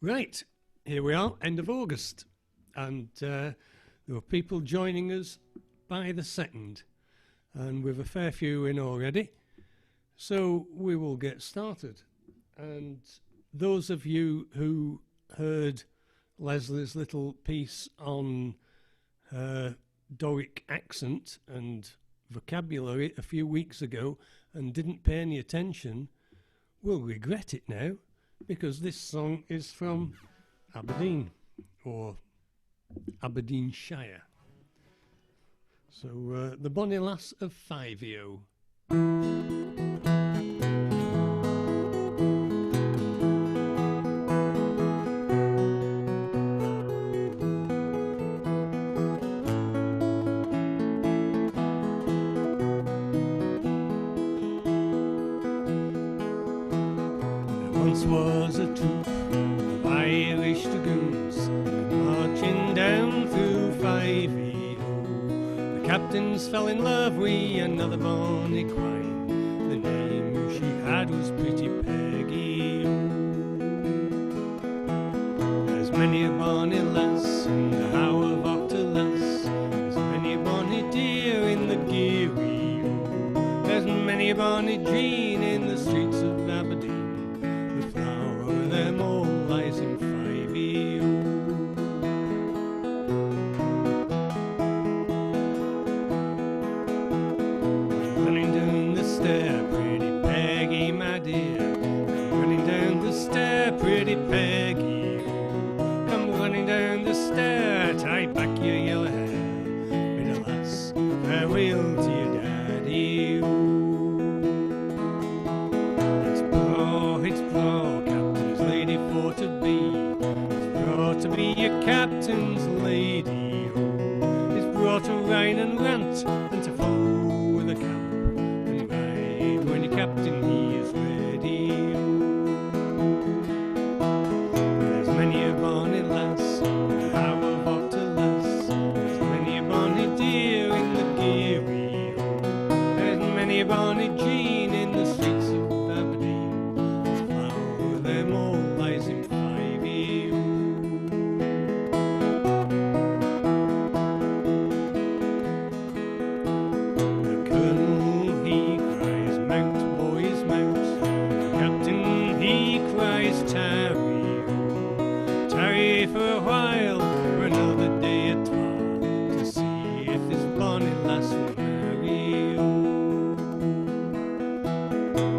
Right, here we are, end of August, and there were people joining us by the second, and with a fair few in already, so we will get started. And those of you who heard Leslie's little piece on her Doric accent and vocabulary a few weeks ago and didn't pay any attention will regret it now, because this song is from Aberdeen, or Aberdeenshire. So, The Bonnie Lass of Fivio. Once was a troop of Irish dragoons marching down through Fivio. The captains fell in love with another bonny quine. The name she had was Pretty Peggy. There's many a bonny lass in the How of Octalas. There's many a bonny deer in the Geary. There's many a bonny Jean in the streets of Aberdeen. Them all lies in Fivio. Running down the stair, Pretty Peggy, my dear. Come running down the stair, Pretty Peggy. Come running down the stair, tie back your yellow hair. Bit of lass, farewell to your daddy. It's bra, for to be, it's brought to be your captain's lady. Oh, it's brought to ride and rant and to follow with a camp and ride when your captain he is ready. There's many a bonny lass, how of Octalas. There's many a bonny deer in the Geary. There's many a bonny Jean in the streets of Aberdeen. Flower them all lies in Fivio. The colonel he cries, mount boys mount. The captain he cries, tarry, tarry for a while, for another day at all, to see if this bonny lass will marry.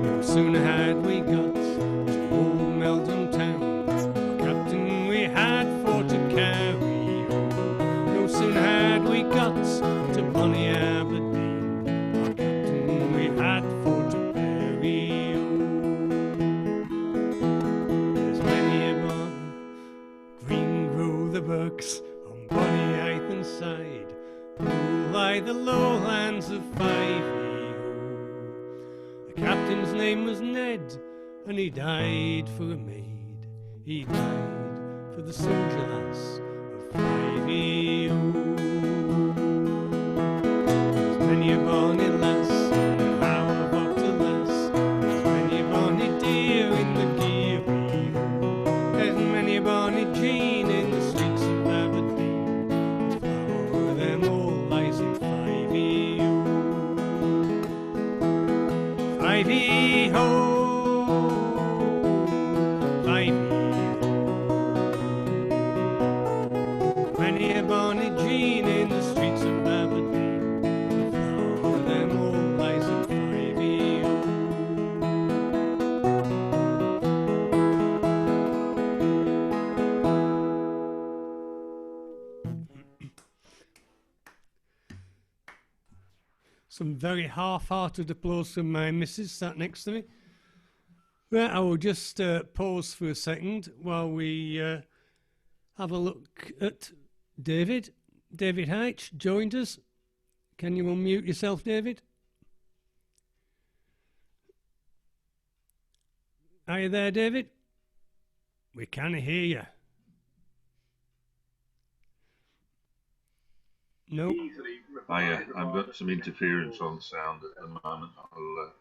No sooner had we got to old Meldon town, captain we had for to carry. No sooner had we got to bonny Aberdeen, our captain we had for to bury. There's many a bon green grow the birks on bonny Hythen side, who lie the lowlands of Fivio. The captain's name was Ned, and he died for a maid. He died for the soldier lass of Fivio. There's many a bonny lass in the How of Octalas. There's many a bonny deer in the Geary. There's many a bonny Jean in the streets of Aberdeen. The flower of them all lies in Fivio. Fivio. Many a bonny Jean in the streets of Aberdeen. The flower of them all lies in Fivio. Some very half-hearted applause from my missus sat next to me. Right, I will just pause for a second while we have a look at David. David Heitch joined us. Can you unmute yourself, David? Are you there, David? We can't hear you. No. I've got some interference on sound at the moment. I'll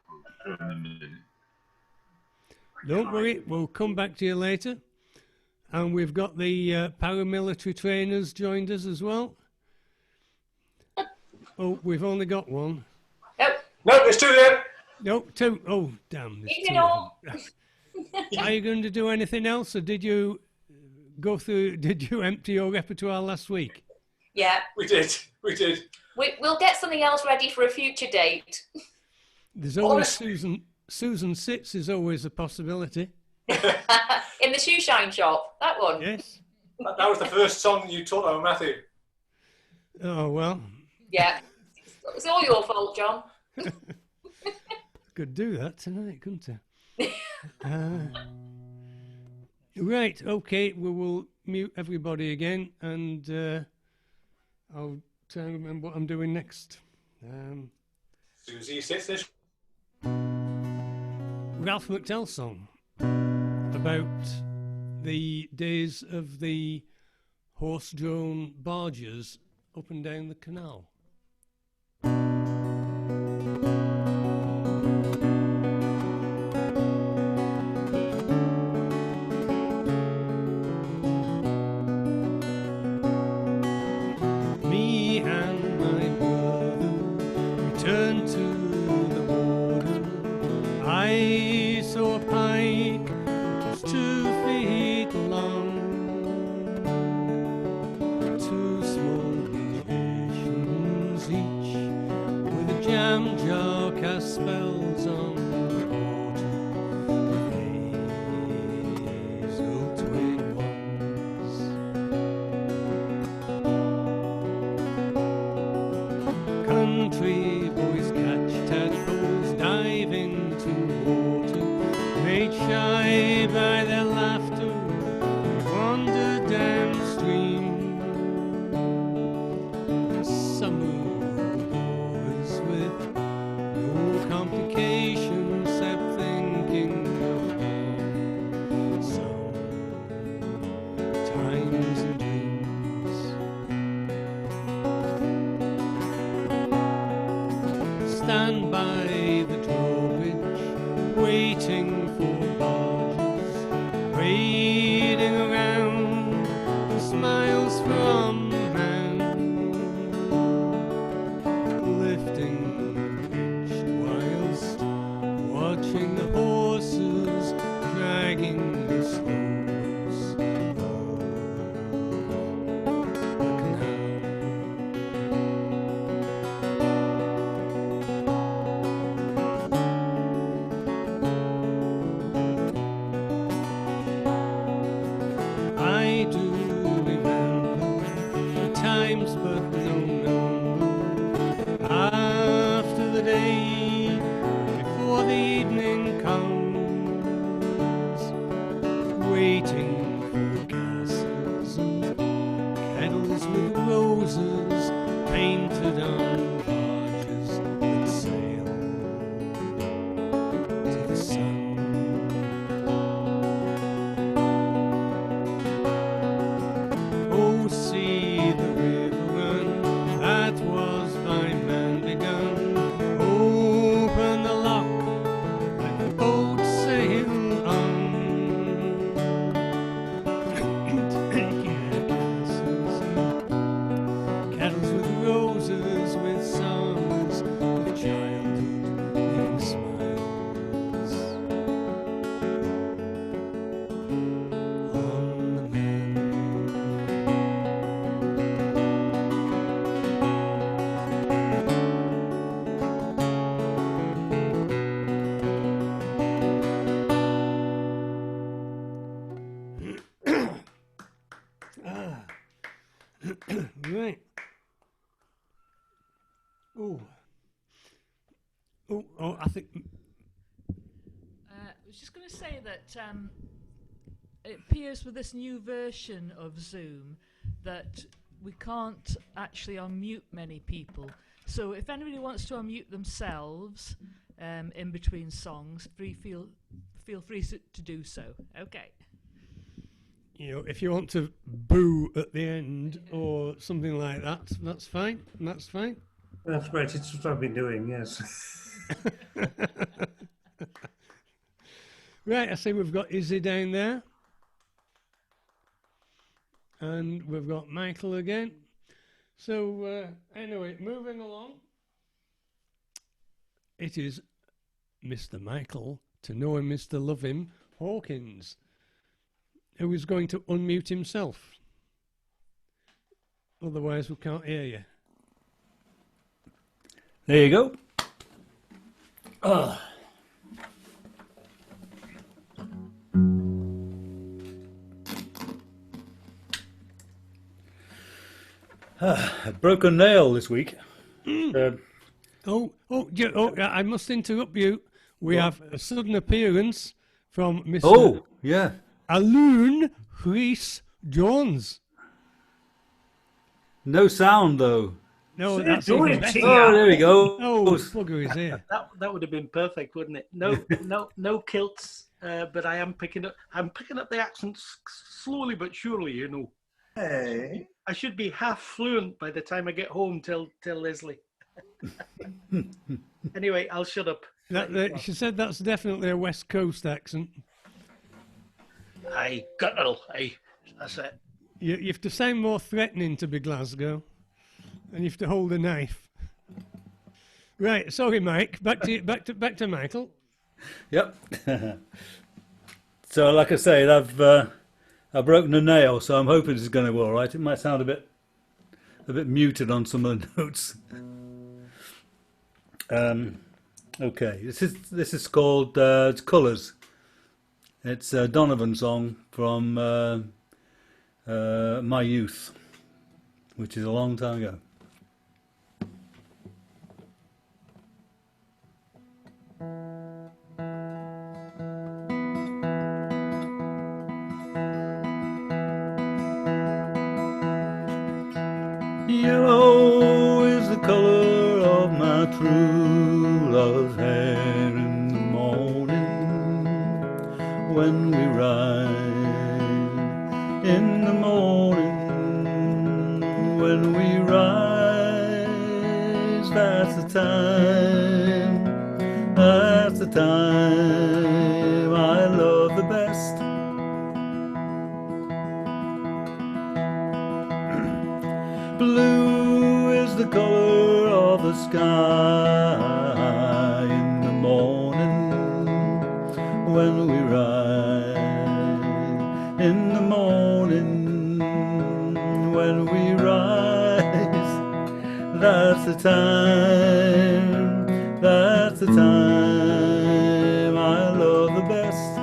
join in a minute. Don't worry, we'll come back to you later. And we've got the paramilitary trainers joined us as well. Oh, we've only got one. Nope. No, there's two there. No, two. Oh, damn. There's Keep it two of all. them. Are you going to do anything else, or did you did you empty your repertoire last week? Yeah. We did. We'll get something else ready for a future date. There's always Honestly. Susan Sits is always a possibility. In the shoe shine shop, that one. Yes. That was the first song you taught our Matthew. Oh, well, Yeah. It's all your fault, John. could do that tonight, couldn't I? Right, okay, we will mute everybody again, and I'll try and remember what I'm doing next. Susie sits this. Ralph McTell song about the days of the horse-drawn barges up and down the canal. Me and my brother returned to the water. I saw a pike, it was 2 feet long. 2 small musicians each, with a jam jar cast spells on the water, with hazel twig ones. Country boys catch tadpoles, dive into water, made shy by their laughter, we wander downstream. The summer boys with no complications except thinking of some times and dreams. Stand by the drawbridge, waiting for barges, waiting around for smiles from man, lifting the bridge whilst watching the horses dragging the stones of the canal. I do remember the times, but no number. After the day, before the evening comes, waiting for castles and kettles with roses painted on barges that sail to the sun. Oh, see the river run, that was by man begun. Open the lock, let the boat sail on. Take your castles and kettles with roses, with songs of childhood in smiles on the men. Right. Oh, I think. I was just going to say that it appears with this new version of Zoom that we can't actually unmute many people. So if anybody wants to unmute themselves in between songs, feel free to do so. Okay. You know, if you want to boo at the end or something like that, that's fine. That's fine. That's great. It's what I've been doing, yes. Right, I see we've got Izzy down there. And we've got Michael again. So, anyway, moving along. It is Mr. Michael, to know him is to love him, Hawkins, who is going to unmute himself. Otherwise, we can't hear you. There you go. A broken nail this week. I must interrupt you. We have a sudden appearance from Mr. Oh, yeah. Alun Rhys Jones. No sound, though. No, Say that's do even it, better. Tia. Oh, there we go. Oh, bugger is here. That would have been perfect, wouldn't it? No kilts, but I'm picking up the accents slowly but surely. You know, Hey. I should be half fluent by the time I get home. Tell Leslie. Anyway, I'll shut up. She said that's definitely a West Coast accent. Aye, guttural. Aye, that's it. You have to sound more threatening to be Glasgow, and you have to hold a knife. Right, sorry, Mike. Back to Michael. Yep. So, like I say, I've broken a nail, so I'm hoping this is going to go all right. It might sound a bit muted on some of the notes. Okay, this is called it's Colours. It's a Donovan song from my youth, which is a long time ago. Yellow is the colour of my true love's hair in the morning when we ride. In the morning when we rise, that's the time I love the best. Blue is the colour of the sky in the morning when we ride. In the morning when we rise, that's the time I love the best.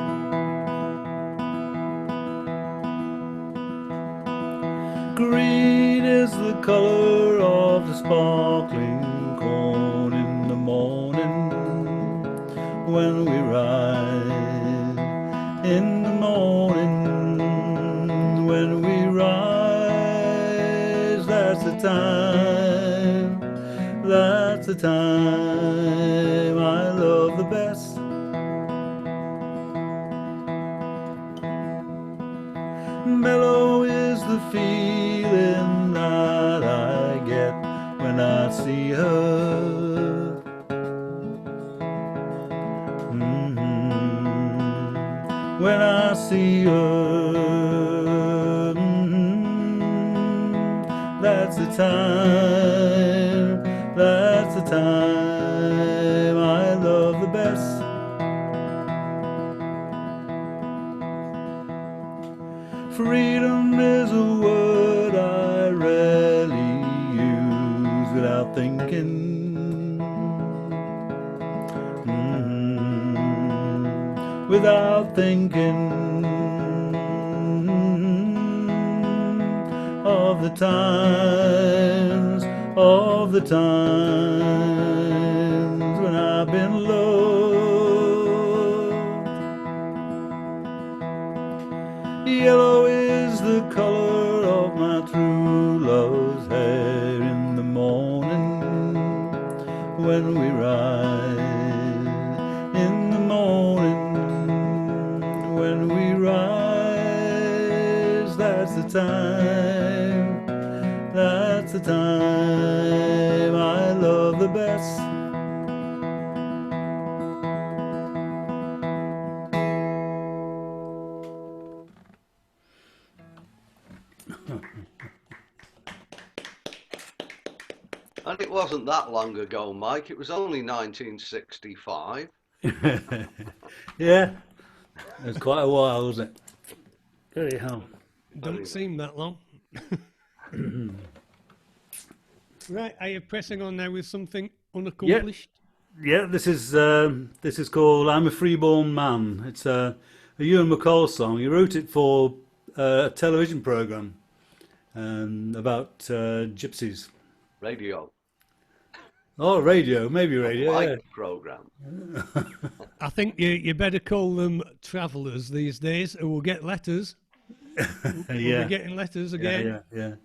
Green is the colour of the sparkling corn in the morning when we ride. In the morning when we rise, that's the time I love the best. Mellow is the feeling that I get when I see her. When I see her, that's the time I love the best. Freedom is a word I rarely use without thinking. Without thinking of the times when I've been loved. Yellow is the colour of my true love's hair in the morning when we ride. In the morning when we rise, that's the time I love the best. wasn't that long ago, Mike. It was only 1965. Yeah, it was quite a while, wasn't it? Bloody hell. Don't seem that long. Right, are you pressing on now with something unaccomplished? Yeah, this is called "I'm a Freeborn Man." It's a Ewan MacColl song. He wrote it for a television program about gypsies. Radio. Oh, radio, maybe radio. White Yeah. program. I think you better call them travellers these days, who will get letters. We'll Yeah. be getting letters again. Yeah.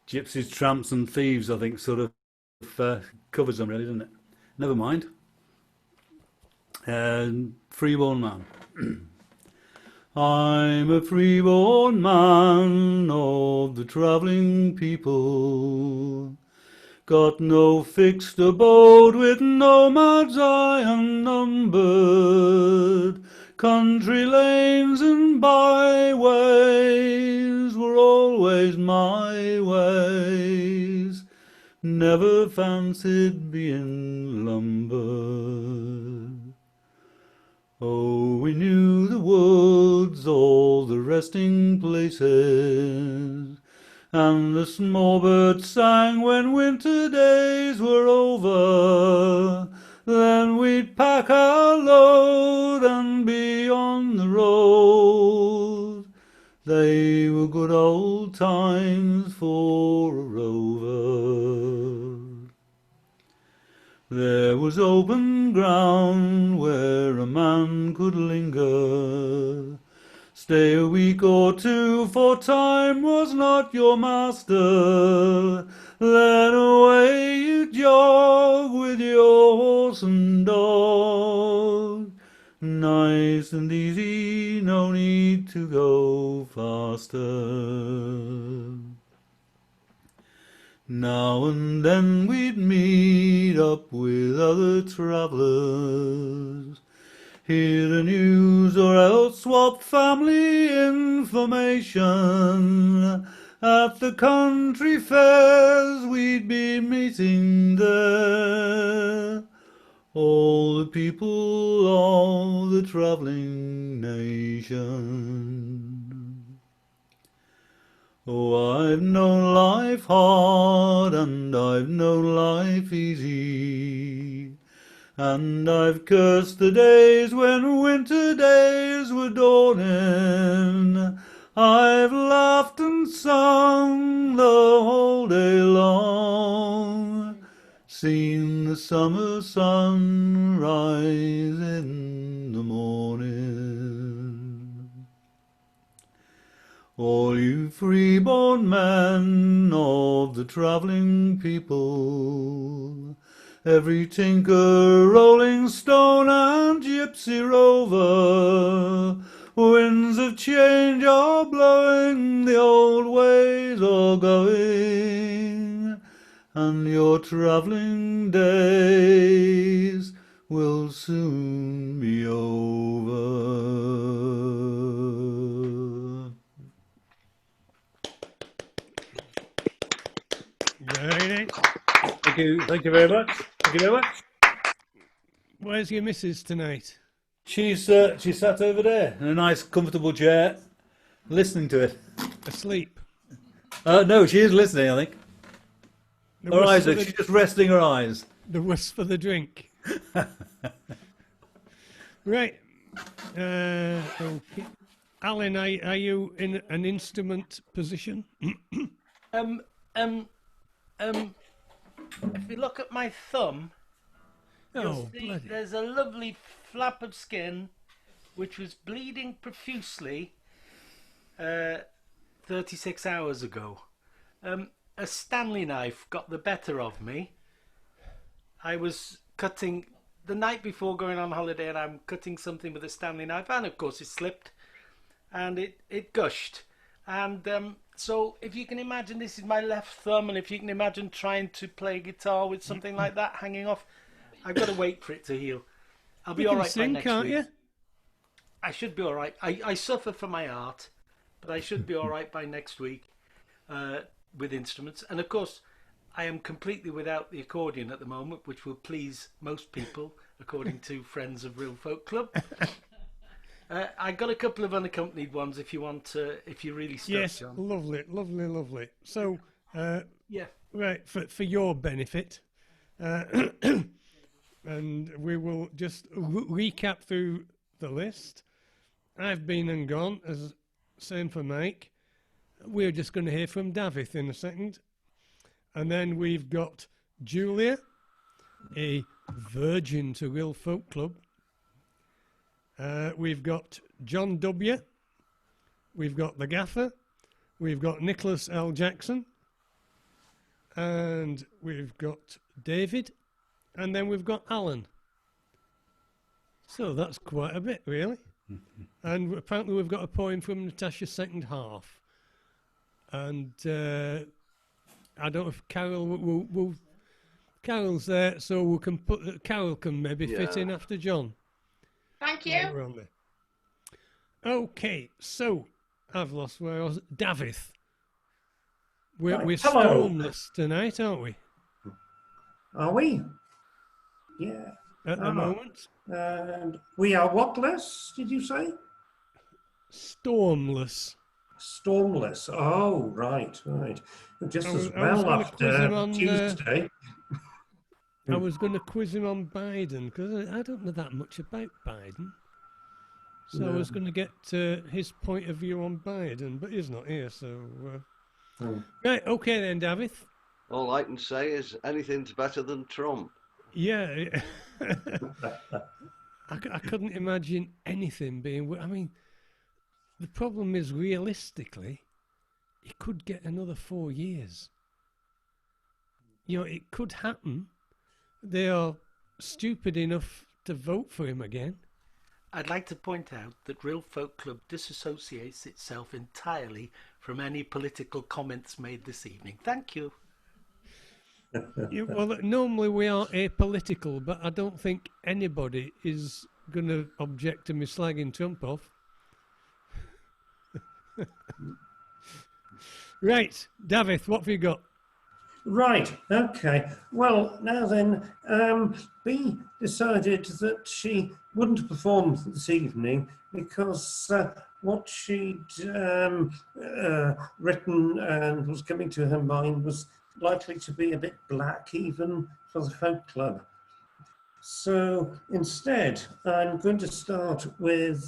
Gypsies, tramps, and thieves. I think sort of covers them, really, doesn't it? Never mind. Freeborn man. I'm a freeborn man of the travelling people. Got no fixed abode with nomads I am numbered. Country lanes and byways were always my ways. Never fancied being lumbered. Oh, we knew the woods, all the resting places, and the small birds sang when winter days were over. Then we'd pack our load and be on the road. They were good old times for a rover. There was open ground where a man could linger, stay a week or two, for time was not your master. Then away you jog with your horse and dog. Nice and easy, no need to go faster. Now and then we'd meet up with other travellers, hear the news or else swap family information. At the country fairs we'd be meeting there, all the people of the travelling nation. Oh, I've known life hard and I've known life easy, and I've cursed the days when winter days were dawning. I've laughed and sung the whole day long, seen the summer sun rise in the morning. All you freeborn men of the travelling people, every tinker, rolling stone and gypsy rover, winds of change are blowing, the old ways are going, and your travelling days will soon be over. Very nice. Thank you very much. Thank you very much. Where's your missus tonight? She's sat over there in a nice, comfortable chair, listening to it. Asleep. No, she is listening, I think. The Her wuss eyes for are, the- she's just resting her eyes. The wuss for the drink. Right. Okay. Alan, are you in an instrument position? If you look at my thumb, you'll Oh, see bloody. there's a lovely flap of skin which was bleeding profusely 36 hours ago. A Stanley knife got the better of me. I was cutting the night before going on holiday, and I'm cutting something with a Stanley knife, and of course it slipped and it gushed. And so if you can imagine, this is my left thumb, and if you can imagine trying to play guitar with something like that hanging off, I've got to wait for it to heal. I'll be You all can right sing, by next can't week. you? I should be all right. I suffer for my art, but I should be all right by next week. with instruments. And of course, I am completely without the accordion at the moment, which will please most people, according to Friends of Real Folk Club. I got a couple of unaccompanied ones if you want to, if you're really stuck, Yes, John. lovely, lovely, lovely. So, Yeah. right, for your benefit, and we will just recap through the list. I've been and gone, as same for Mike. We're just going to hear from Davith in a second. And then we've got Julia, a virgin to Real Folk Club. We've got John W. We've got the Gaffer. We've got Nicholas L. Jackson. And we've got David. And then we've got Alan. So that's quite a bit, really. And apparently we've got a poem from Natasha's second half. And I don't know if Carol will Carol's there, so we can put Carol can maybe fit in after John. Thank Yeah, you. we're on there. Okay, so I've lost where I was. Davith. We're Hello. stormless tonight, aren't we? Are we? Yeah. At the moment, And we are what less, did you say? stormless. Stormless. Oh, right. Just I as was well gonna quiz him after on, Tuesday. I was going to quiz him on Biden because I don't know that much about Biden. So I was going to get his point of view on Biden, but he's not here. So right, okay then, Davith. All I can say is anything's better than Trump. Yeah, I couldn't imagine anything being. I mean, the problem is realistically, he could get another 4 years. You know, it could happen. They are stupid enough to vote for him again. I'd like to point out that Real Folk Club disassociates itself entirely from any political comments made this evening. Thank you. Well, normally we are apolitical, but I don't think anybody is going to object to me slagging Trump off. Right, Davith, what have you got? Right, okay. Well, now then, B decided that she wouldn't perform this evening because what she'd written and was coming to her mind was likely to be a bit black even for the folk club. So instead, I'm going to start with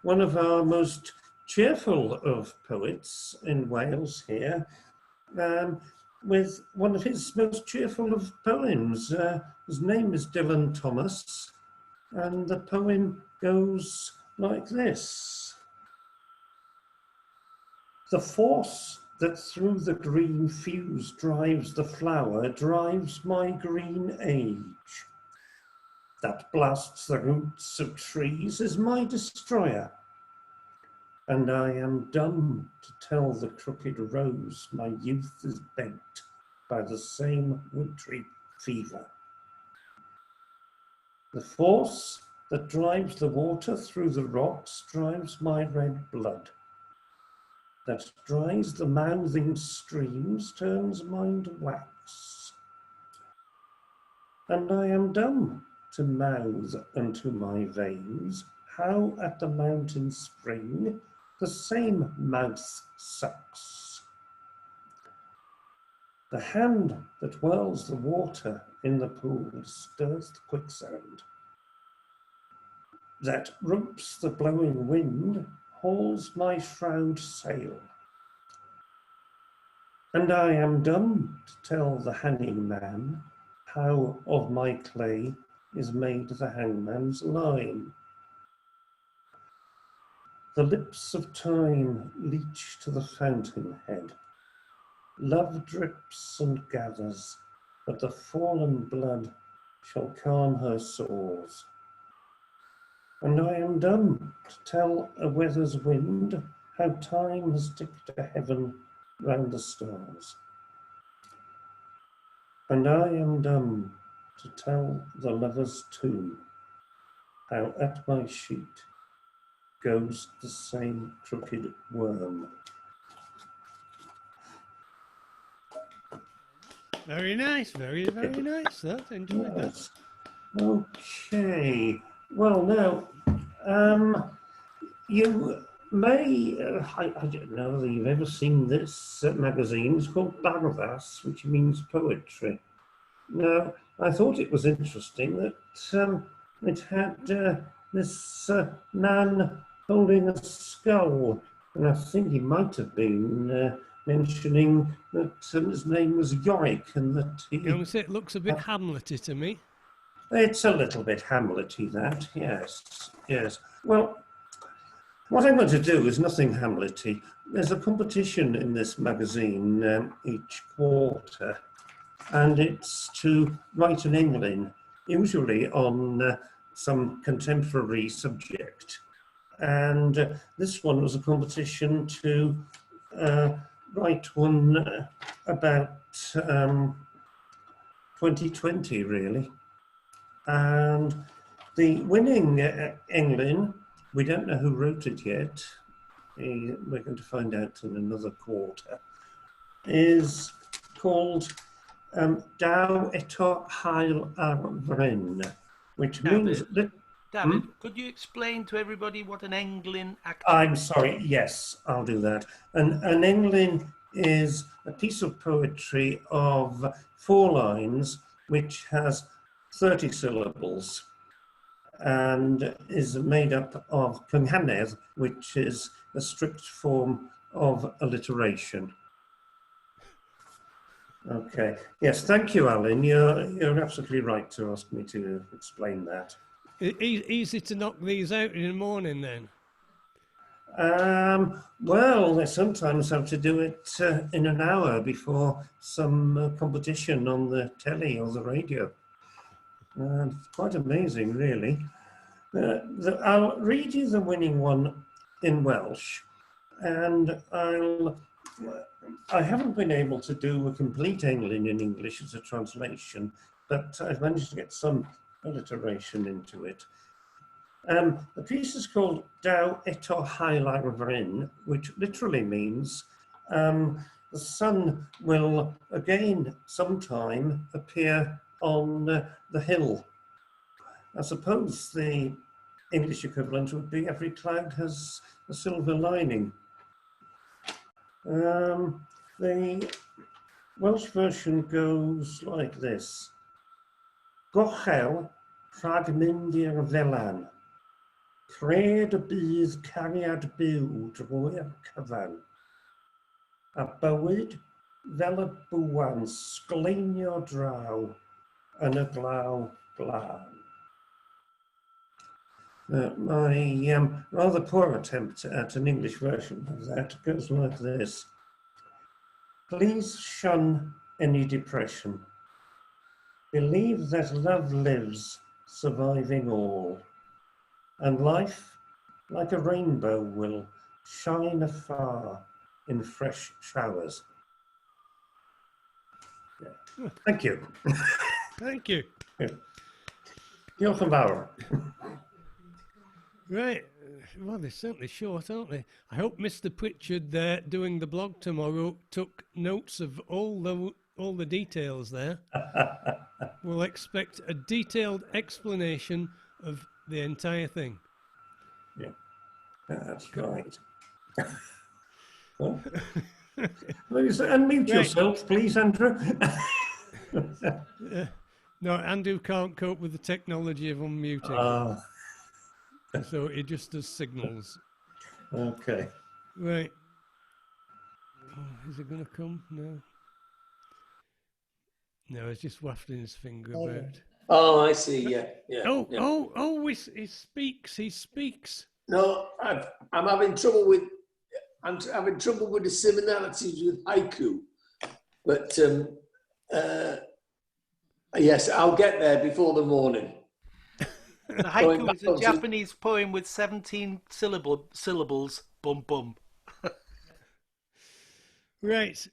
one of our most cheerful of poets in Wales here, with one of his most cheerful of poems. His name is Dylan Thomas, and the poem goes like this. The force that through the green fuse drives the flower drives my green age. That blasts the roots of trees is my destroyer. And I am dumb to tell the crooked rose my youth is bent by the same wintry fever. The force that drives the water through the rocks drives my red blood. That dries the mouthing streams turns mine to wax. And I am dumb to mouth unto my veins how at the mountain spring the same mouth sucks. The hand that whirls the water in the pool stirs the quicksand. That ropes the blowing wind hauls my shroud sail. And I am dumb to tell the hanging man how of my clay is made the hangman's line. The lips of time leach to the fountainhead. Love drips and gathers, but the fallen blood shall calm her sores. And I am dumb to tell a weather's wind how time has ticked a heaven round the stars. And I am dumb to tell the lover's tomb how at my sheet goes the same crooked worm. Very nice, very nice. That enjoyed that. Yes. Okay. Well, now, you may, I don't know whether you've ever seen this magazine. It's called Barvas, which means poetry. Now, I thought it was interesting that it had this man holding a skull, and I think he might have been mentioning that his name was Yorick, and that he... You know, it looks a bit Hamlety to me. It's a little bit Hamlety, that, yes, yes. Well, what I'm going to do is nothing Hamlety. There's a competition in this magazine each quarter, and it's to write an England, usually on some contemporary subject. And this one was a competition to write one about 2020, really. And the winning England, we don't know who wrote it yet, we're going to find out in another quarter, is called Daw eto hael ar Vryn, which means... David, could you explain to everybody what an englyn actually I'm sorry, yes, I'll do that. An englyn is a piece of poetry of 4 lines, which has 30 syllables, and is made up of cynghannedd, which is a strict form of alliteration. Okay. Yes, thank you, Alan. You're absolutely right to ask me to explain that. Easy to knock these out in the morning, then? Well, they sometimes have to do it in an hour before some competition on the telly or the radio. It's quite amazing, really. I'll read you the winning one in Welsh, and I haven't been able to do a complete Englyn in English as a translation, but I've managed to get some alliteration into it. The piece is called Daw eto hael ar Vryn, which literally means the sun will again sometime appear on the hill. I suppose the English equivalent would be every cloud has a silver lining. The Welsh version goes like this. Gochel rhag mynd i'r ddelan, cred y bydd cariad byw drwy'r cyfan, a bywyd fel y bwan sgleinio draw yn y glaw glân. My rather poor attempt at an English version of that goes like this. Please shun any depression. Believe that love lives, surviving all, and life, like a rainbow, will shine afar in fresh showers. Yeah. Thank you. Thank you. Diolch yn fawr. Right. Well, they're certainly short, aren't they? I hope Mr. Pritchard there doing the blog tomorrow took notes of all the details there. We'll expect a detailed explanation of the entire thing. Yeah, that's right. Well, please unmute yourself, please, Andrew. No, Andrew can't cope with the technology of unmuting. So he just does signals. Okay. Right. Oh, is it going to come? No. No, he's just wafting his finger about. Oh, I see. Yeah, yeah. Oh! He speaks. No, I'm having trouble with. I'm having trouble with the similarities with haiku, but yes, I'll get there before the morning. The haiku is a Japanese poem with 17 syllables. Bum bum. Right.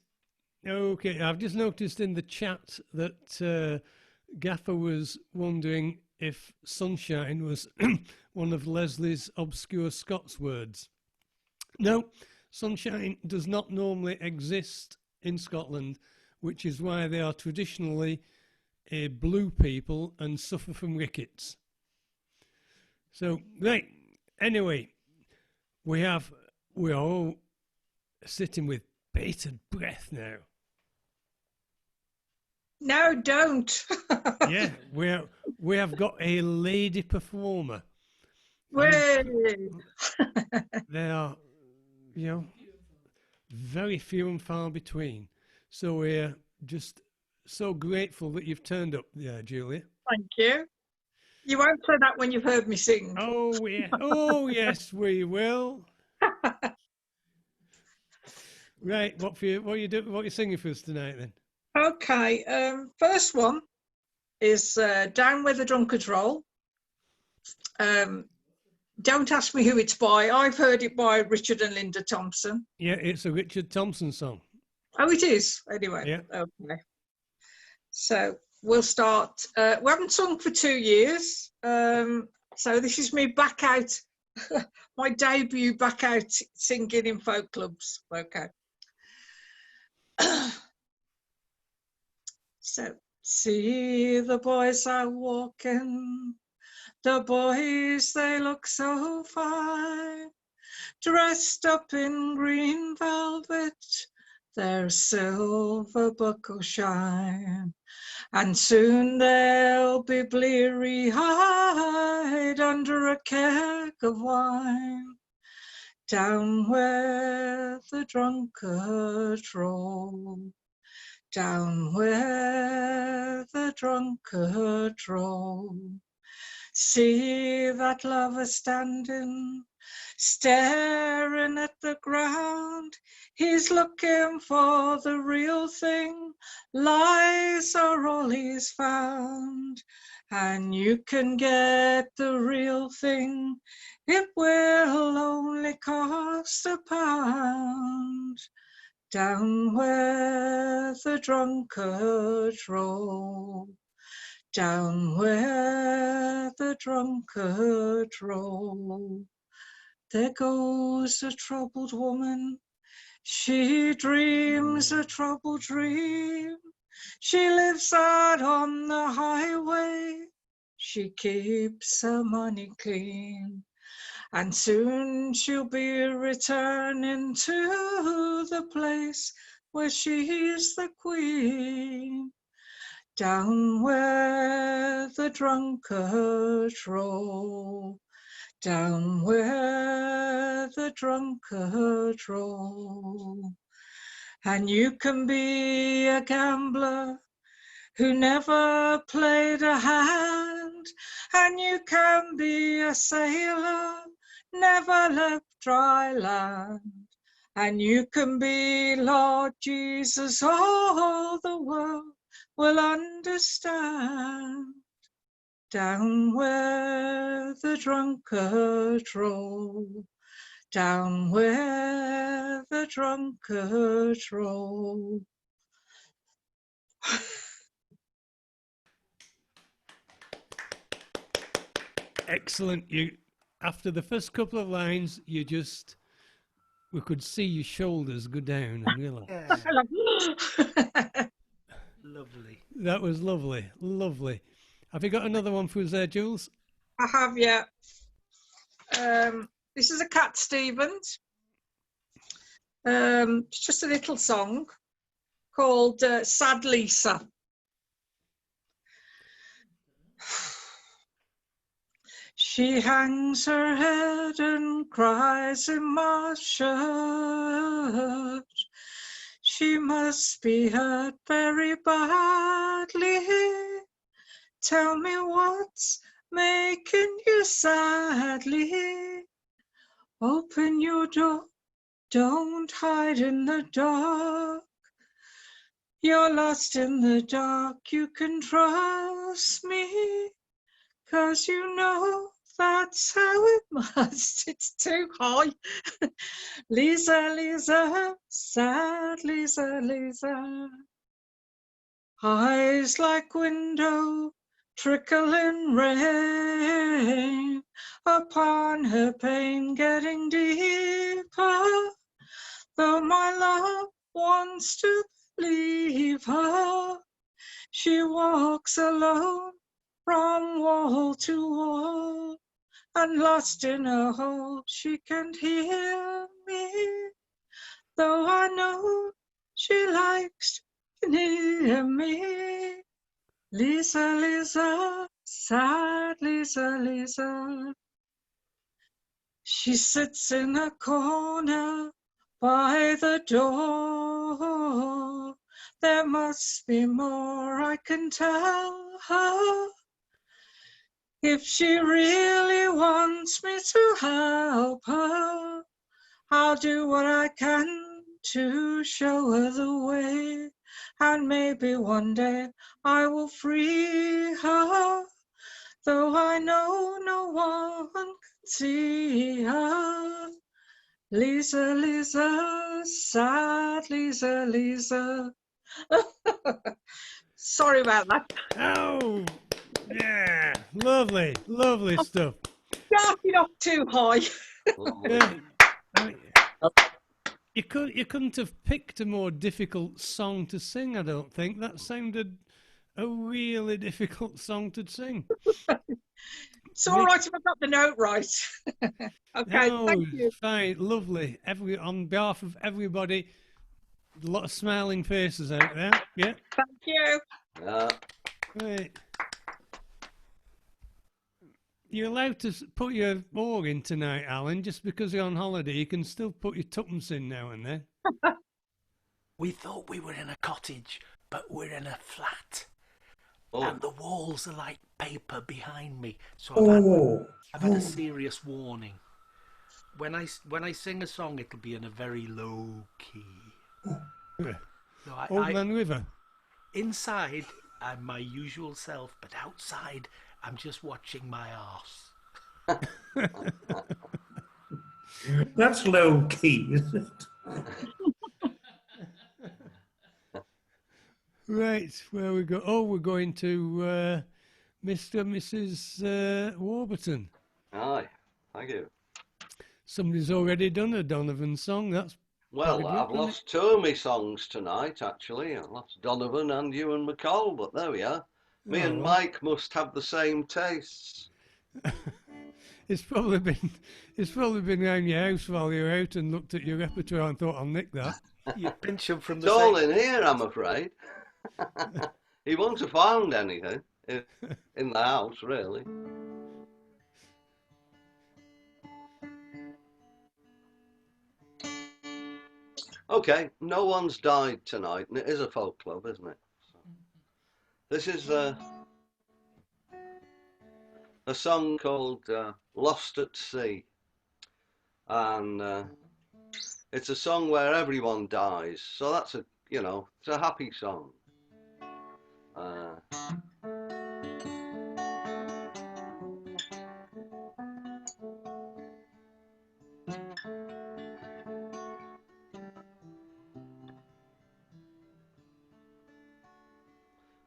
Okay, I've just noticed in the chat that Gaffer was wondering if sunshine was one of Leslie's obscure Scots words. No, sunshine does not normally exist in Scotland. which is why they are traditionally a blue people and suffer from rickets. So, right, anyway, we're all sitting with bated breath now. No, don't. Yeah, we have got a lady performer. Way. They are, very few and far between. So we're just so grateful that you've turned up there, Julia. Thank you. You won't say that when you've heard me sing. Oh, yeah. Oh, yes, we will. Right, what are you singing for us tonight then? Okay, first one is Down Where the Drunkards Roll. Don't ask me who it's by. I've heard it by Richard and Linda Thompson. Yeah, it's a Richard Thompson song. Oh, it is? Anyway, yeah. Okay. So we'll start. We haven't sung for 2 years. So this is me back out, my debut back out singing in folk clubs. Okay. So, see the boys are walking, the boys, they look so fine, dressed up in green velvet, their silver buckles shine, and soon they'll be bleary-eyed under a keg of wine, down where the drunkards roll. Down where the drunkards roll. See that lover standing, staring at the ground. He's looking for the real thing. Lies are all he's found. And you can get the real thing. It will only cost £1. Down where the drunkards roll, down where the drunkards roll. There goes a troubled woman, she dreams a troubled dream. She lives out on the highway, she keeps her money clean. And soon she'll be returning to the place where she's the queen. Down where the drunkards roll. Down where the drunkards roll. And you can be a gambler who never played a hand. And you can be a sailor never left dry land, and you can be Lord Jesus, all the world will understand. Down where the drunkards roll, down where the drunkards roll. Excellent. After the first couple of lines, we could see your shoulders go down and relax. Lovely. That was lovely, lovely. Have you got another one for us there, Jules? I have, yeah. This is a Cat Stevens. It's just a little song called Sad Lisa. She hangs her head and cries in my shirt. She must be hurt very badly. Tell me what's making you sadly. Open your door, don't hide in the dark. You're lost in the dark, you can trust me. 'Cause you know that's how it must. It's too high. Lisa, Lisa, sad Lisa, Lisa. Eyes like window, trickling rain upon her pain, getting deeper. Though my love wants to leave her. She walks alone from wall to wall, and lost in a hole she can't hear me, though I know she likes to near me. Lisa, Lisa, sad Lisa, Lisa. She sits in a corner by the door. There must be more I can tell her. If she really wants me to help her, I'll do what I can to show her the way. And maybe one day I will free her, though I know no one can see her. Lisa, Lisa, sad Lisa, Lisa. Sorry about that. Oh, yeah, lovely, lovely stuff. Starting off too high. Yeah, I mean, you couldn't have picked a more difficult song to sing, I don't think. That sounded a really difficult song to sing. It's all right if I got the note right. Okay, No, thank you. fine, lovely. On behalf of everybody, a lot of smiling faces out there. Yeah. Thank you. Right. You're allowed to put your oar in tonight, Alan. Just because you're on holiday, you can still put your tuppence in now and then. We thought we were in a cottage, but we're in a flat. And the walls are like paper behind me. So I've had a serious warning. When I sing a song, it'll be in a very low key. Yeah. No, Old Man River. Inside, I'm my usual self, but outside, I'm just watching my arse. That's low key, isn't it? Right, where we go? Oh, we're going to Mr. and Mrs. Warburton. Aye, thank you. Somebody's already done a Donovan song. That's Well, pretty good, I've isn't it? lost two of my songs tonight, actually. I've lost Donovan and Ewan McCall, but there we are. Me Oh, and well. Mike must have the same tastes. It's probably been around your house while you were out and looked at your repertoire and thought, I'll nick that. You pinch them from It's the all same... in here, I'm afraid. He wouldn't have found anything in the house, really. Okay, no one's died tonight, and it is a folk club, isn't it? So, this is a song called Lost at Sea, and it's a song where everyone dies, so that's it's a happy song.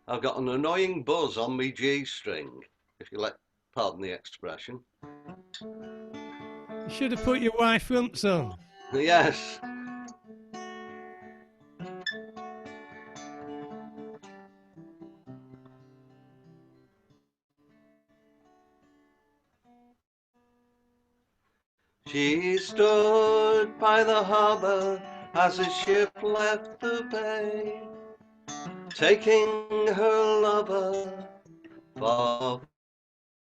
I've got an annoying buzz on me G string, if you pardon the expression. You should have put your wife rumps on. Yes. She stood by the harbour as a ship left the bay, taking her lover far,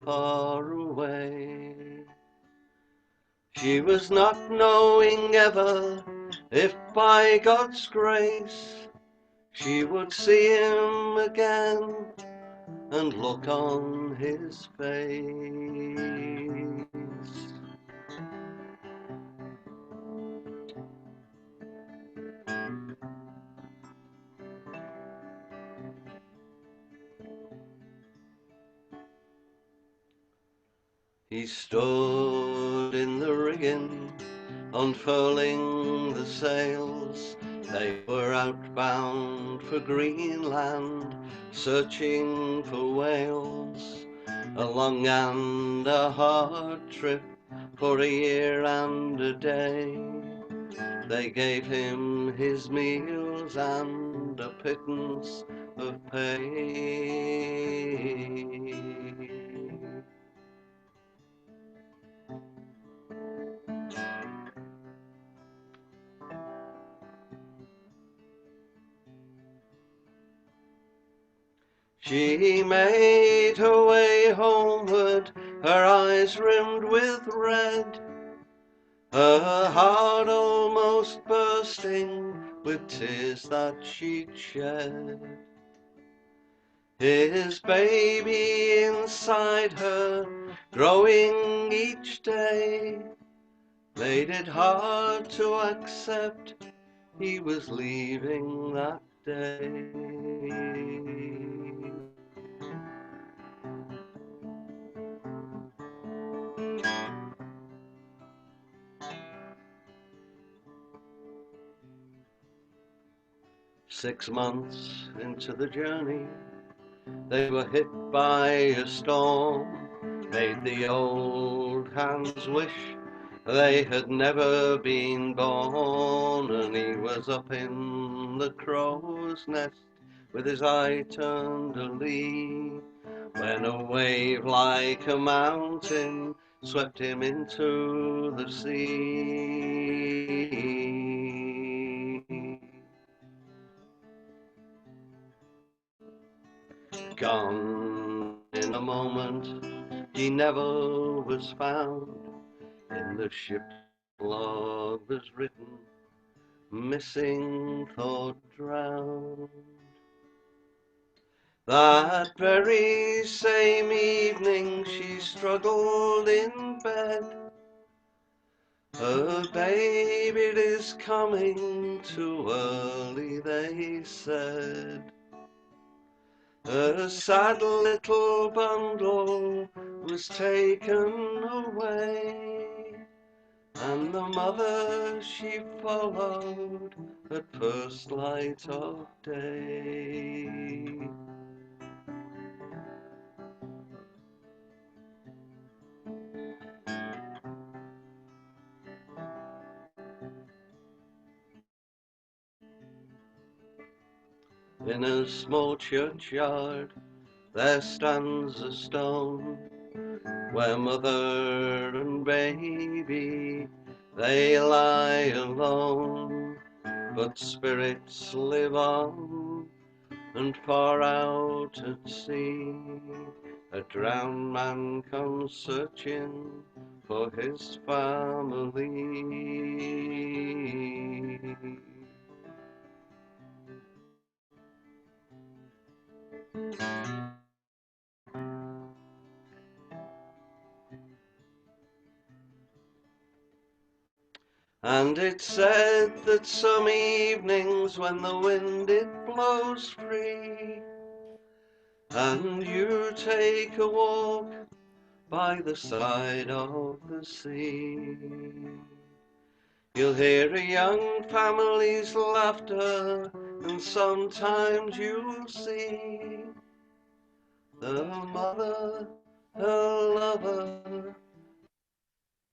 far away. She was not knowing ever if by God's grace she would see him again and look on his face. He stood in the rigging, unfurling the sails. They were outbound for Greenland, searching for whales. A long and a hard trip for a year and a day. They gave him his meals and and a pittance of pay. She made her way homeward, her eyes rimmed with red, her heart almost bursting with tears that she'd shed. His baby inside her, growing each day, made it hard to accept he was leaving that day. 6 months into the journey, they were hit by a storm, made the old hands wish they had never been born, and he was up in the crow's nest with his eye turned to lee, when a wave like a mountain swept him into the sea. Gone in a moment, he never was found. In the ship's log was written, missing, thought drowned. That very same evening she struggled in bed. Her baby is coming too early, they said. Her sad little bundle was taken away, and the mother she followed at first light of day. In a small churchyard there stands a stone, where mother and baby they lie alone. But spirits live on, and far out at sea a drowned man comes searching for his family. And it's said that some evenings when the wind it blows free, and you take a walk by the side of the sea, you'll hear a young family's laughter, and sometimes you'll see the mother, her lover,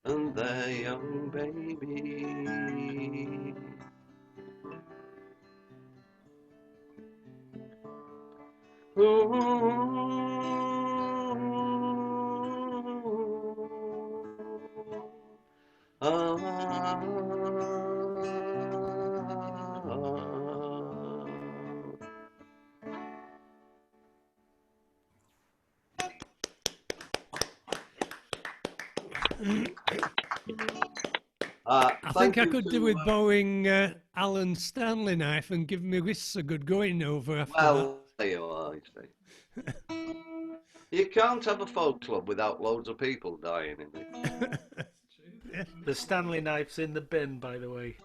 and their young baby. I think I could do with borrowing Alan's Stanley knife and give me wrists a good going over after Well, there you are, you see. You can't have a folk club without loads of people dying in it. The Stanley knife's in the bin, by the way.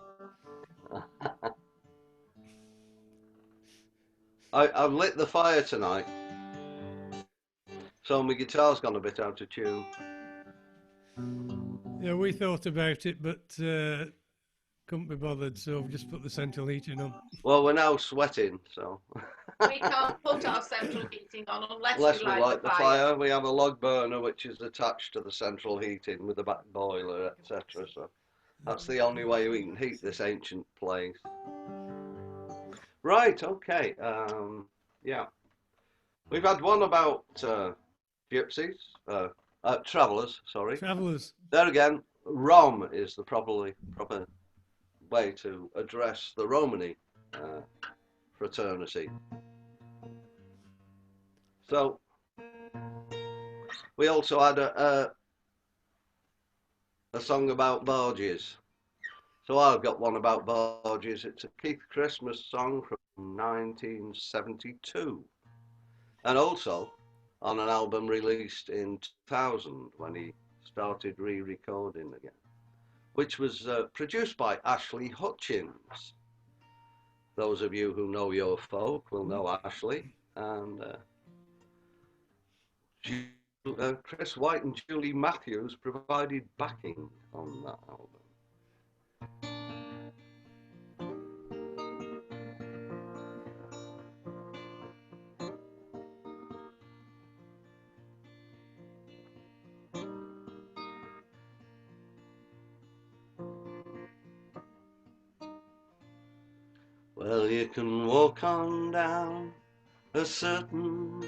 I've lit the fire tonight, so my guitar's gone a bit out of tune. Yeah, we thought about it, but couldn't be bothered, so we've just put the central heating on. Well, we're now sweating, so. We can't put our central heating on unless Unless we we light light the the fire. fire, we have a log burner which is attached to the central heating with a back boiler, etc. So that's the only way we can heat this ancient place. Right, okay. Yeah. We've had one about gypsies, travellers, sorry. Travellers. There again, Rom is the proper way to address the Romany fraternity. So we also had a song about barges. So I've got one about barges. It's a Keith Christmas song from 1972. And also on an album released in 2000 when he started re-recording again, which was produced by Ashley Hutchins. Those of you who know your folk will know Ashley. And Chris White and Julie Matthews provided backing on that album. Well, you can walk on down a certain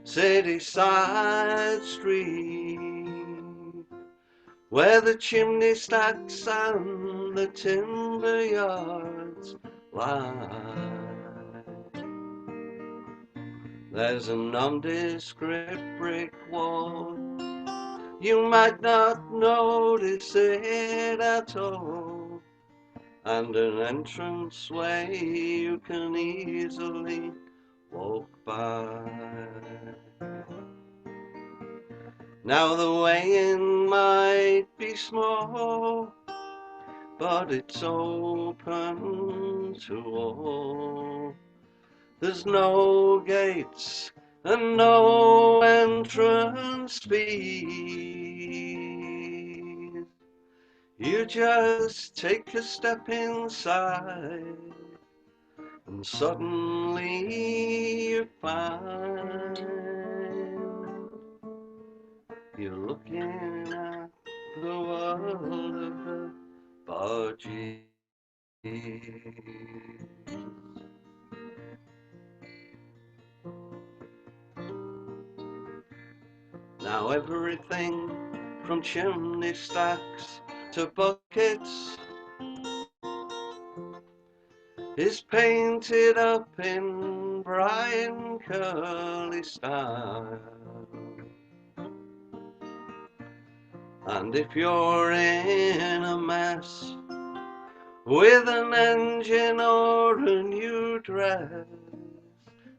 city side street where the chimney stacks and the timber yards lie. There's a nondescript brick wall, you might not notice it at all, and an entranceway you can easily walk by. Now the way in might be small, but it's open to all. There's no gates and no entrance fees. You just take a step inside and suddenly you find you're looking at the world of the barges. Now everything from chimney stacks to buckets is painted up in bright and curly style. And if you're in a mess with an engine or a new dress,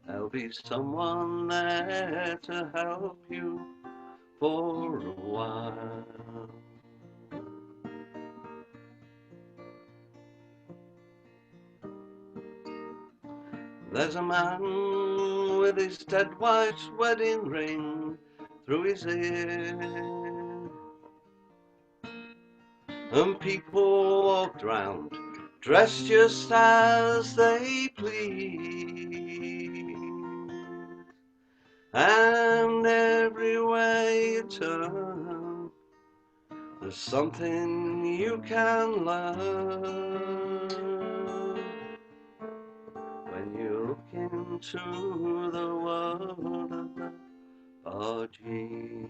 there'll be someone there to help you for a while. There's a man with his dead wife's wedding ring through his ear, and people walked round dressed just as they please, and everywhere you turn there's something you can learn when you look into the world of the barges.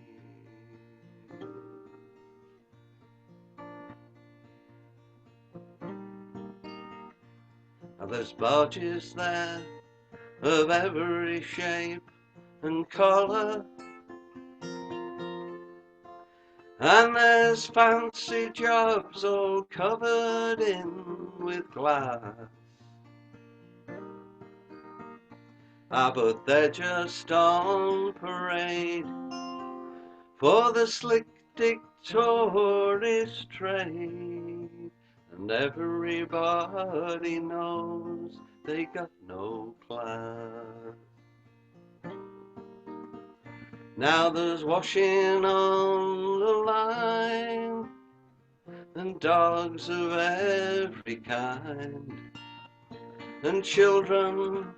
Now there's barges there of every shape and colour, and there's fancy jobs all covered in with glass. But they're just on parade for the slick dick tourist trade, and everybody knows they got no class. Now there's washing on the line and dogs of every kind, and children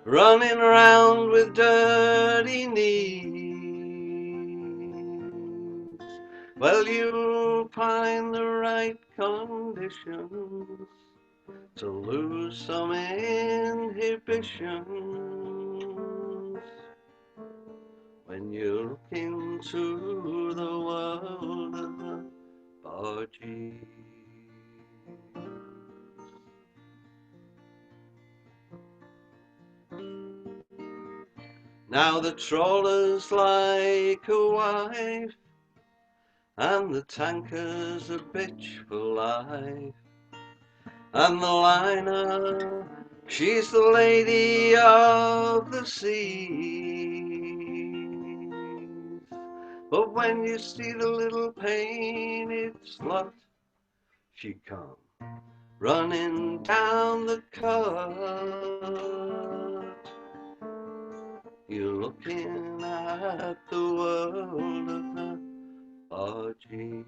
running around with dirty knees. Well, you find the right conditions to lose some inhibitions when you look into the world of the bargees. Now the trawler's like a wife, and the tanker's a bitch for life, and the liner, she's the lady of the seas. But when you see the little painted slut, she comes running down the cut. You're looking at the world of the bargees.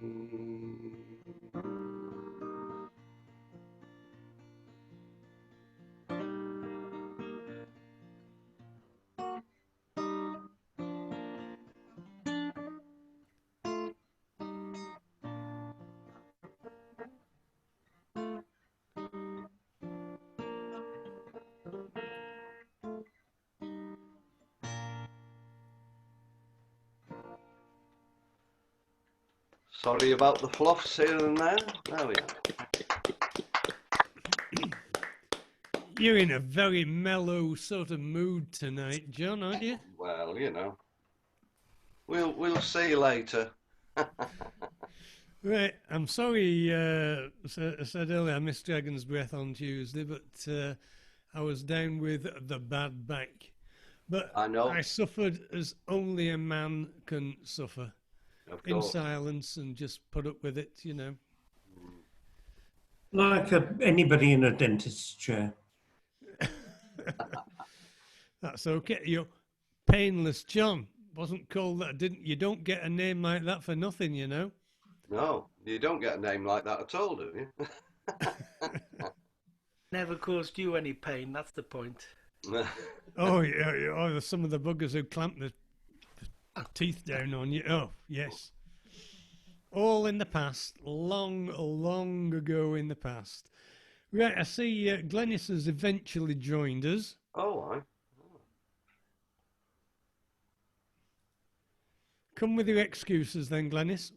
Sorry about the fluffs here and there. There we are. You're in a very mellow sort of mood tonight, John, aren't you? Well, you know, we'll see you later. Right, I'm sorry, I said earlier I missed Dragon's Breath on Tuesday, but I was down with the bad back. But I know. I suffered as only a man can suffer. In silence and just put up with it, you know. Like anybody in a dentist's chair. That's okay. You're Painless John. Wasn't called that. You don't get a name like that for nothing, you know. No, you don't get a name like that at all, do you? Never caused you any pain, that's the point. Oh, yeah, oh, some of the buggers who clamp the teeth down on you. Oh, yes. All in the past. Long, long ago in the past. Right, I see Glenys has eventually joined us. Oh, Come with your excuses then, Glenys.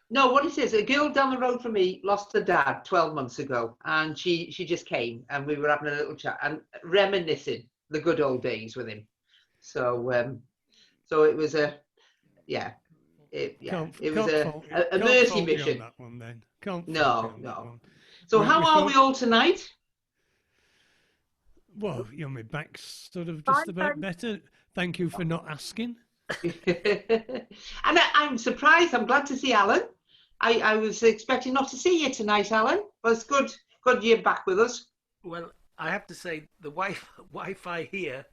No, what it is, a girl down the road from me lost her dad 12 months ago, and she just came and we were having a little chat and reminiscing the good old days with him. So so it was a it was a mercy mission. That one, then. No. So how are we all tonight? Well, my back's sort of just about better. Thank you for not asking. And I'm surprised. I'm glad to see Alan. I was expecting not to see you tonight, Alan. But it's good you're back with us. Well, I have to say the Wi-Fi here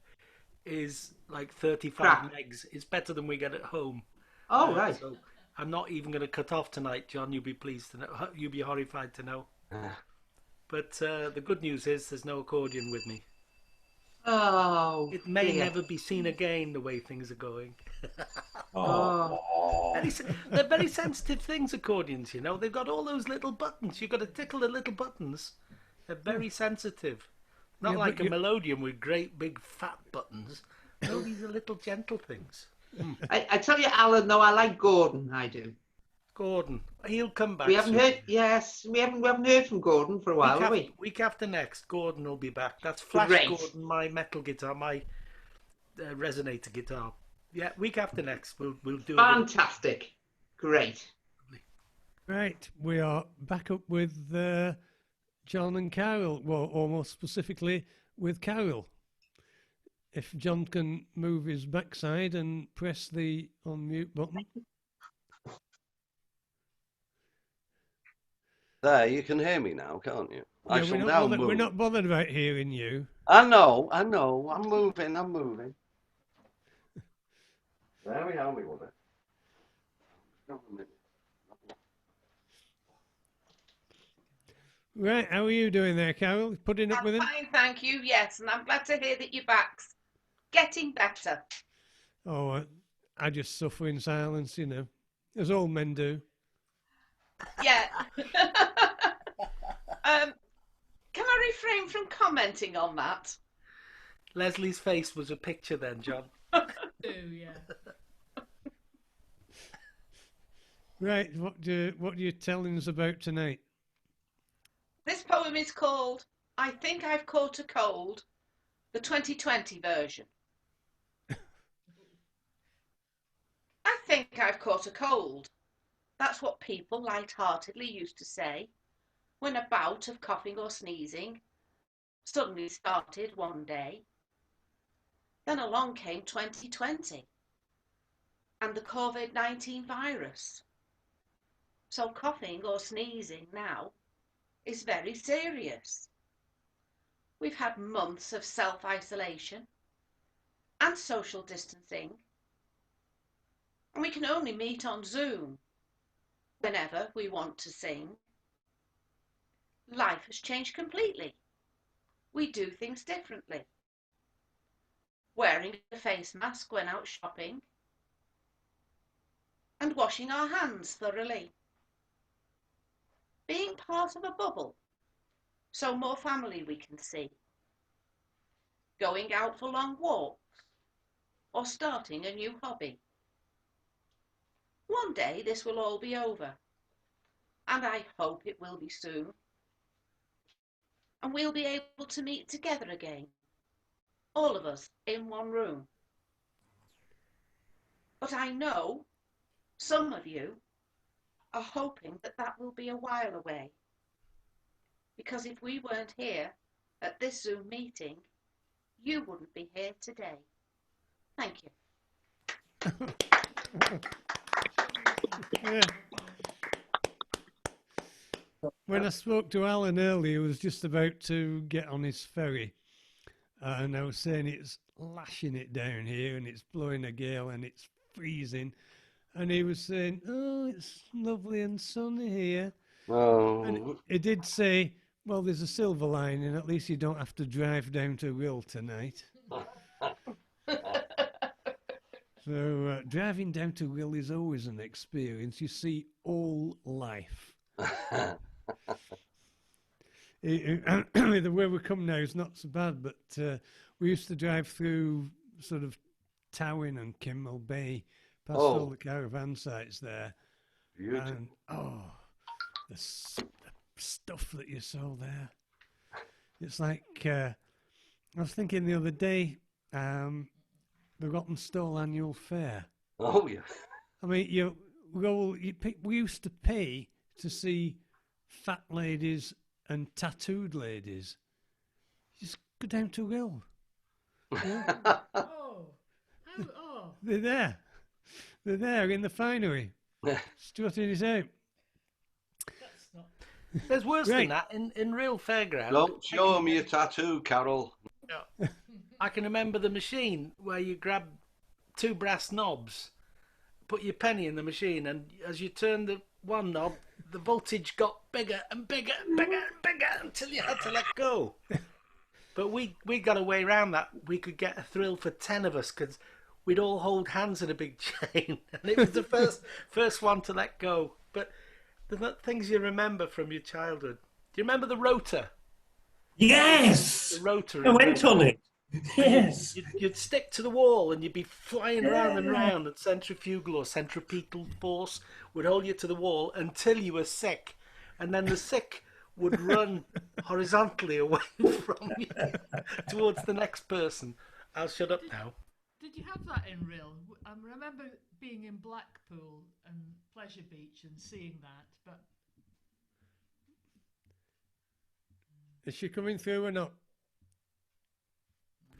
is like 35 Crap. megs. It's better than we get at home. Oh, right. So I'm not even going to cut off tonight, John. You'll be pleased to know. You'll be horrified to know. But the good news is there's no accordion with me. Oh, it may dear. never be seen again the way things are going. Oh. They're very sensitive things, accordions, you know. They've got all those little buttons. You've got to tickle the little buttons. They're very sensitive. Not Yeah, like but a melodium with great big fat buttons. No, these are little gentle things. I tell you, Alan, though, I like Gordon. I do. Gordon, he'll come back. We haven't soon. heard. Yes, we haven't heard from Gordon for a while, have we? Week after next, Gordon will be back. That's Flash Great. Gordon, my metal guitar, my resonator guitar. Yeah, week after next, we'll do. Fantastic, great. Right, we are back up with John and Carol. Well, or more specifically, with Carol. If John can move his backside and press the unmute button. There, you can hear me now, can't you? I Yeah, shall we're, not now bothered, move. we're not bothered about hearing you. I know. I'm moving. There we are, we love it. Right, how are you doing there, Carol? Putting up with him? Fine, thank you. Yes, and I'm glad to hear that your back's getting better. Oh, I just suffer in silence, you know, as all men do. Yeah. Can I refrain from commenting on that? Leslie's face was a picture then, John. Oh, yeah. Right, what are you telling us about tonight? This poem is called I Think I've Caught a Cold, the 2020 version. I think I've caught a cold. That's what people light-heartedly used to say when a bout of coughing or sneezing suddenly started one day. Then along came 2020 and the COVID-19 virus. So coughing or sneezing now is very serious. We've had months of self-isolation and social distancing, and we can only meet on Zoom whenever we want to sing. Life has changed completely. We do things differently. Wearing a face mask when out shopping and washing our hands thoroughly. Being part of a bubble, so more family we can see. Going out for long walks or starting a new hobby. One day this will all be over, and I hope it will be soon. And we'll be able to meet together again, all of us in one room. But I know some of you are hoping that that will be a while away, because if we weren't here at this Zoom meeting, you wouldn't be here today. Thank you. Yeah. When I spoke to Alan earlier, he was just about to get on his ferry, and I was saying it's lashing it down here, and it's blowing a gale, and it's freezing, and he was saying, "Oh, it's lovely and sunny here." Oh. And he did say, "Well, there's a silver lining. At least you don't have to drive down to Will tonight." So driving down to Will is always an experience. You see all life. The way we come now is not so bad, but we used to drive through sort of Towin and Kimmel Bay, past all the caravan sites there. Beautiful. And the stuff that you saw there. It's like, I was thinking the other day, the Rottenstall annual fair. Oh, yeah. I mean, we used to pay to see fat ladies and tattooed ladies. Just go down to Will. Yeah. They're there. They're there in the finery, strutting it out. There's worse than that in real fairground. Don't show me your tattoo, Carol. I can remember the machine where you grab two brass knobs, put your penny in the machine, and as you turn the one knob, the voltage got bigger and bigger and bigger and bigger until you had to let go. But we got a way around that. We could get a thrill for 10 of us because we'd all hold hands in a big chain, and it was the first one to let go. But the things you remember from your childhood. Do you remember the rotor? Yes! The rotor. I went on it. Yes. You'd stick to the wall and you'd be flying round and round, and centrifugal or centripetal force would hold you to the wall until you were sick, and then the sick would run horizontally away from you towards the next person. I'll shut up now. Did you have that in real? I remember being in Blackpool and Pleasure Beach and seeing that, but... Is she coming through or not?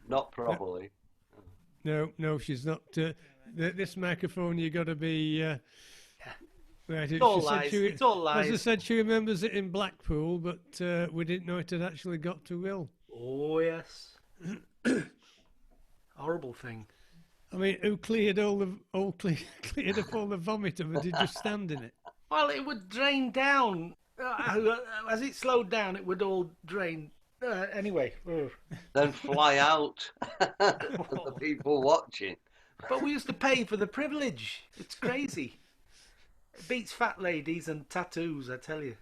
Not properly. No, she's not. This microphone, you got to be... right. It's all lies. It's all lies. As I said, she remembers it in Blackpool, but we didn't know it had actually got to Will. Oh, yes. Horrible thing. I mean, who cleared cleared up all the vomit, or did you stand in it? Well, it would drain down. As it slowed down, it would all drain. Anyway. Then fly out the people watching. But we used to pay for the privilege. It's crazy. It beats fat ladies and tattoos, I tell you.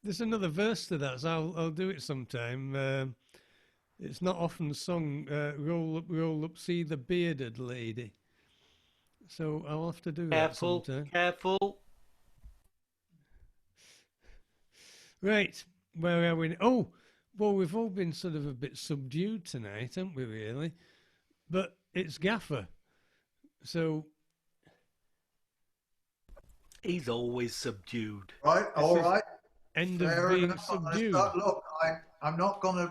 There's another verse to that, so I'll do it sometime. It's not often sung. Roll up, see the bearded lady. So I'll have to do that sometime. Careful. Right, where are we? Oh, well, we've all been sort of a bit subdued tonight, haven't we, really? But it's Gaffer. So... He's always subdued. Right, all right. End of Fair being enough. subdued. Look, I'm not going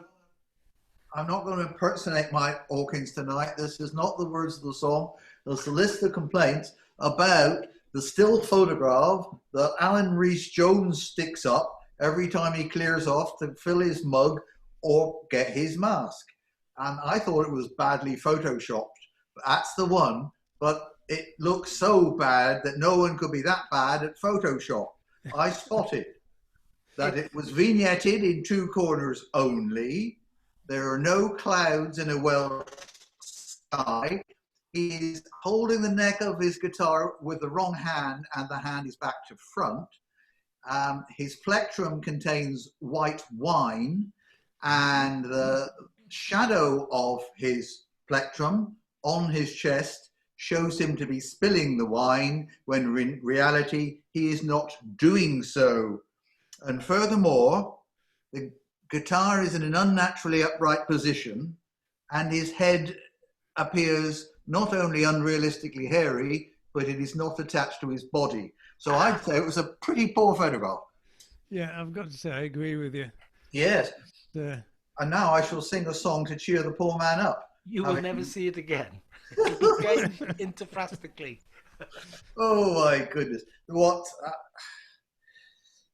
to impersonate Mike Hawkins tonight. This is not the words of the song. There's a list of complaints about the still photograph that Alan Rees-Jones sticks up every time he clears off to fill his mug or get his mask. And I thought it was badly photoshopped. That's the one. But it looks so bad that no one could be that bad at Photoshop. I spotted that it was vignetted in two corners only. There are no clouds in a Welsh sky. He's holding the neck of his guitar with the wrong hand, and the hand is back to front. His plectrum contains white wine, and the shadow of his plectrum on his chest shows him to be spilling the wine, when in reality he is not doing so. And furthermore, the guitar is in an unnaturally upright position, and his head appears not only unrealistically hairy, but it is not attached to his body. So I'd say it was a pretty poor photograph. Yeah, I've got to say, I agree with you. Yes. And now I shall sing a song to cheer the poor man up. You will never see it again. It'll be going interfrastically. Oh my goodness. What?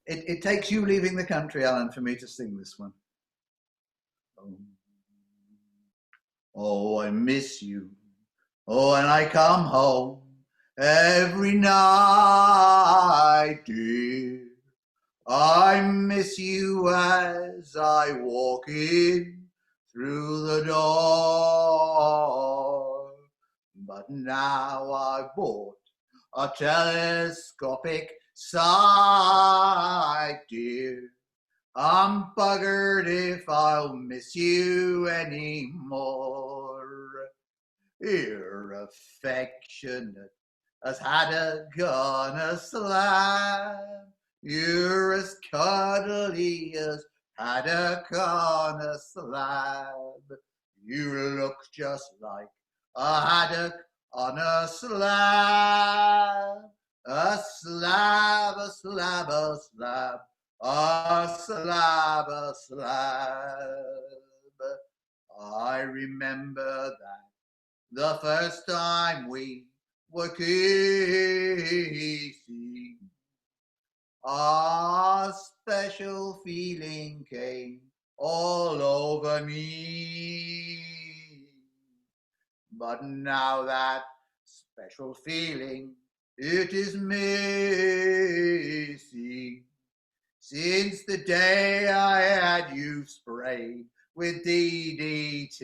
It takes you leaving the country, Alan, for me to sing this one. Oh, I miss you. Oh, and I come home every night, dear. I miss you as I walk in through the door. But now I bought a telescopic sight, dear. I'm buggered if I'll miss you anymore. You're affectionate as haddock on a slab. You're as cuddly as haddock on a slab. You look just like a haddock on a slab. A slab, a slab, a slab. A slab, a slab. I remember that the first time we were kissing, a special feeling came all over me. But now that special feeling, it is missing. Since the day I had you sprayed with DDT,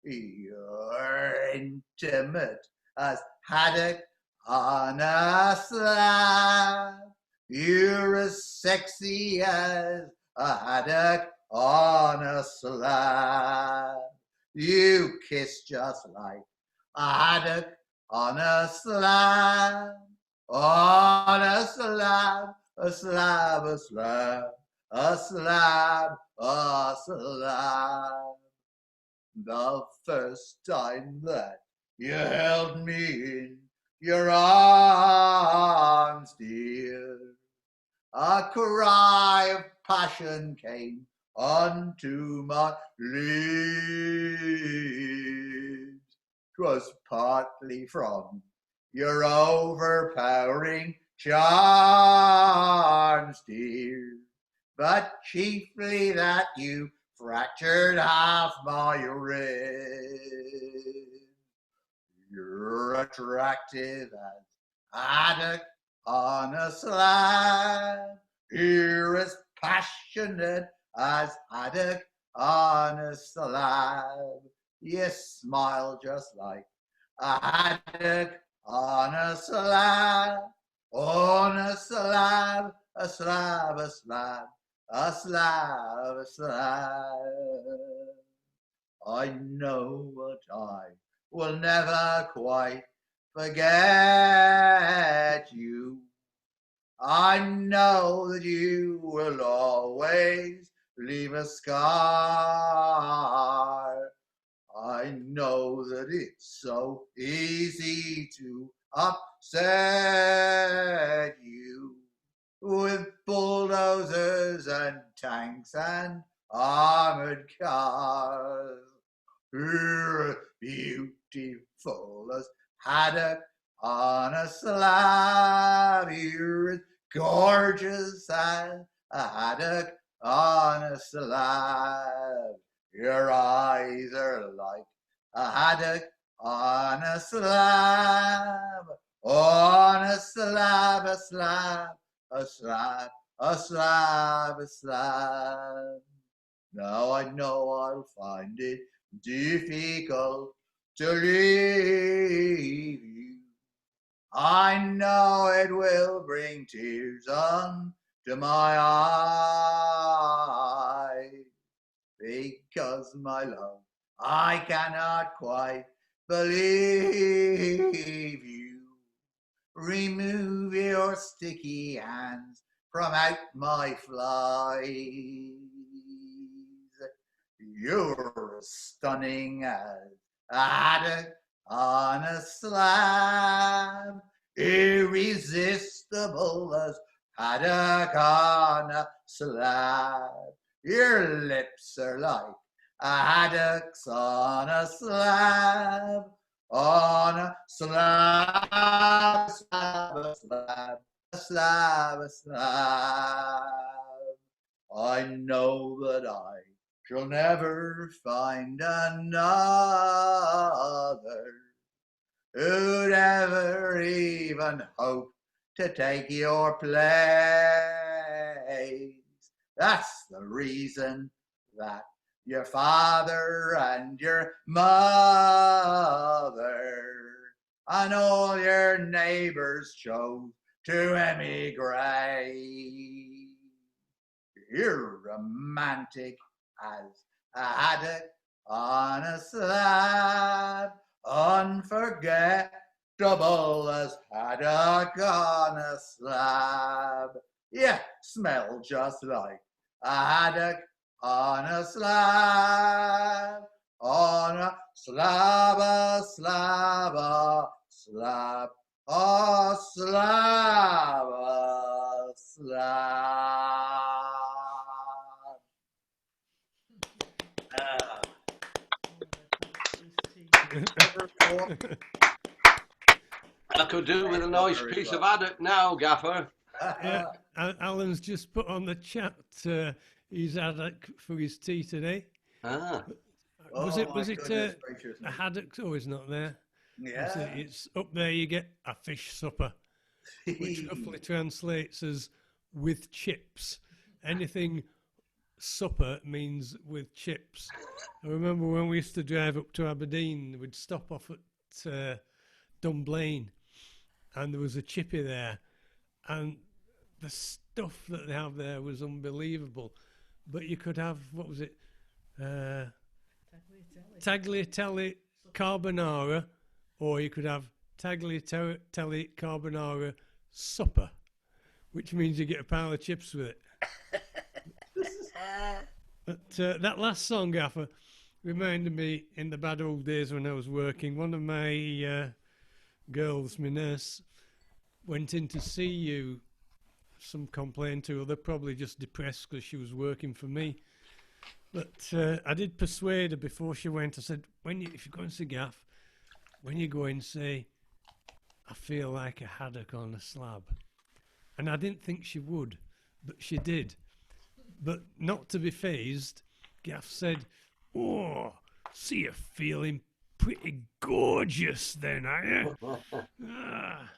you're intimate as haddock on a slab. You're as sexy as a haddock on a slab. You kiss just like a haddock on a slab. On a slab, a slab, a slab, a slab, a slab. The first time that you held me in your arms, dear, a cry of passion came unto my lips. 'Twas partly from your overpowering charms, dear, but chiefly that you fractured half my ribs. You're attractive as haddock on a slab. You're as passionate as haddock on a slab. You smile just like a haddock on a slab. On a slab, a slab, a slab, a slab, a slab. I know what I will never quite forget you. I know that you will always leave a scar. I know that it's so easy to upset you with bulldozers and tanks and armored cars. You're beautiful as haddock on a slab. You're as gorgeous as a haddock on a slab. Your eyes are like a haddock on a slab. On a slab, a slab, a slab, a slab, a slab. Now I know I'll find it difficult to leave you. I know it will bring tears unto my eyes, because my love, I cannot quite believe you. Remove your sticky hands from out my flies. You're as stunning as a haddock on a slab, irresistible as haddock on a slab. Your lips are like a haddock's on a slab, on a slab, slab, a slab, a slab, a slab. I know that I shall never find another who'd ever even hope to take your place. That's the reason that your father and your mother and all your neighbors chose to emigrate. You're romantic as a haddock on a slab, unforgettable as haddock on a slab. Yeah, smell just like a haddock on a slab, on a slab, a slab, a slab, a slab, a slab. I could do with a nice piece of haddock now, Gaffer. Yeah, Alan's just put on the chat his haddock for his tea today. Ah. Was it gracious a haddock? Oh, it's not there. Yeah. It's up there. You get a fish supper, which roughly translates as with chips. Anything supper means with chips. I remember when we used to drive up to Aberdeen, we'd stop off at Dunblane, and there was a chippy there, and the stuff that they have there was unbelievable. But you could have, what was it? Tagliatelle carbonara, or you could have tagliatelle carbonara supper, which means you get a pile of chips with it. But that last song, Gaffer, reminded me in the bad old days when I was working. One of my girls, my nurse, went in to see you. Some complaint or other, probably just depressed because she was working for me. But I did persuade her before she went. I said, if you go and see Gaff, when you go in, say, I feel like a haddock on a slab. And I didn't think she would, but she did. But not to be phased, Gaff said, oh, see you feeling pretty gorgeous then, are you? Ah.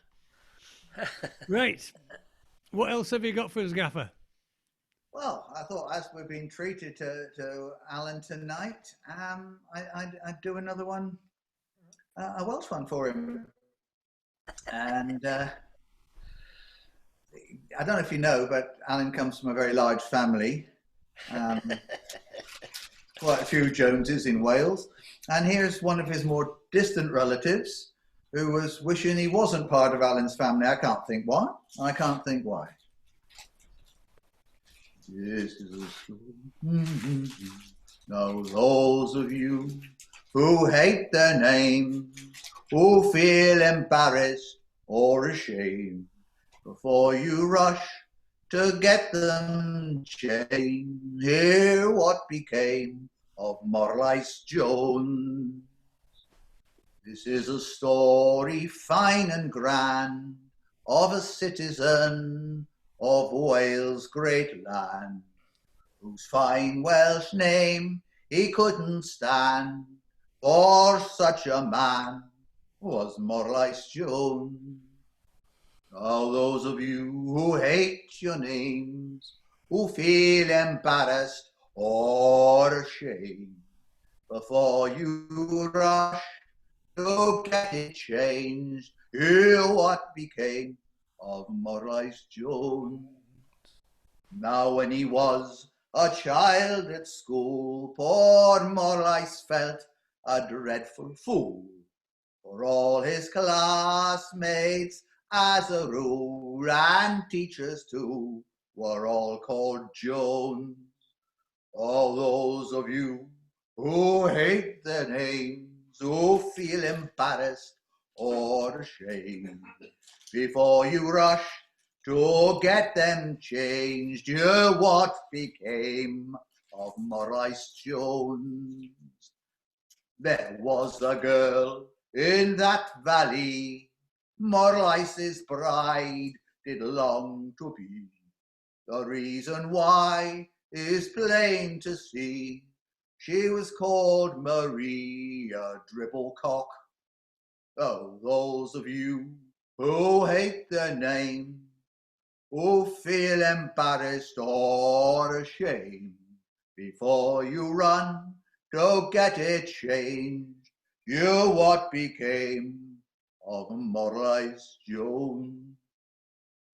Right. What else have you got for us, Gaffer? Well, I thought as we've been treated to Alan tonight, I'd do another one, a Welsh one for him. And I don't know if you know, but Alan comes from a very large family. Quite a few Joneses in Wales. And here's one of his more distant relatives who was wishing he wasn't part of Alan's family. I can't think why. I can't think why. This is a story. Now those of you who hate their name, who feel embarrassed or ashamed, before you rush to get them changed, hear what became of Morlais Jones. This is a story fine and grand of a citizen of Wales' great land, whose fine Welsh name he couldn't stand, for such a man was Morlais Jones. Now those of you who hate your names, who feel embarrassed or ashamed, before you rush to get it changed, hear what became of Morlais Jones. Now when he was a child at school, poor Morlais felt a dreadful fool, for all his classmates as a rule, and teachers too, were all called Jones. All those of you who hate their names, who feel embarrassed or ashamed, before you rush to get them changed, hear what became of Morlais Jones. There was a girl in that valley, Morlais's bride did long to be. The reason why is plain to see. She was called Maria Dribblecock. Oh, those of you who hate their name, who feel embarrassed or ashamed, before you run to get it changed, hear what became of Morlais Jones.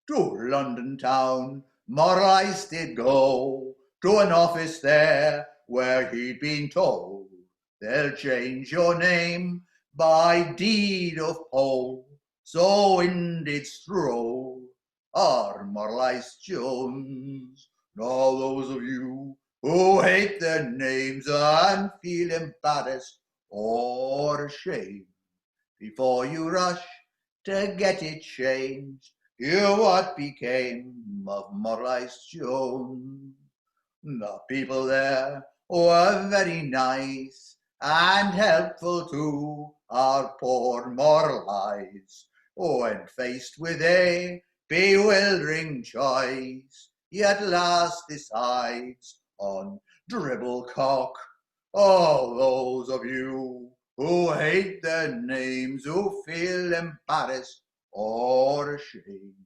To London town Morlais did go, to an office there where he'd been told, they'll change your name by deed of poll. So in did stroll our Morlais Jones. Now those of you who hate their names and feel embarrassed or ashamed, before you rush to get it changed, hear what became of Morlais Jones. The people there were very nice and helpful to our poor Morlais. When faced with a bewildering choice, he at last decides on Dribblecock. All those of you who hate their names, who feel embarrassed or ashamed,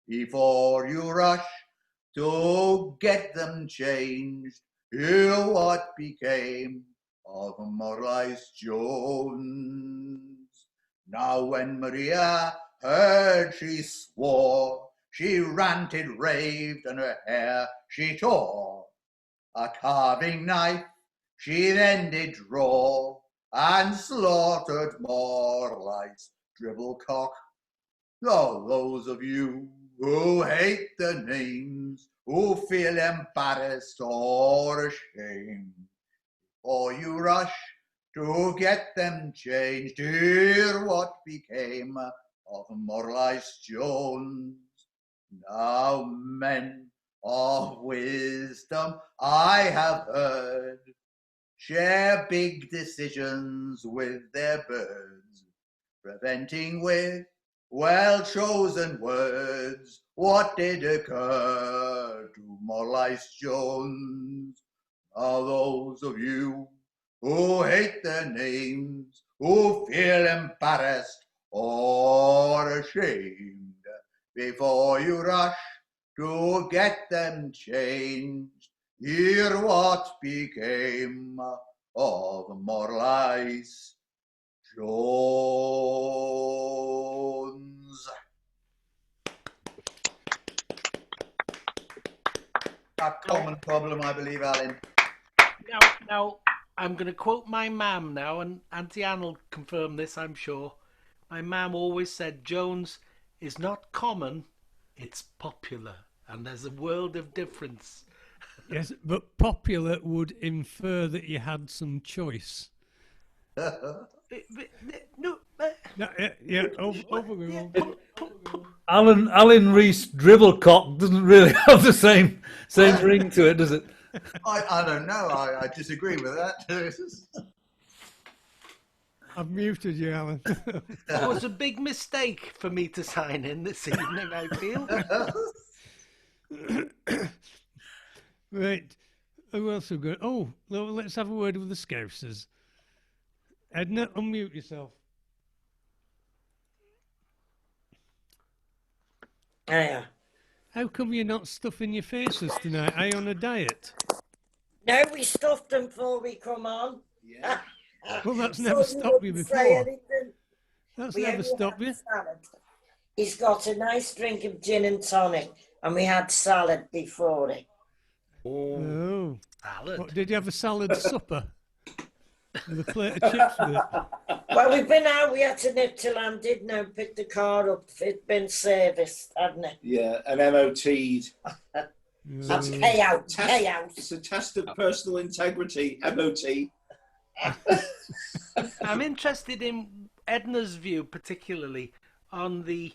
before you rush to get them changed, hear what became of Morlais Jones. Now when Maria heard she swore, she ranted, raved, and her hair she tore. A carving knife she then did draw, and slaughtered Morlais Dribblecock. Oh, those of you who hate the names, who feel embarrassed or ashamed, or you rush to get them changed, hear what became of Morlais Jones. Now men of wisdom I have heard share big decisions with their birds, preventing with well-chosen words what did occur to Morlais Jones. Now those of you who hate their names, who feel embarrassed or ashamed, before you rush to get them changed, hear what became of Morlais Jones. one problem, I believe, Alan. Now, I'm going to quote my mam now, and Auntie Anne will confirm this, I'm sure. My mam always said Jones is not common, it's popular. And there's a world of difference. Yes, but popular would infer that you had some choice. No, Alan Reese Dribblecock doesn't really have the same ring to it, does it? I don't know. I disagree with that. I've muted you, Alan. It was a big mistake for me to sign in this evening, I feel. Right. Who else have got? Oh, let's have a word with the Scousers. Edna, unmute yourself. Hiya. How come you're not stuffing your faces tonight? Are you on a diet? No, we stuffed them before we come on. Yeah. Well, that's never stopped you before. That's never stopped you. Salad. He's got a nice drink of gin and tonic, and we had salad before it. Oh. Salad. What, did you have a salad supper? With a plate of chips with it? Well, we've been out. We had to nip till I didn't know, pick the car up. It'd been serviced, hadn't it? Yeah, and MOT'd. That's payout. Payout. It's a test of personal integrity, MOT. I'm interested in Edna's view, particularly on the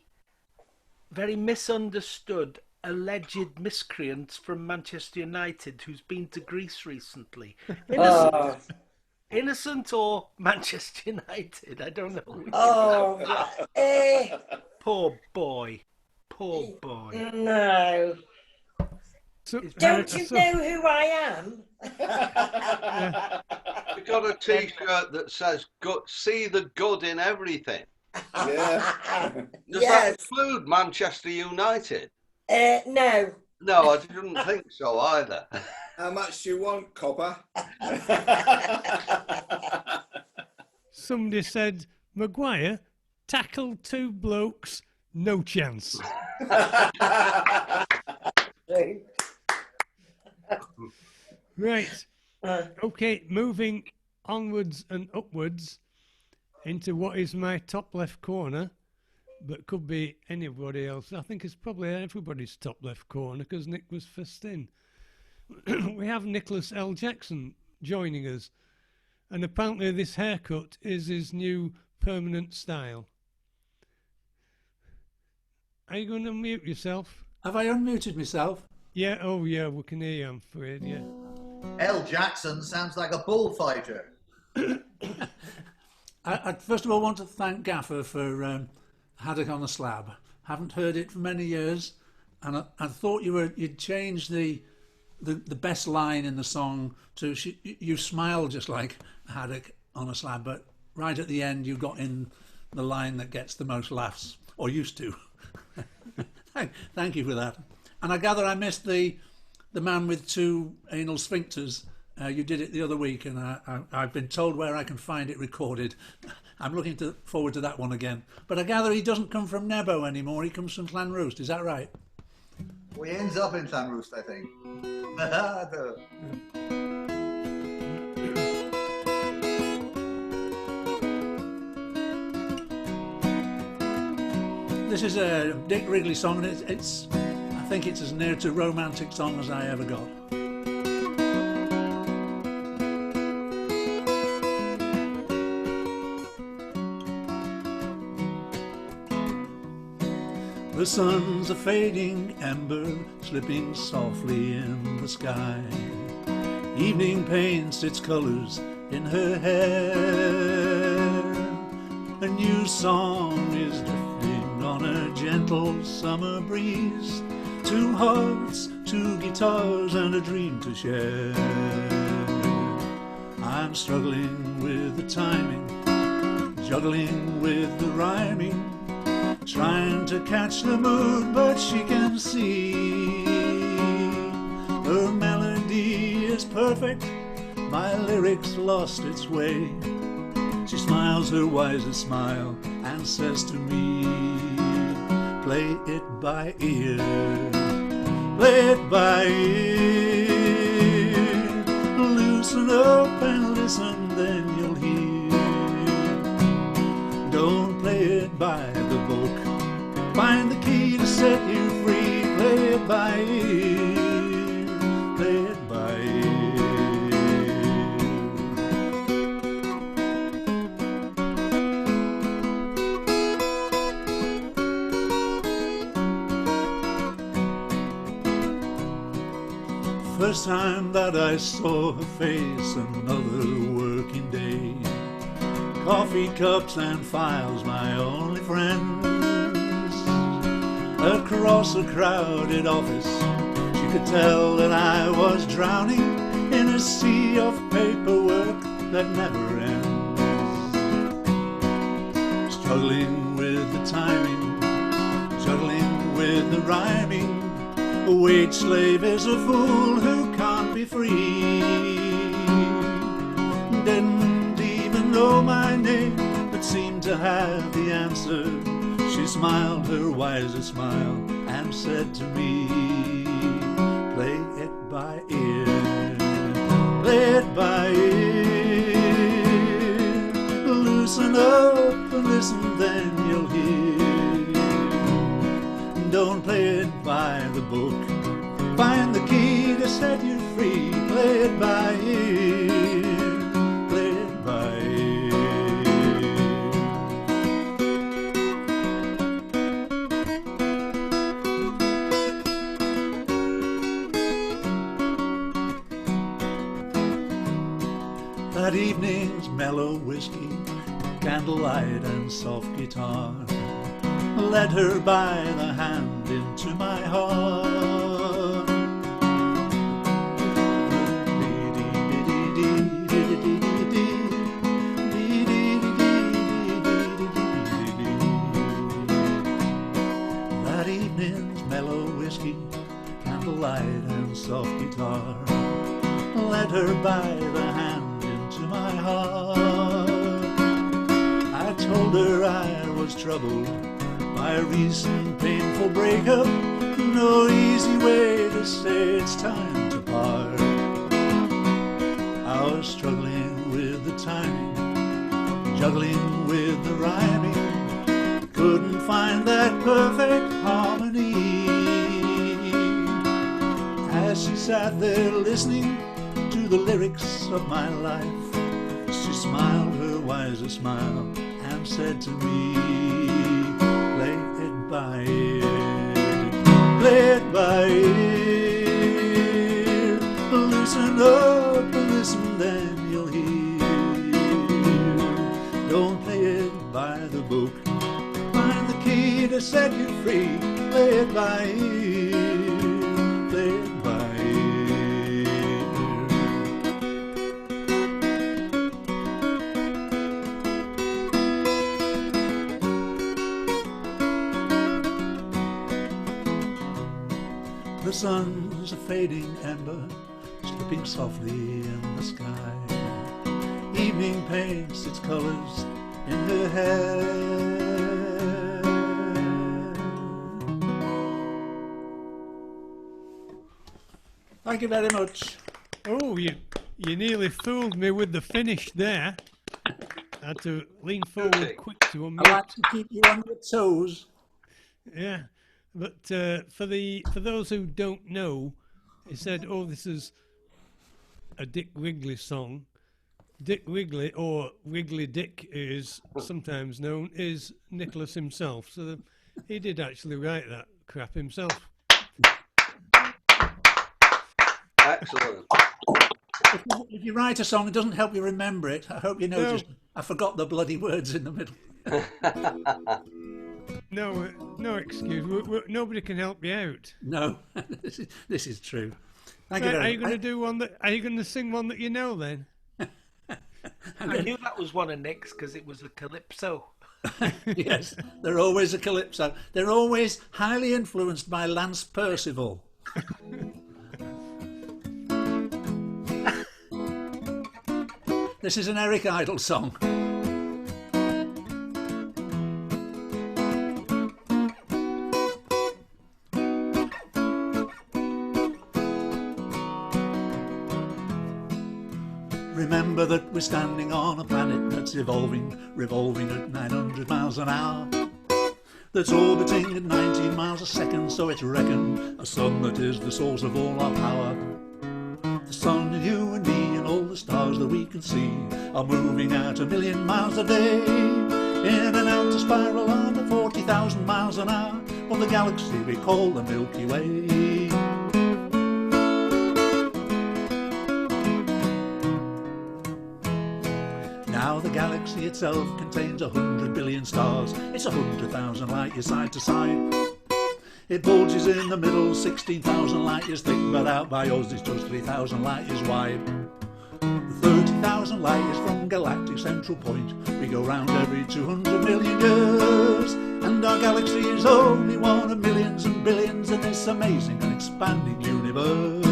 very misunderstood alleged miscreants from Manchester United who's been to Greece recently. Innocent or Manchester United? I don't know. Poor boy. Poor boy. No. So, don't you know who I am? We've got a T-shirt that says "See the good in everything." Yeah. Does that include Manchester United? No. No, I didn't think so either. How much do you want, copper? Somebody said, Maguire tackled two blokes, no chance. Right. Okay, moving onwards and upwards into what is my top left corner, but could be anybody else. I think it's probably everybody's top left corner because Nick was first in. We have Nicholas L. Jackson joining us, and apparently this haircut is his new permanent style. Are you going to mute yourself? Have I unmuted myself? Yeah, oh yeah, we can hear you, I'm afraid, yeah. L. Jackson sounds like a bullfighter. I first of all want to thank Gaffer for Haddock on a Slab. Haven't heard it for many years, and I thought you'd changed the best line in the song to you smile just like Haddock on a Slab, but right at the end you got in the line that gets the most laughs, or used to. Thank you for that. And I gather I missed the man with two anal sphincters. You did it the other week, and I've been told where I can find it recorded. I'm looking forward to that one again. But I gather he doesn't come from Nebo anymore. He comes from Llanrwst. Is that right? Well, he ends up in Llanrwst, I think. This is a Dick Wrigley song, and it's I think it's as near to romantic song as I ever got. The sun's a fading ember, slipping softly in the sky. Evening paints its colours in her hair. A new song is drifting on a gentle summer breeze. Two hearts, two guitars, and a dream to share. I'm struggling with the timing, juggling with the rhyming, trying to catch the mood, but she can see. Her melody is perfect, my lyrics lost its way. She smiles her wisest smile and says to me, play it by ear, play it by ear. Loosen up and listen, then you'll hear. Don't play it by the book. Find the key to set you free. Play it by ear. Play it by ear. First time that I saw her face, another working day. Coffee cups and files, my only friends. Across a crowded office, she could tell that I was drowning in a sea of paperwork that never ends. Struggling with the timing, juggling with the rhyming. A wage slave is a fool who can't be free. Didn't even know my name, but seemed to have the answer. She smiled her wisest smile and said to me, play it by ear, play it by ear. Loosen up and listen, then you'll hear. Don't play it by the book. Find the key to set you free. Play it by ear, play it by ear. That evening's mellow whiskey, candlelight and soft guitar led her by the hand into my heart. That evening's mellow whiskey, candlelight and soft guitar led her by the hand into my heart. I told her I was troubled by a recent painful breakup. No easy way to say it's time to part. I was struggling with the timing, juggling with the rhyming. Couldn't find that perfect harmony. As she sat there listening to the lyrics of my life, she smiled her wisest smile and said to me, play it by ear, play it by ear. Loosen up and listen, then you'll hear. Don't play it by the book. Find the key to set you free. Play it by ear, play it by The sun's a fading ember, slipping softly in the sky. Evening paints its colors in her hair. Thank you very much. Oh, you nearly fooled me with the finish there. I had to lean forward quick to unmute. I like to keep you on your toes. Yeah. But for those who don't know, he said, "Oh, this is a Dick Wrigley song." Dick Wrigley, or Wrigley Dick, is sometimes known, is Nicholas himself. So he did actually write that crap himself. Excellent. If you write a song, it doesn't help you remember it. I hope you noticed. No. I forgot the bloody words in the middle. No excuse. Nobody can help you out. No, this is true. Thank you very much. Are you going to do one that? Are you going to sing one that you know then? I knew that was one of Nick's because it was a calypso. Yes, they're always a calypso. They're always highly influenced by Lance Percival. This is an Eric Idle song. remember that we're standing on a planet that's evolving, revolving at 900 miles an hour. That's orbiting at 19 miles a second, so it's reckoned a sun that is the source of all our power. The sun and you and me and all the stars that we can see are moving at 1,000,000 miles a day in an outer spiral on 40,000 miles an hour of the galaxy we call the Milky Way. Now the galaxy itself contains 100 billion stars. It's 100,000 light years side to side. It bulges in the middle, 16,000 light years thick, but out by us it's just 3,000 light years wide. 30,000 light years from galactic central point. We go round every 200 million years, and our galaxy is only one of millions and billions in this amazing and expanding universe.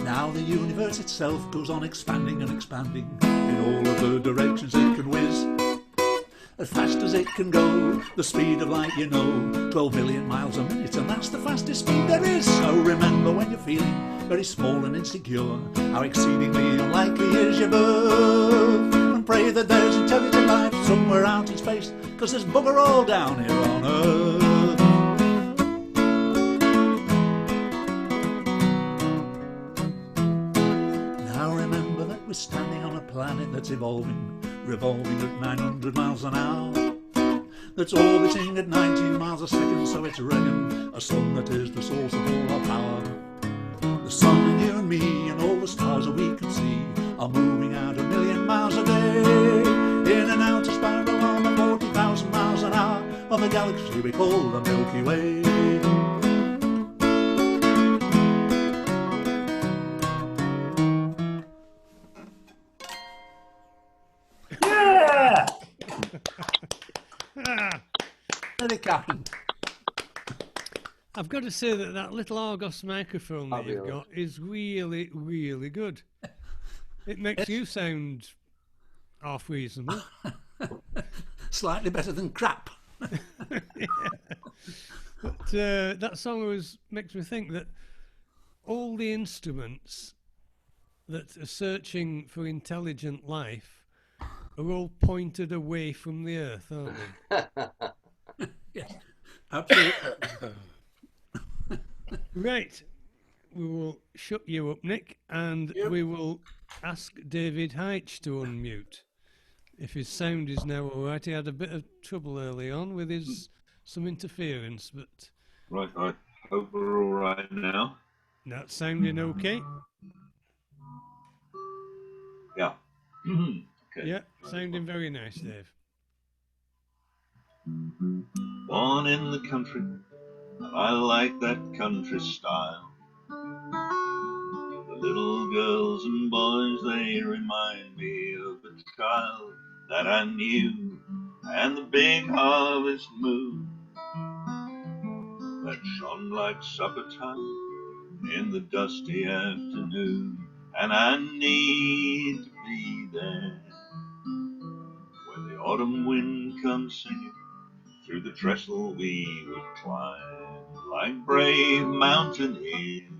Now the universe itself goes on expanding and expanding in all of the directions it can whiz. As fast as it can go, the speed of light, you know, 12 million miles a minute, and that's the fastest speed there is. So remember when you're feeling very small and insecure, how exceedingly unlikely is your birth. And pray that there's intelligent life somewhere out in space, 'cause there's bugger all down here on Earth. Now remember that we're standing on a planet that's evolving, revolving at 900 miles an hour, that's orbiting at 19 miles a second, so it's reckoned a sun that is the source of all our power. The sun and you and me and all the stars that we can see are moving at 1,000,000 miles a day in an outer spiral on 40,000 miles an hour of the galaxy we call the Milky Way. Yeah! Very kind. I've got to say that little Argos microphone that you've got is really, really good. It makes you sound half reasonable. Slightly better than crap. Yeah. But that song always makes me think that all the instruments that are searching for intelligent life are all pointed away from the earth, aren't they? Yes, absolutely. Right, we will shut you up, Nick, and we will ask David Heitch to unmute. If his sound is now all right, he had a bit of trouble early on with his some interference, but Right, I hope we're all right now. that's sounding okay. Yeah. Okay. Yeah, sounding very nice, Dave. Born in the country, and I like that country style. The little girls and boys, they remind me of a child that I knew, and the big harvest moon that shone like supper time in the dusty afternoon. And I need to be there when the autumn wind comes singing through the trestle we would climb like brave mountaineers.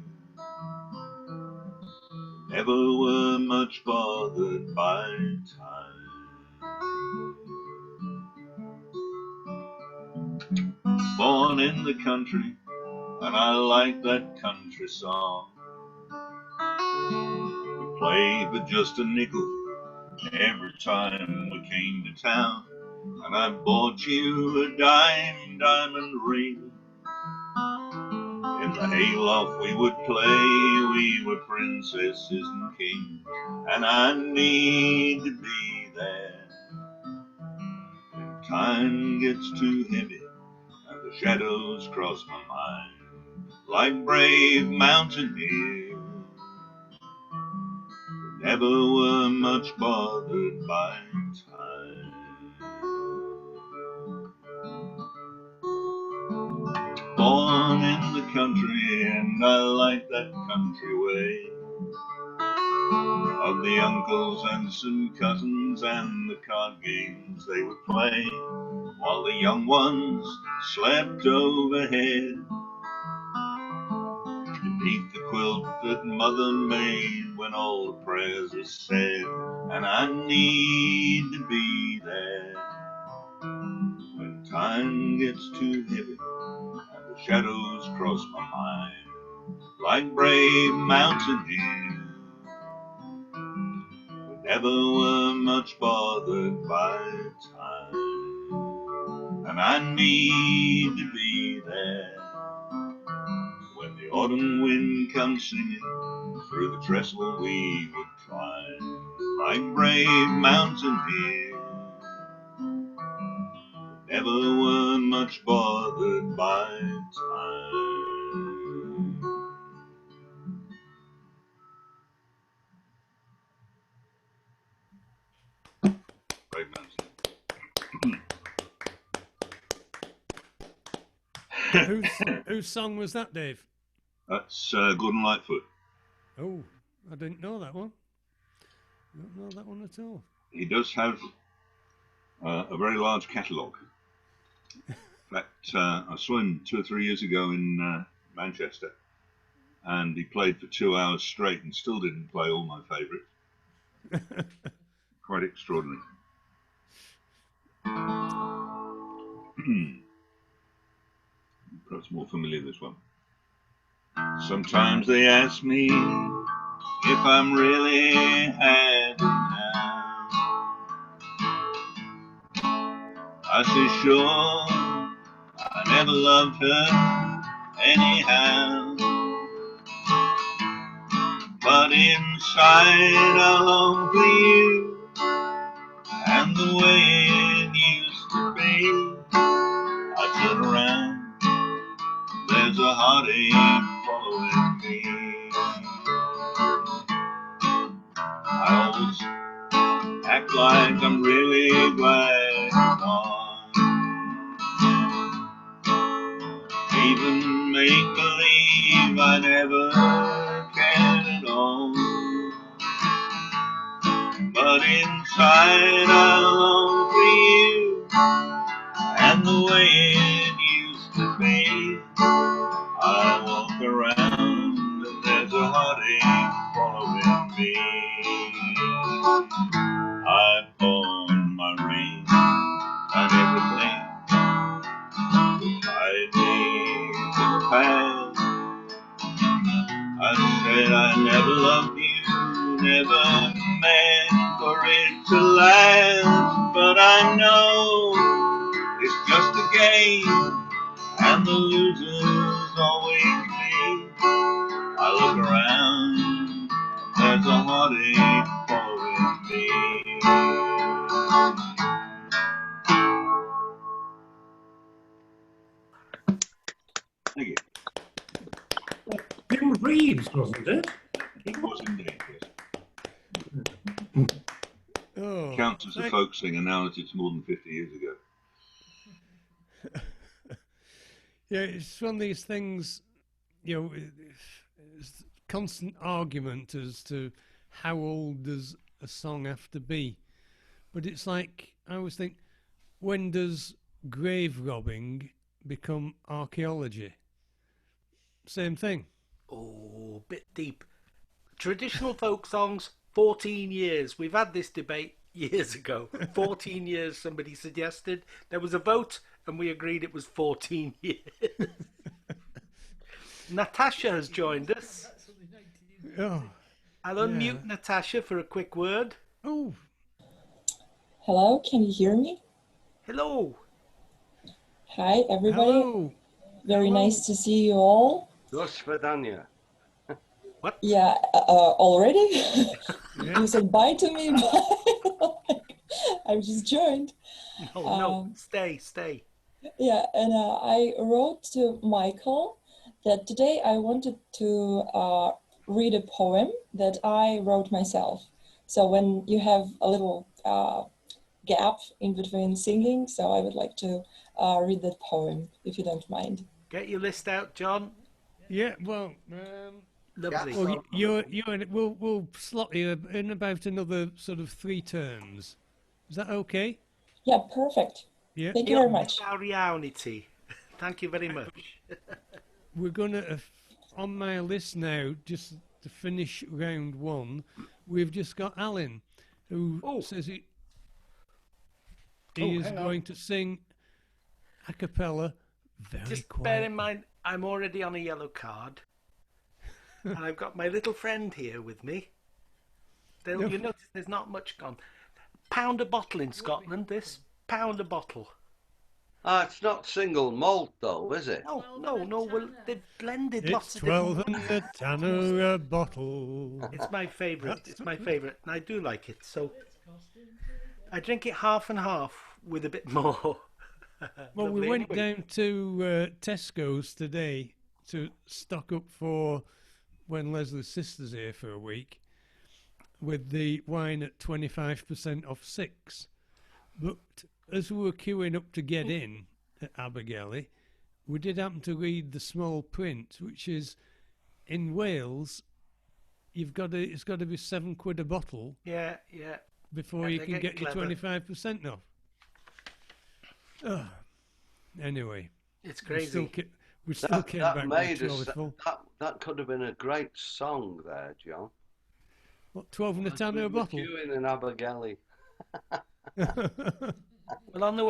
Never were much bothered by time. Born in the country, and I like that country song. We played with just a nickel every time we came to town, and I bought you a diamond ring. In the hayloft we would play, we were princesses and kings, and I need to be there when time gets too heavy and the shadows cross my mind like brave mountaineers. Never were much bothered by time. Born in the country, and I like that country way of the uncles and some cousins and the card games they would play while the young ones slept overhead. beneath the quilt that mother made when all the prayers are said, and I need to be there when time gets too heavy and the shadows cross my mind like brave mountaineers who never were much bothered by time. And I need to be there when the autumn wind comes singing through the trestle we would climb like brave mountaineers who never were much bothered by time. Brave Whose song was that, Dave? That's Gordon Lightfoot. Oh, I didn't know that one. Don't know that one at all. He does have a very large catalogue. In fact, I saw him 2 or 3 years ago in Manchester, and he played for 2 hours straight and still didn't play all my favourites. Quite extraordinary. Perhaps more familiar, this one. Sometimes they ask me if I'm really happy now. I say sure, I never loved her anyhow. But inside I long for you and the way it used to be. I turn around, there's a heartache following me. I always act like I'm really glad you're gone. Even make believe I never cared at all. But inside I long for you and the way it used to be. I walk around and there's a heartache following me. I pawn my ring and everything to hide me to the past. I said I never loved you, never meant for it to last. But I know it's just a game and the losers always me. I look around, there's a heartache following me. Thank you. Jim Reeves, wasn't it? It was indeed, yes. Oh, Counts as a folk singer now that it's more than 50 years ago. Yeah, it's one of these things, you know, it's constant argument as to how old does a song have to be. But it's like, I always think, when does grave robbing become archaeology? Same thing. Oh, bit deep. Traditional folk songs, 14 years. We've had this debate years ago. 14 years, somebody suggested. There was a vote, and we agreed it was 14 years. Natasha has joined us. Oh, I'll unmute Natasha for a quick word. Oh. Hello, can you hear me? Hello. Hi, everybody. Hello. Very nice to see you all. Do svidania. What? Yeah, already? You said bye to me. I've just joined. No, stay. Yeah, and I wrote to Michael that today I wanted to read a poem that I wrote myself. So when you have a little gap in between singing, so I would like to read that poem, if you don't mind. Get your list out, John. Yeah, well, Lovely. well, we'll slot you in about another sort of 3 turns. Is that okay? Yeah, perfect. Yeah. Thank you very much. Reality. Thank you very much. We're going to on my list now, just to finish round one, we've just got Alan, who says he is hang on. going to sing a cappella very Just quiet. bear in mind, I'm already on a yellow card. And I've got my little friend here with me. No. You notice there's not much gone. Pound a bottle in Scotland, this. Pound a bottle. It's not single malt though, is it? No. Well, they've blended It's lots of 12 different... and a tanner a bottle. It's my favourite. It's my favourite. And I do like it. So I drink it half and half with a bit more. Well, we Lovely. went Anyway. down to Tesco's today to stock up for when Leslie's sister's here for a week with the wine at 25% off 6. But as we were queuing up to get in at Abergele, we did happen to read the small print, which is in Wales, it's got to be £7 a bottle Yeah. before Yeah, you they can get get your clever. 25% off. Anyway, It's crazy. We still came back with made trolley us, full. that could have been a great song there, John. What, 12 and a tanner a bottle? Queuing in Abergele. Well, on the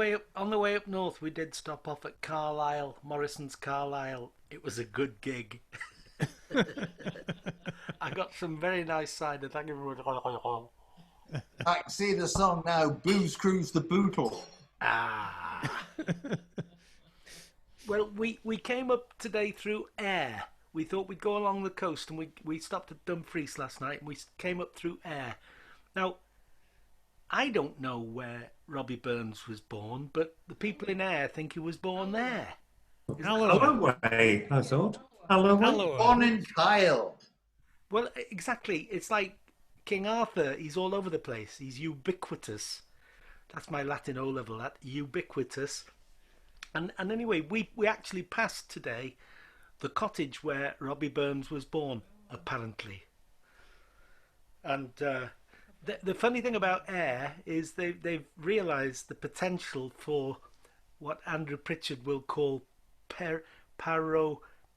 way up north, we did stop off at Carlisle, Morrison's Carlisle. It was a good gig. I got some very nice cider. Thank you very much. I can see the song now, Booze Cruise the Bootle. Well, we came up today through Ayr. We thought we'd go along the coast, and we stopped at Dumfries last night, and we came up through Ayr. Now, I don't know where Robbie Burns was born, but the people in Ayr think he was born there. Alloway, I thought. Alloway. Born in Kyle. Well, exactly. It's like King Arthur. He's all over the place. He's ubiquitous. That's my Latin O level. That ubiquitous. And anyway, we actually passed today the cottage where Robbie Burns was born, apparently. And the funny thing about Ayr is they've realised the potential for what Andrew Pritchard will call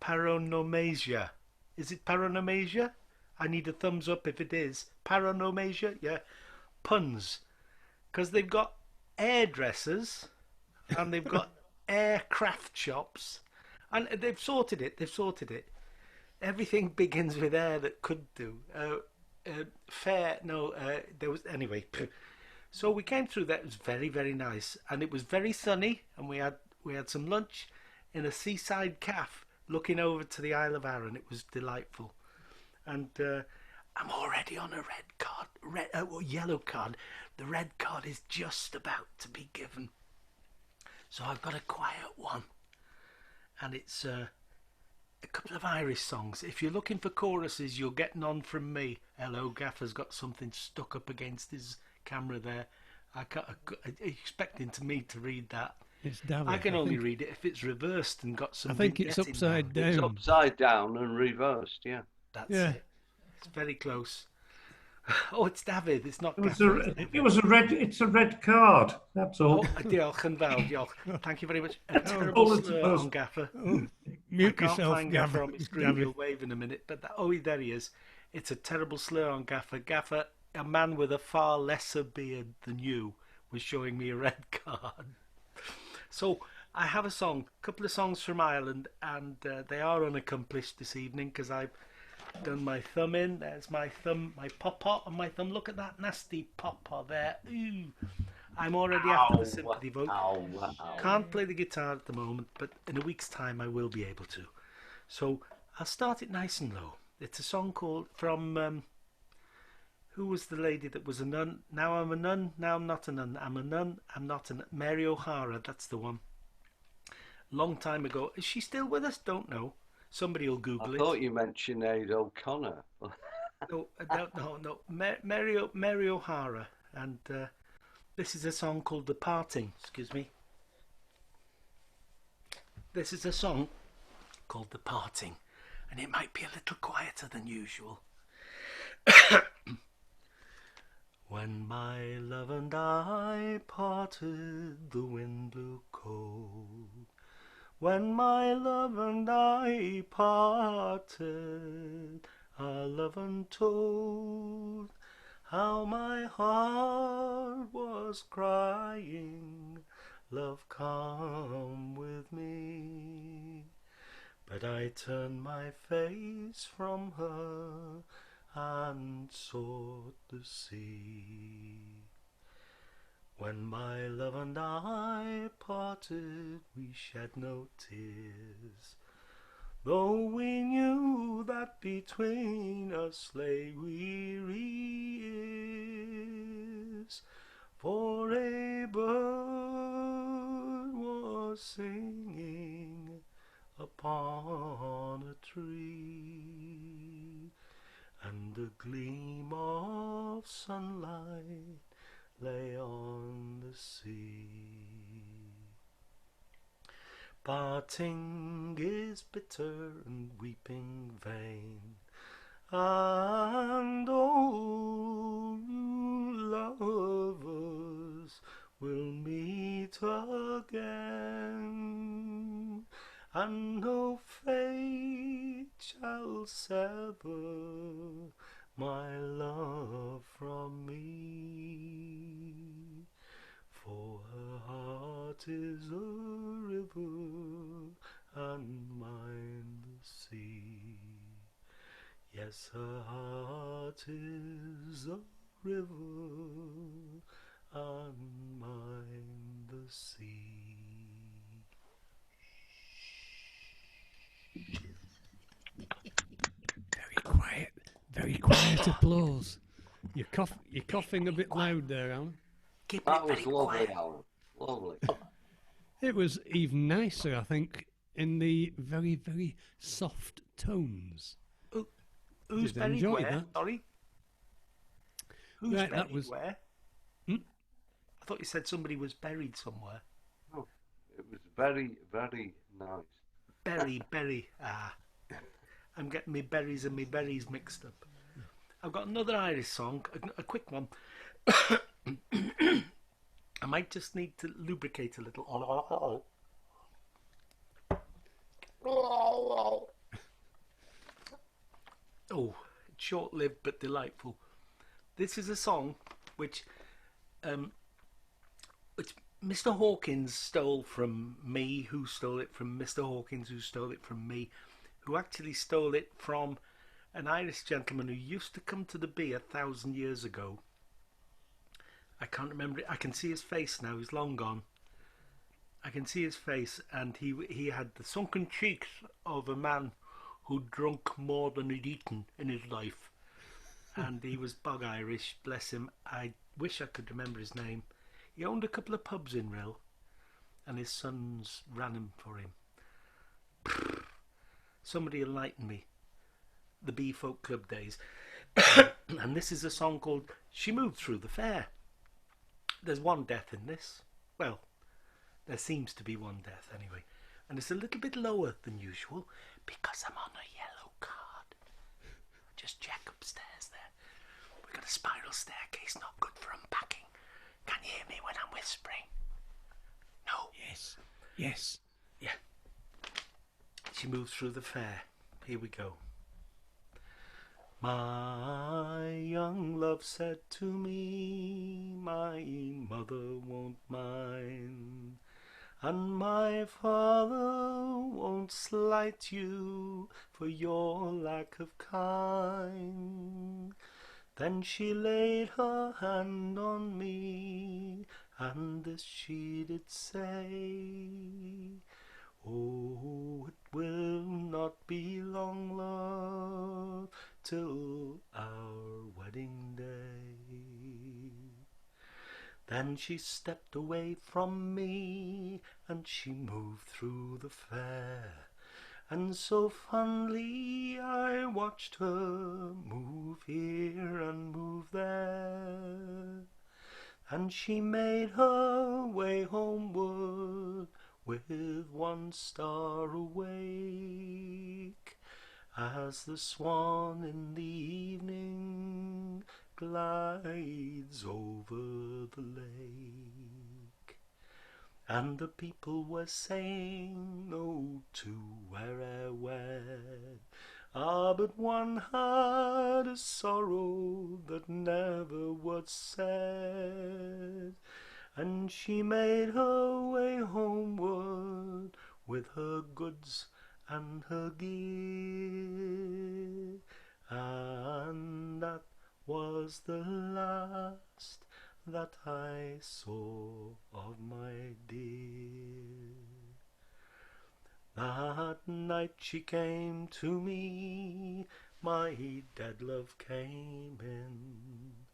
paronomasia. Is it paronomasia? I need a thumbs up if it is. Paronomasia? Yeah. Puns. Because they've got hairdressers and they've got aircraft shops, and they've sorted it. Everything begins with air that could do. There was anyway. So we came through that. It was very, very nice, and it was very sunny, and we had some lunch in a seaside cafe looking over to the Isle of Arran. It was delightful, and I'm already on a yellow card. The red card is just about to be given. So I've got a quiet one, and it's a couple of Irish songs. If you're looking for choruses, you're getting on from me. Hello, Gaffer's got something stuck up against his camera there. I'm expecting me to read that. It's David. I can only read it if it's reversed and got some. I think it's upside down. It's upside down and reversed, yeah. That's it. It's very close. Oh, it's David. It's not. It's a red card. That's all. Oh, diolch yn fawr, diolch. Thank you very much. A terrible all it's slur supposed- on Gaffer. Mute I can't yourself, find Gaffer Gaffer. on my screen. David. He'll wave in a minute. But there he is. It's a terrible slur on Gaffer. Gaffer, a man with a far lesser beard than you, was showing me a red card. So I have a couple of songs from Ireland, and they are unaccomplished this evening because I've done my thumb in. There's my thumb, my pawpaw on my thumb. Look at that nasty pawpaw there. Ooh. I'm already after the sympathy vote. Can't play the guitar at the moment, but in a week's time I will be able to. So I'll start it nice and low. It's a song called from who was the lady that was a nun? Now I'm a nun, now I'm not a nun. I'm a nun, I'm not a nun. Mary O'Hara, that's the one. Long time ago. Is she still with us? Don't know. Somebody will Google I it. thought you meant Sinead O'Connor. No. Mary O'Hara. And this is a song called The Parting. Excuse me. This is a song called The Parting. And it might be a little quieter than usual. When my love and I parted, the wind blew cold. When my love and I parted, our love untold, how my heart was crying, love come with me. But I turned my face from her and sought the sea. When my love and I parted, we shed no tears, though we knew that between us lay weary years. For a bird was singing upon a tree, and a gleam of sunlight lay on the sea. Parting is bitter and weeping vain, and all you lovers will meet again, and no fate shall sever my love from me. For her heart is a river and mine the sea. Yes, her heart is a river and mine the sea. Very quiet applause. You're coughing a bit loud there, Alan. That was lovely, Alan. Lovely. It was even nicer, I think, in the very, very soft tones. Who's Did buried enjoy where? that. Sorry? Who's Right, buried that was- where? Hmm? I thought you said somebody was buried somewhere. Oh, it was very, very nice. Berry. Ah. I'm getting me berries and me berries mixed up. I've got another Irish song, a quick one. I might just need to lubricate a little. Oh, it's short-lived but delightful. This is a song which Mr. Hawkins stole from me, who stole it from Mr. Hawkins, who stole it from me, who actually stole it from an Irish gentleman who used to come to the Bee 1,000 years ago. I can't remember it. I can see his face now. He's long gone. I can see his face, and he had the sunken cheeks of a man who drunk more than he'd eaten in his life. And he was bog Irish, bless him. I wish I could remember his name. He owned a couple of pubs in Rill, and his sons ran them for him. Somebody enlighten me. The Bee Folk Club days. And this is a song called She Moved Through the Fair. There's one death in this. Well, there seems to be one death anyway. And it's a little bit lower than usual because I'm on a yellow card. Just check upstairs there. We've got a spiral staircase, not good for unpacking. Can you hear me when I'm whispering? No? Yes. Yeah. She moves through the fair. Here we go. My young love said to me, my mother won't mind, and my father won't slight you for your lack of kind. Then she laid her hand on me, and this she did say, oh, it will not be long, love, till our wedding day. Then she stepped away from me, and she moved through the fair, and so fondly I watched her move here and move there. And she made her way homeward with one star awake, as the swan in the evening glides over the lake. And the people were saying no to where I wed. Ah, but one had a sorrow that never was said, and she made her way homeward with her goods and her gear, and that was the last that I saw of my dear. That night she came to me, my dead love came in,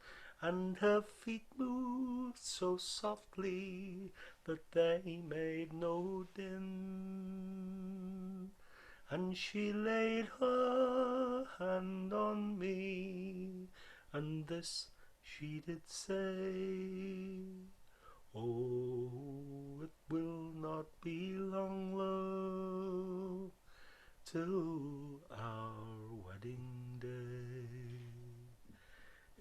and her feet moved so softly that they made no din, and she laid her hand on me, and this she did say, oh, it will not be long, love, till our wedding day.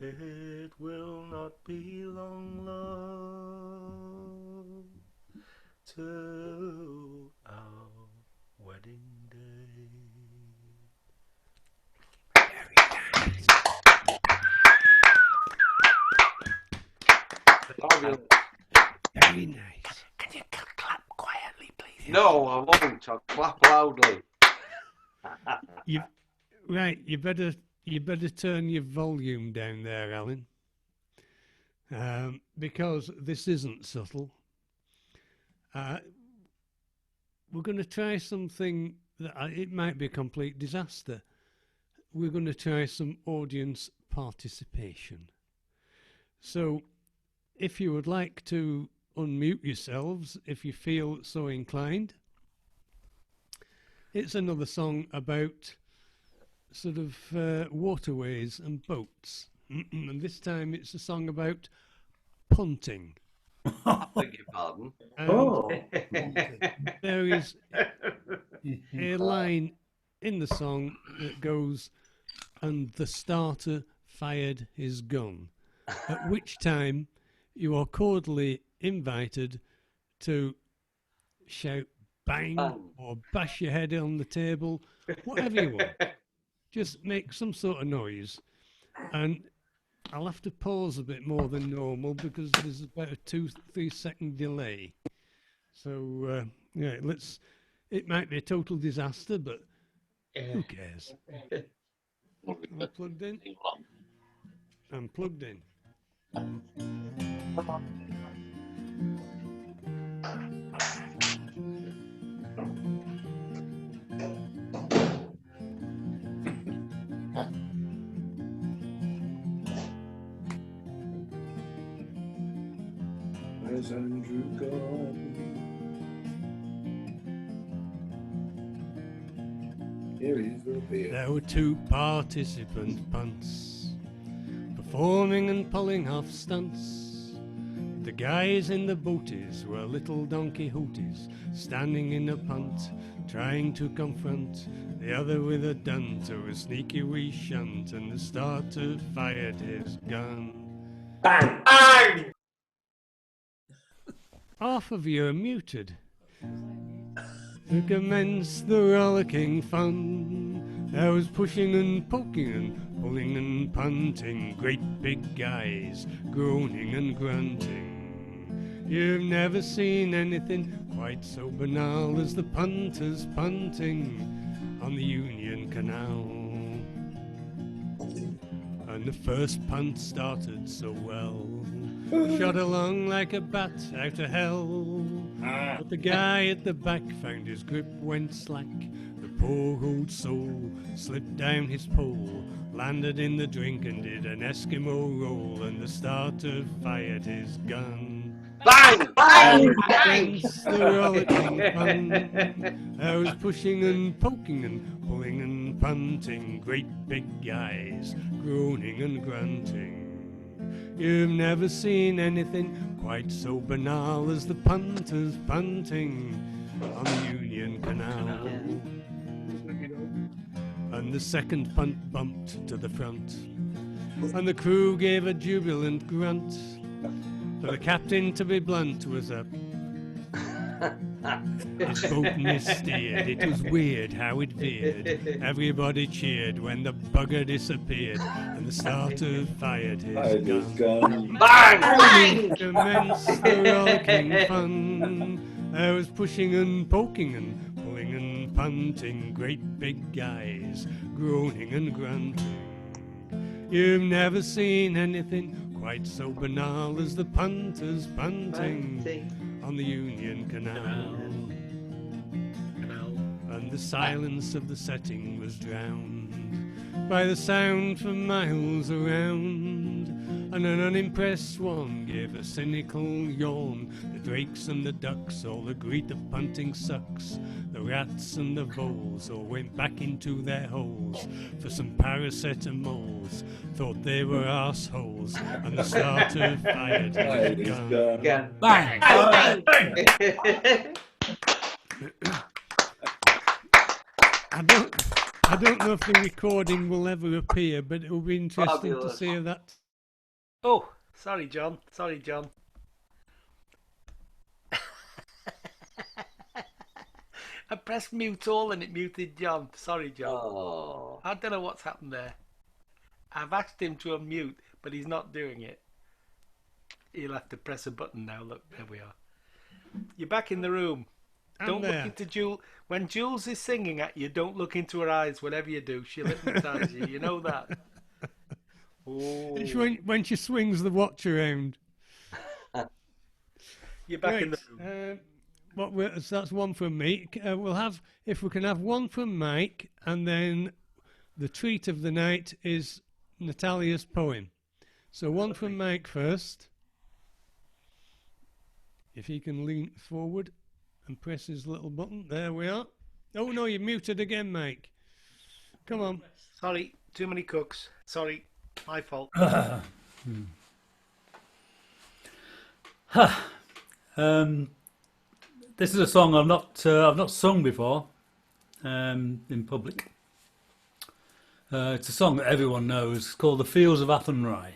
It will not be long, love, till our wedding day. Very nice. Can you clap quietly, please? No, I won't. I'll clap loudly. You better turn your volume down there, Alan, because this isn't subtle. We're going to try something that it might be a complete disaster. We're going to try some audience participation. So, if you would like to unmute yourselves, if you feel so inclined, it's another song about sort of waterways and boats. And this time it's a song about punting. I beg your pardon. There is a line in the song that goes, and the starter fired his gun, at which time you are cordially invited to shout bang or bash your head on the table, whatever you want. Just make some sort of noise. And I'll have to pause a bit more than normal because there's about a 2-3 second delay. So, yeah, it might be a total disaster, but who cares? Am I plugged in? I'm plugged in. Where's Andrew gone? Here he will be. There were 2 participant punts performing and pulling off stunts. The guys in the boaties were little donkey hooties, standing in a punt, trying to confront the other with a dunt or a sneaky wee shunt, and the starter fired his gun. Bang! Bang! Half of you are muted. To commence the rollicking fun, there was pushing and poking and pulling and punting, great big guys groaning and grunting. You've never seen anything quite so banal as the punters punting on the Union Canal. And the first punt started so well, shot along like a bat out of hell. But the guy at the back found his grip went slack. The poor old soul slipped down his pole, landed in the drink and did an Eskimo roll, and the starter fired his gun. Bang! Bang! Bang! The rollicking fun. I was pushing and poking and pulling and punting, great big guys groaning and grunting. You've never seen anything quite so banal as the punters punting on the Union Canal. And the second punt bumped to the front, and the crew gave a jubilant grunt. For the captain, to be blunt, was a His boat missteered, it was weird how it veered. Everybody cheered when the bugger disappeared, and the starter fired his gun. Bang! Bang! Immense rollicking fun. There was pushing and poking and pulling and punting, great big guys groaning and grunting. You've never seen anything quite so banal as the punters punting on the Union Canal. And the silence of the setting was drowned by the sound for miles around. And an unimpressed swan gave a cynical yawn. The drakes and the ducks all agreed the punting sucks. The rats and the voles all went back into their holes for some paracetamols. Thought they were arseholes, and the starter fired his gun. Bang! I don't know if the recording will ever appear, but it will be interesting to see if that. Oh, sorry, John. Sorry, John. I pressed mute all and it muted John. Sorry, John. Oh. I don't know what's happened there. I've asked him to unmute, but he's not doing it. He'll have to press a button now. Look, there we are. You're back in the room. Don't look into Jules. When Jules is singing at you, don't look into her eyes. Whatever you do, she'll hypnotise you. You know that. It's when she swings the watch around. You're back in the room. So that's one from me. We'll have, if we can have one from Mike, and then the treat of the night is Natalia's poem. So one from Mike first. If he can lean forward and press his little button. There we are. Oh no, you're muted again, Mike. Come on. Sorry, too many cooks. Sorry, my fault. This is a song I've not sung before in public. It's a song that everyone knows. It's called "The Fields of Athenry."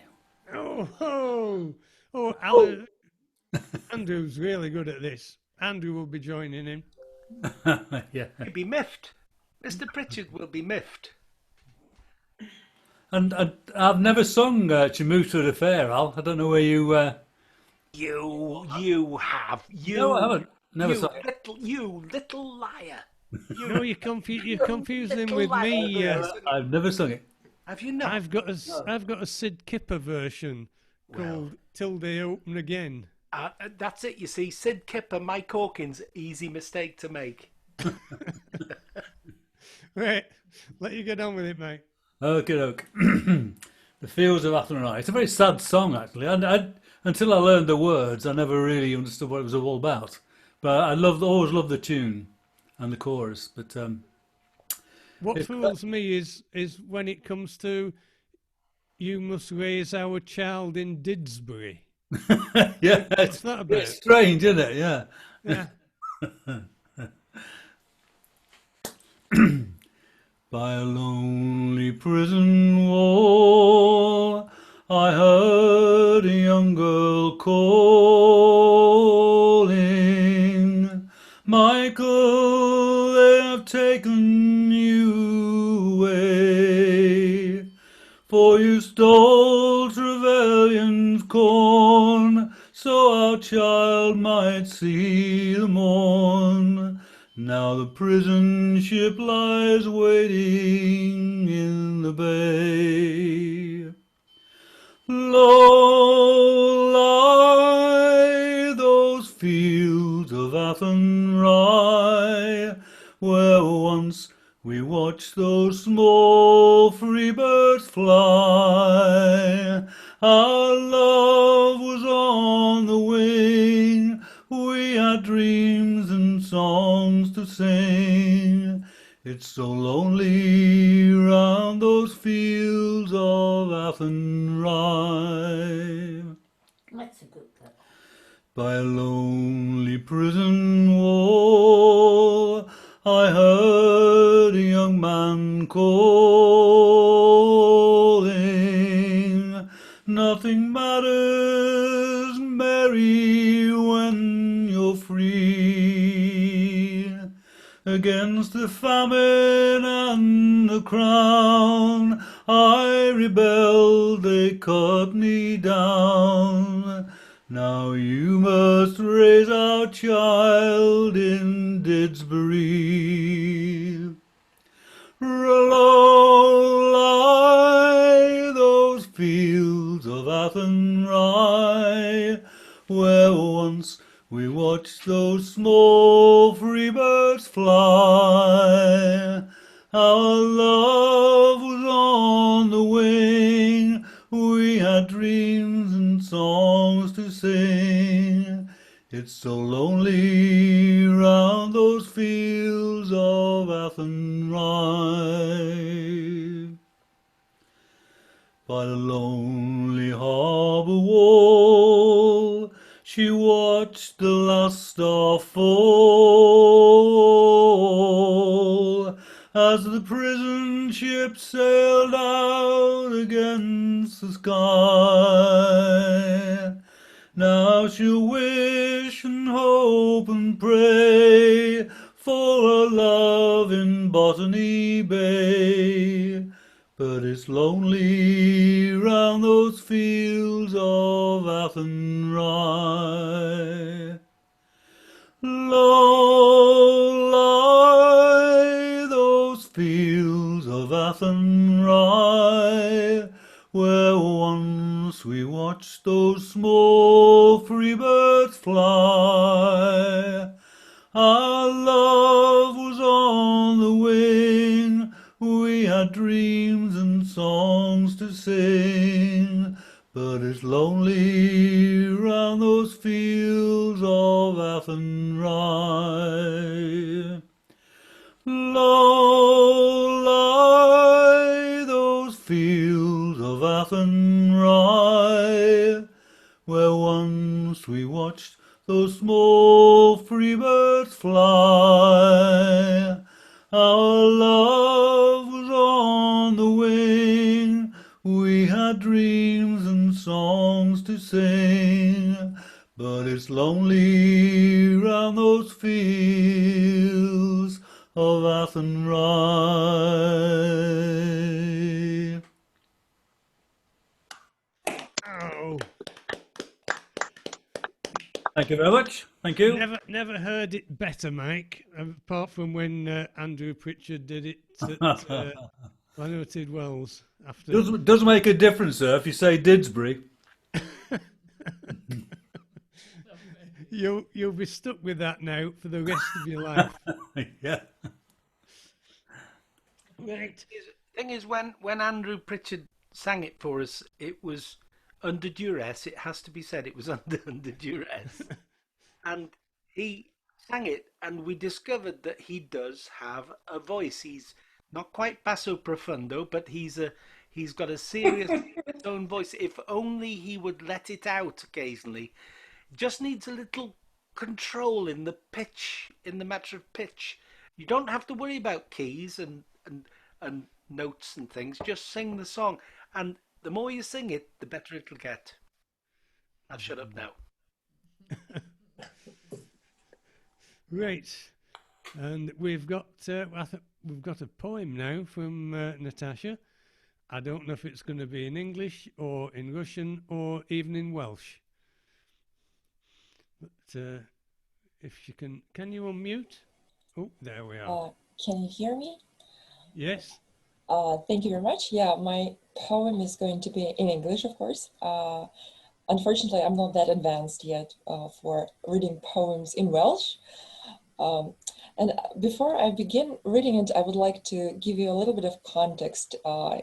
Alan, Andrew's really good at this. Andrew will be joining him. Yeah. He'll be miffed. Mr. Pritchard will be miffed. And I've never sung Chimuta the Fair, Al. I don't know where you. You have. No, I haven't. Never sung. You little liar. You're confusing him with me. I've never sung it. Have you not? I've got a Sid Kipper version called "Till They Open Again." That's it. You see, Sid Kipper, Mike Hawkins, easy mistake to make. Right, let you get on with it, mate. Okay, look. The Fields of Athenry. It's a very sad song, actually. And until I learned the words, I never really understood what it was all about. But I always loved the tune and the chorus. But what fools me is when it comes to "You must raise our child in Didsbury." Yeah, what's that about? It's strange, isn't it? Yeah. Yeah. By a lonely prison wall, I heard a young girl calling, "Michael, they have taken you away, for you stole Trevelyan's corn, so our child might see the morn. Now the prison ship lies waiting in the bay. Low lie those fields of Athenry, where once we watched those small free birds fly. Our love was on the wing, we had dreams and songs to sing. It's so lonely round those fields of Athenry. That's a good girl. By a lonely prison wall, I heard a young man calling, "Nothing matters, Mary, when you're free. Against the famine and the crown, I rebelled, they cut me down. Now you must raise our child in Didsbury. Roll lie those fields of Athenry, where once we watched those small free birds fly. Our love was on the wing, we had dreams and songs to sing. It's so lonely round those fields of Athenry. By the lonely harbour wall, she watched the last star fall, as the prison ship sailed out against the sky. Now she'll wish and hope and pray for a love in Botany Bay, but it's lonely round those fields of Athenry. Low lie those fields of Athenry, where once we watched those small free birds fly. Our love was on the wing, we had dreams and songs to sing, but it's lonely round those fields of Athenry. Low lie those fields of Athenry, where once we watched those small free birds fly. Our love was on the wing, we had dreams and songs to sing, but it's lonely round those fields of Athenry. Oh. Thank you very much. Thank you. Never heard it better, Mike, apart from when Andrew Pritchard did it at Llanwrtyd Wells. After Does make a difference, sir, if you say Didsbury. You'll be stuck with that now for the rest of your life. Yeah. Right. Thing is, when Andrew Pritchard sang it for us, it was under duress. It has to be said, it was under duress. And he sang it, and we discovered that he does have a voice. He's not quite basso profundo, but he's got a serious own voice. If only he would let it out occasionally. Just needs a little control in the pitch, in the matter of pitch. You don't have to worry about keys and notes and things. Just sing the song, and the more you sing it, the better it'll get. I'll shut up now. Right, and we've got we've got a poem now from Natasha. I don't know if it's going to be in English or in Russian or even in Welsh. But if she can you unmute? Oh, there we are. Can you hear me? Yes. Thank you very much. Yeah, my poem is going to be in English, of course. Unfortunately, I'm not that advanced yet for reading poems in Welsh. And before I begin reading it, I would like to give you a little bit of context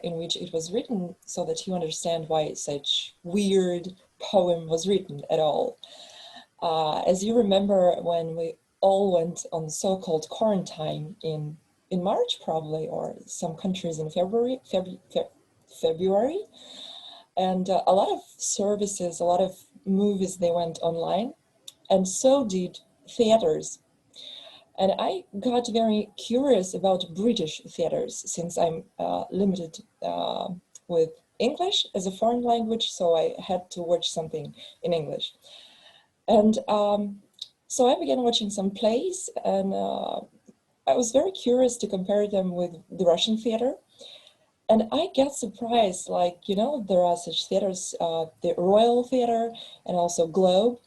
in which it was written so that you understand why such weird poem was written at all. As you remember, when we all went on so-called quarantine in March, probably, or some countries in February, and a lot of services, a lot of movies, they went online, and so did theaters. And I got very curious about British theaters, since I'm limited with English as a foreign language, so I had to watch something in English. And so I began watching some plays, and I was very curious to compare them with the Russian theater. And I get surprised, like, you know, there are such theaters, the Royal Theater and also Globe.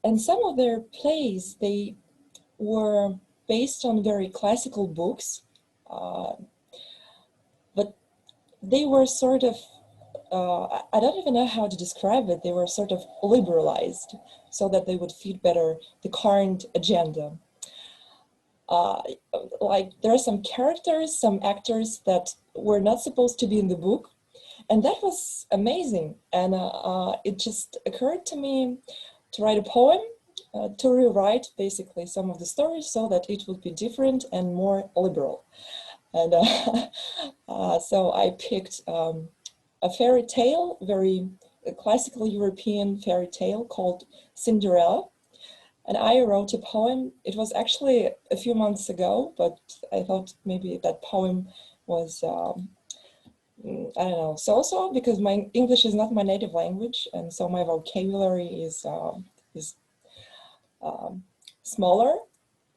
And some of their plays, they were based on very classical books, but they were sort of, I don't even know how to describe it, they were sort of liberalized so that they would fit better the current agenda. Like there are some characters, some actors that were not supposed to be in the book, and that was amazing. And it just occurred to me to write a poem, to rewrite basically some of the stories so that it would be different and more liberal. And so I picked a fairy tale, very classical European fairy tale called Cinderella. And I wrote a poem. It was actually a few months ago, but I thought maybe that poem was, I don't know, so-so, because my English is not my native language, and so my vocabulary is smaller.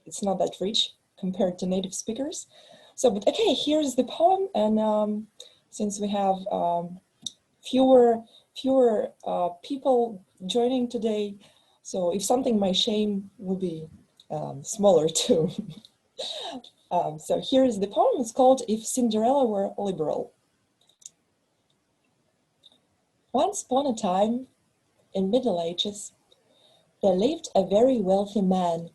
It's not that rich compared to native speakers. So, but okay, here's the poem, and since we have fewer people joining today, so if something my shame will be smaller too. So here is the poem. It's called If Cinderella Were Liberal. Once upon a time, in Middle Ages, there lived a very wealthy man.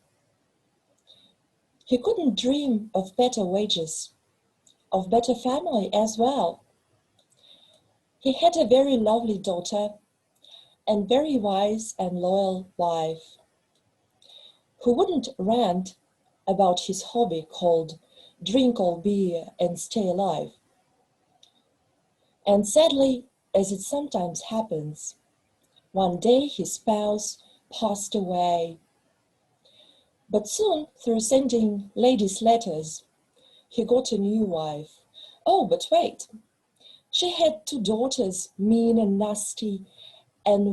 He couldn't dream of better wages, of better family as well. He had a very lovely daughter and very wise and loyal wife, who wouldn't rant about his hobby called drink all beer and stay alive. And sadly, as it sometimes happens, one day his spouse passed away. But soon, through sending ladies' letters, he got a new wife. Oh, but wait, she had 2 daughters, mean and nasty, and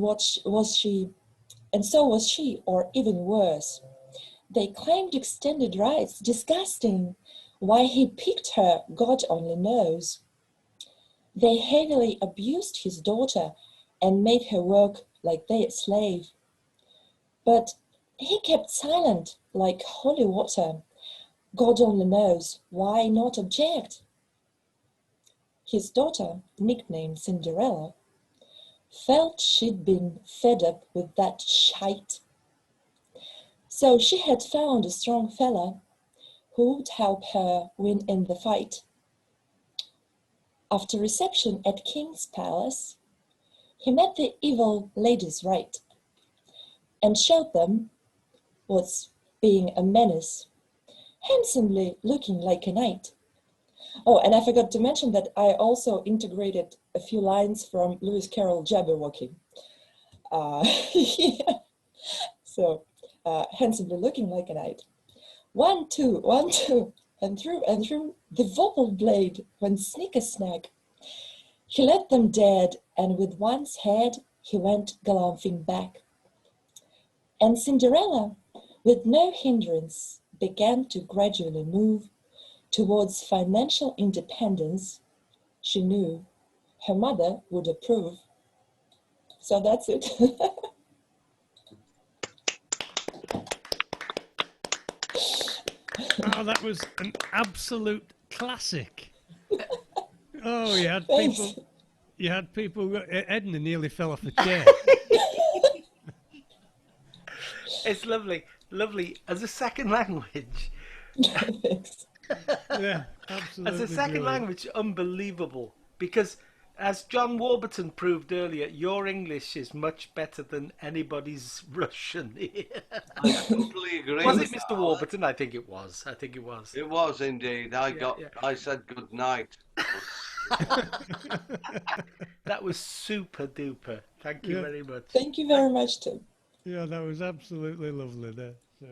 so was she, or even worse. They claimed extended rights, disgusting. Why he picked her, God only knows. They heavily abused his daughter and made her work like a slave. But he kept silent like holy water. God only knows why not object. His daughter, nicknamed Cinderella, felt she'd been fed up with that shite. So she had found a strong fella who would help her win in the fight. After reception at King's Palace, he met the evil ladies right and showed them what's being a menace, handsomely looking like a knight. Oh, and I forgot to mention that I also integrated a few lines from Lewis Carroll Jabberwocky. Yeah. So, handsomely looking like a knight. 1, 2, 1, 2, and through the vocal blade went snicker-snack. He left them dead, and with one's head he went galumphing back. And Cinderella, with no hindrance, began to gradually move towards financial independence. She knew her mother would approve. So that's it. Oh, that was an absolute classic. Oh, you had people, Edna nearly fell off the chair. It's lovely, lovely. As a second language. Yeah, absolutely. As a second brilliant. language, unbelievable. Because, as John Warburton proved earlier, your English is much better than anybody's Russian here. I totally agree. Was with it Mr. that. Warburton? I think it was. It was indeed. I said good night. That was super duper. Thank you very much. Thank you very much, Tim. Yeah, that was absolutely lovely there. So,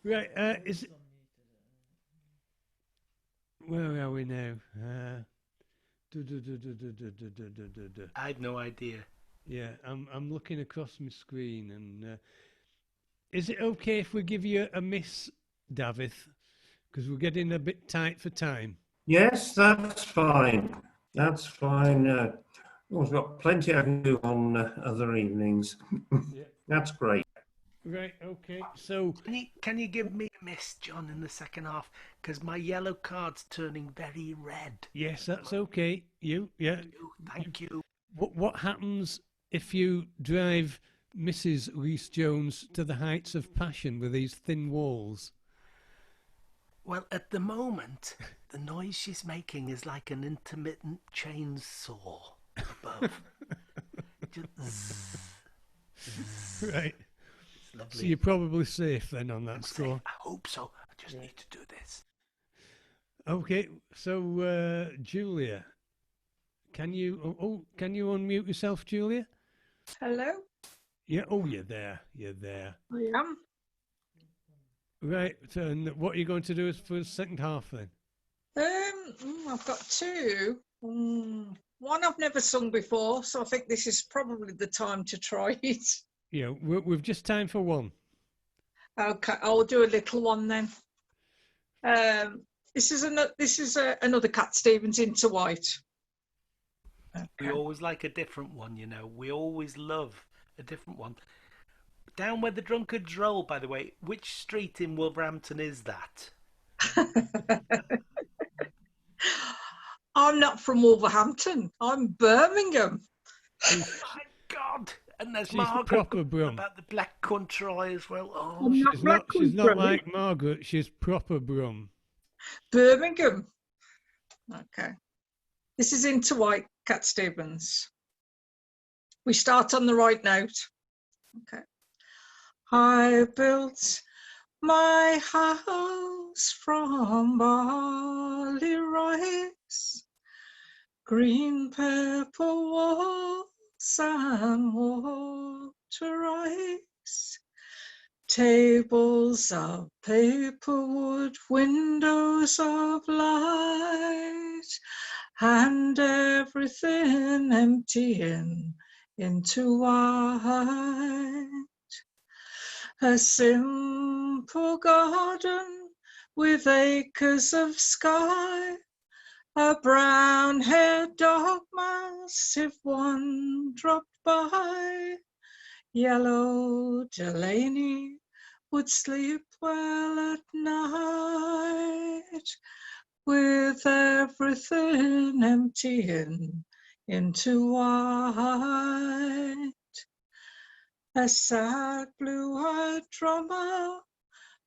right, is it... Where are we now? I had no idea. Yeah, I'm looking across my screen, and is it okay if we give you a miss, Davith? because we're getting a bit tight for time. Yes, that's fine. That's fine. We've got plenty I can do on other evenings. That's great. Right, okay. So Can you give me a miss, John, in the second half? Because my yellow card's turning very red. yes, that's okay. Yeah. Thank you. What happens if you drive Mrs. Rhys Jones to the heights of passion with these thin walls? Well, at the moment, the noise she's making is like an intermittent chainsaw above. Just zzz. Right. It's lovely. So you're probably safe then on that score. I hope so. I just need to do this. Okay, so Julia, can you can you unmute yourself, Julia? Hello, Yeah. Oh, you're there. You're there. I am. Right. And what are you going to do for the second half then? I've got two. One I've never sung before, so I think this is probably the time to try it. Yeah, we've just time for one. Okay, I'll do a little one then. This is another Cat Stevens, Into White. We always like a different one, you know. We always love a different one. Down where the drunkards roll, by the way, which street in Wolverhampton is that? I'm not from Wolverhampton. I'm Birmingham. My God! And there's She's Margaret proper Brum. about the Black Country as well. Oh, She's not like Margaret. She's proper Brum. Birmingham. Okay. This is Into White, Cat Stevens. We start on the right note. Okay. I built my house from barley rice, green pepper walls and water ice, tables of paper wood, windows of light, and everything emptying into white. A simple garden with acres of sky, a brown-haired dog mouse if one dropped by. Yellow Delaney would sleep well at night, with everything emptying into white. A sad blue-eyed drummer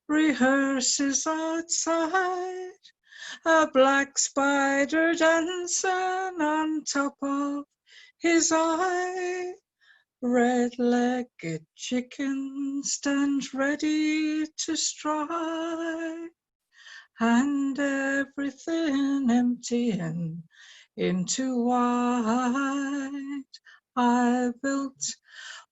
rehearses outside, a black spider dancing on top of his eye. Red-legged chicken stands ready to strike, and everything emptying into white. I built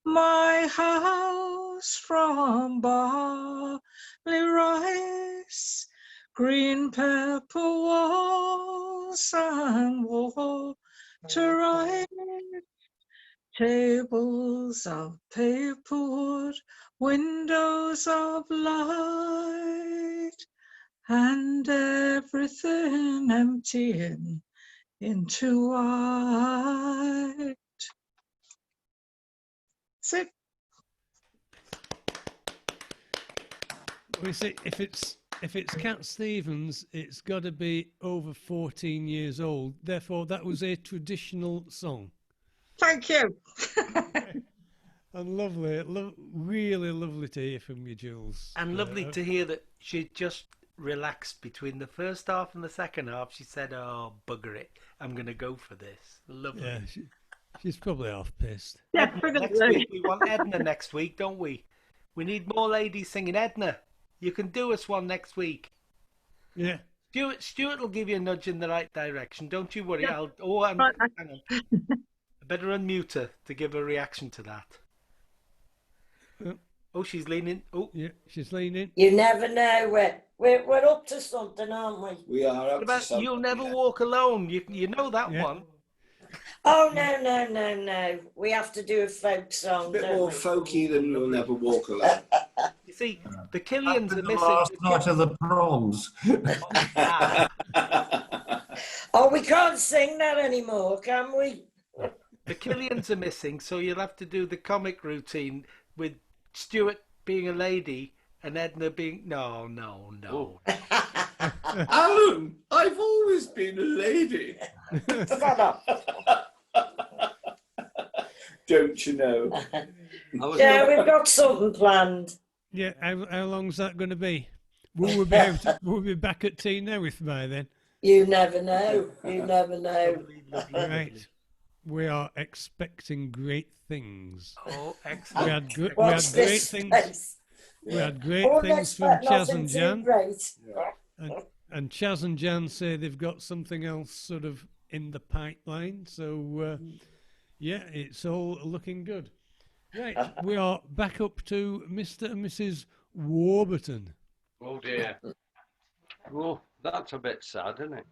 my house from barley rice, green pepper walls and water ice, tables of paper wood, windows of light, and everything emptying into white. That's it. We see if it's Cat Stevens, it's got to be over 14 years old. Therefore, that was a traditional song. Thank you. And lovely, really lovely to hear from you, Jules. And lovely to hear that she just relaxed between the first half and the second half. She said, "Oh, bugger it, I'm going to go for this." Lovely. Yeah, she's probably half pissed. Next week, we want Edna next week, don't we? We need more ladies singing. Edna, you can do us one next week. Yeah. Stuart will give you a nudge in the right direction. Don't you worry. Yeah. Hang on. I better unmute her to give a reaction to that. Oh, she's leaning. Oh, yeah, she's leaning. You never know. We're up to something, aren't we? We are up What about You'll Never Walk Alone? You know that one. Oh, no. We have to do a folk song. A bit more folky than You'll Never Walk Alone. You see, the Killians are The missing. last night of the proms. Oh, we can't sing that anymore, can we? The Killians are missing, so you'll have to do the comic routine with Stuart being a lady and Edna being... No. Alan, I've always been a lady. Don't you know? Yeah, we've got something planned. Yeah, how long's that going to be? Will we be back at Tea Nerith by then? You never know. You never know. Right. We are expecting great things. Oh, excellent. We had great things. Space? We had great I wouldn't things from expect Chaz nothing and too Jan. great. And Chaz and Jan say they've got something else sort of in the pipeline. So, yeah, it's all looking good. Right, we are back up to Mr. and Mrs. Warburton. Oh dear. Oh, that's a bit sad, isn't it?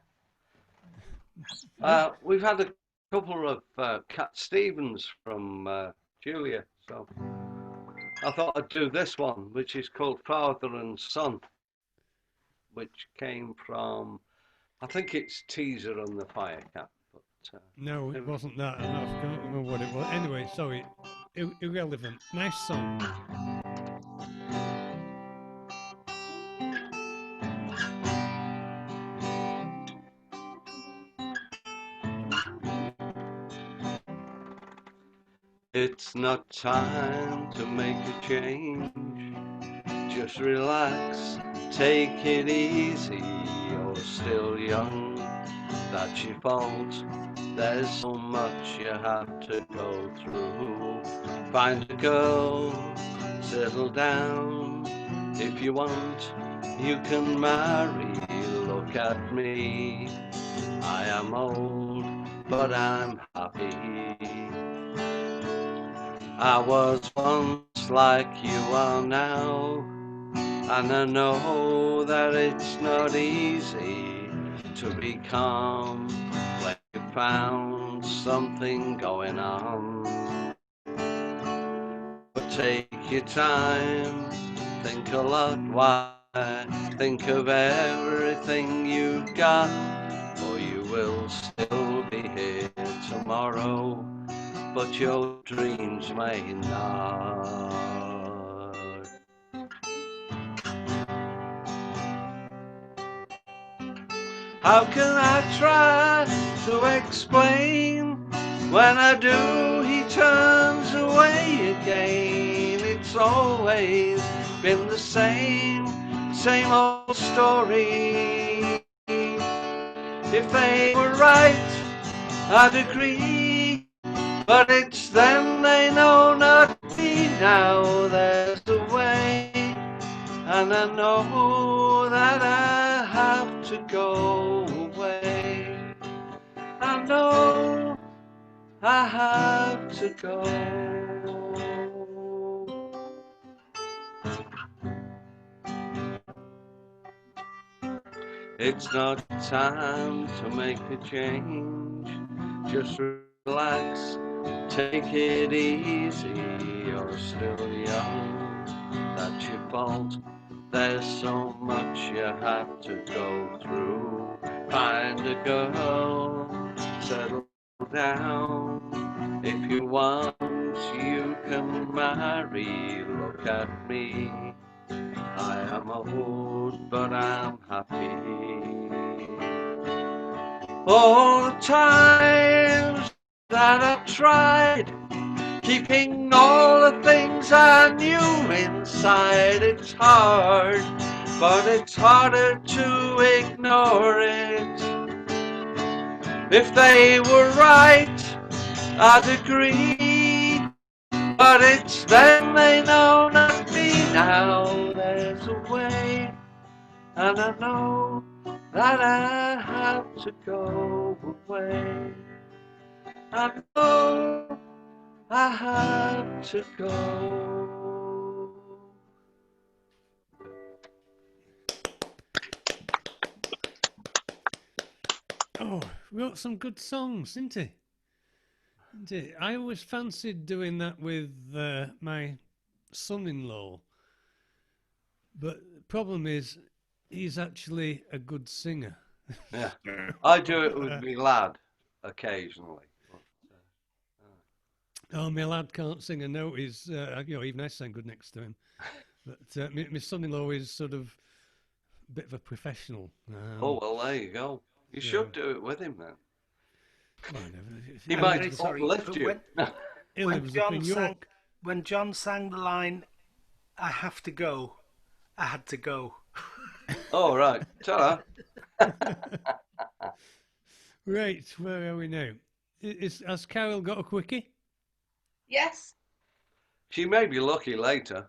We've had a couple of Cat Stevens from Julia, so I thought I'd do this one, which is called Father and Son, which came from, I think it's Teaser and the Firecat. But No, it wasn't that. I don't remember what it was. Anyway, sorry. Irrelevant. Nice song. it's not time to make a change. Just relax, take it easy. You're still young, that's your fault. There's so much you have to go through. Find a girl, settle down. If you want, you can marry. Look at me, I am old, but I'm happy. I was once like you are now, and I know that it's not easy to be calm when you found something going on. But take your time, think a lot, why? Think of everything you've got, or you will still be here tomorrow, but your dreams may not. How can I try to explain? When I do, he turns away again. It's always been the same old story. If they were right, I'd agree, but it's them they know, not me. Now there's a way, and I know that I have to go away. I know I have to go. It's not time to make a change. Just relax, take it easy. You're still young, that's your fault. There's so much you have to go through. Find a girl, settle down. If you want, you can marry. Look at me, I am old, but I'm happy. All the times that I've tried keeping all the things I knew inside, it's hard, but it's harder to ignore it. If they were right, I'd agree, but it's them they know, not me. Now there's a way, and I know that I have to go away. I know I have to go. Oh, wrote some good songs, didn't he? I always fancied doing that with my son-in-law. But the problem is, he's actually a good singer. Yeah, I do it with me lad occasionally. Oh, my lad can't sing a note. He's, even I sang good next to him. But my son-in-law is sort of a bit of a professional. Oh, well, there you go. You should do it with him then. Well, He I'm might very sorry, uplift but you. When John sang the line, "I have to go," I had to go. Oh, right. Ta-ra. Right, where are we now? Has Carol got a quickie? Yes. She may be lucky later.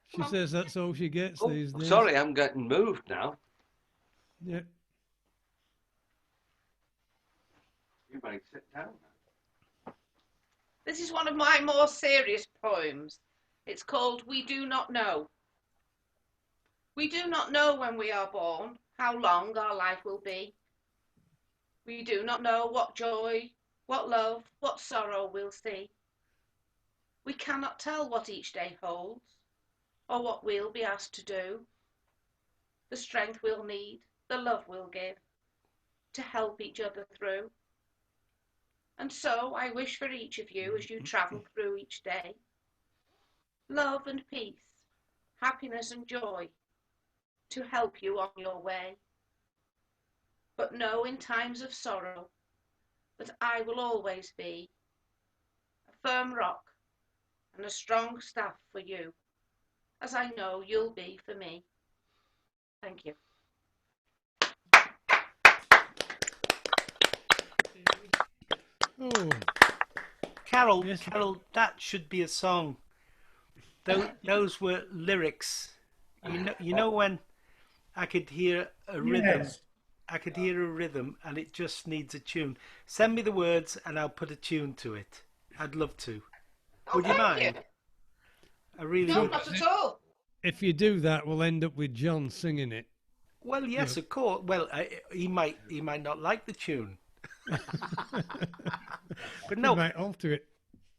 She says that's all she gets these days. Sorry, I'm getting moved now. Yeah. You may sit down now. This is one of my more serious poems. It's called We Do Not Know. We do not know when we are born how long our life will be. We do not know what joy, what love, what sorrow we'll see. We cannot tell what each day holds or what we'll be asked to do. The strength we'll need, the love we'll give to help each other through. And so I wish for each of you as you travel through each day, love and peace, happiness and joy to help you on your way. But know in times of sorrow that I will always be a firm rock and a strong staff for you, as I know you'll be for me. Thank you. Oh, Carol, that should be a song. Those were lyrics. You know when I could hear a rhythm. Yes. I could hear a rhythm, and it just needs a tune. Send me the words, and I'll put a tune to it. I'd love to. Would you mind? You. I really No, would. not at all. if you do that, we'll end up with John singing it. Well, yes, Yeah. of course. Well, he might not like the tune. But no, You might alter it.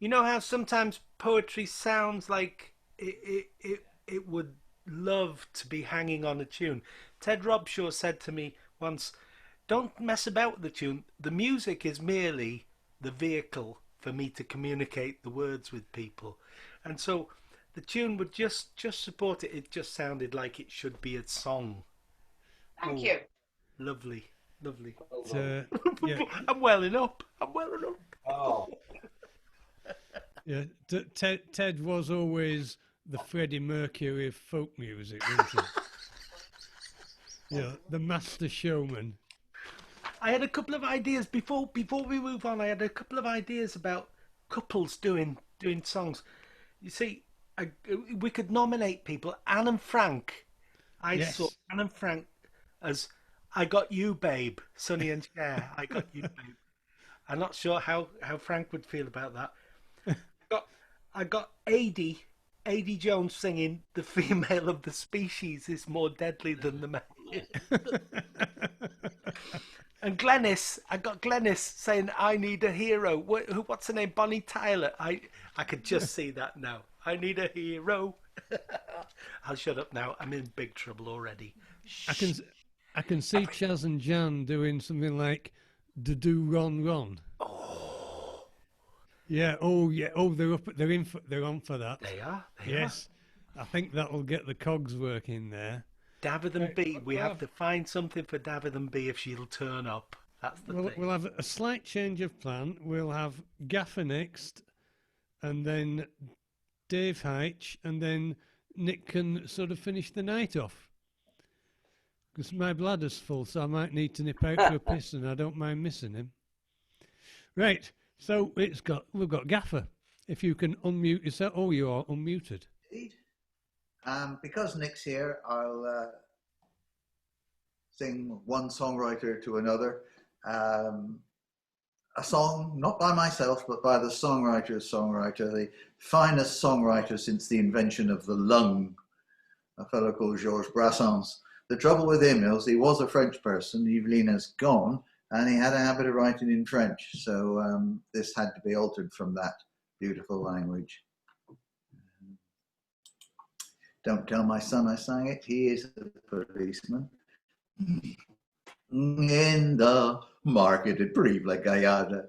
you know how sometimes poetry sounds like it would love to be hanging on a tune. Ted Robshaw said to me once, "Don't mess about with the tune. The music is merely the vehicle for me to communicate the words with people." And so the tune would just support it. It just sounded like it should be a song. Thank Oh, you. Lovely, lovely. Yeah. I'm welling up. I'm welling up. Oh. Yeah, Ted was always the Freddie Mercury of folk music, wasn't he? Yeah, the master showman. I had a couple of ideas before we move on. I had a couple of ideas about couples doing songs. You see, we could nominate people. Anne and Frank. I Yes. saw Anne and Frank as "I Got You, Babe," Sonny and Cher. "I Got You, Babe." I'm not sure how Frank would feel about that. I got Adie Jones singing "The female of the species is more deadly than the male." And Glennis, I got Glennis saying, "I need a hero." What's her name? Bonnie Tyler. I could just see that now. I need a hero. I'll shut up now. I'm in big trouble already. I can see Chaz and Jan doing something like "Do Ron Ron." Oh. Yeah. Oh, yeah. Oh, they're on for that. They are. Yes. I think that'll get the cogs working there. David and B. We have to find something for David and B if she'll turn up. That's the thing. We'll have a slight change of plan. We'll have Gaffer next, and then Dave Heitch, and then Nick can sort of finish the night off. Because my bladder's full, so I might need to nip out for a piss, and I don't mind missing him. Right, so we've got Gaffer. If you can unmute yourself. Oh, you are unmuted. Because Nick's here, I'll sing one songwriter to another. A song, not by myself, but by the songwriter's songwriter, the finest songwriter since the invention of the lung, a fellow called Georges Brassens. The trouble with him is he was a French person, Yveline has gone, and he had a habit of writing in French. So this had to be altered from that beautiful language. Don't tell my son I sang it, he is a policeman. In the market at Brive-la-Gaillarde,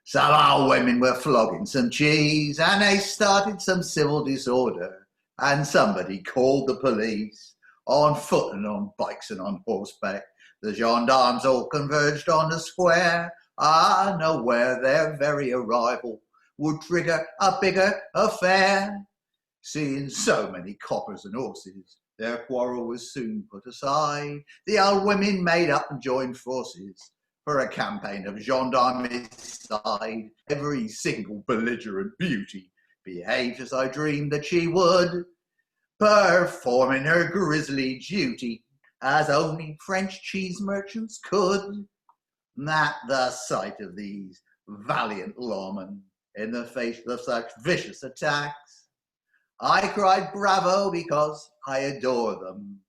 some old women were flogging some cheese and they started some civil disorder, and somebody called the police on foot and on bikes and on horseback. The gendarmes all converged on the square, unaware their very arrival would trigger a bigger affair. Seeing so many coppers and horses, their quarrel was soon put aside. The old women made up and joined forces for a campaign of gendarmicide. Every single belligerent beauty behaved as I dreamed that she would, performing her grisly duty as only French cheese merchants could. At the sight of these valiant lawmen in the face of such vicious attacks, I cried bravo because I adore them,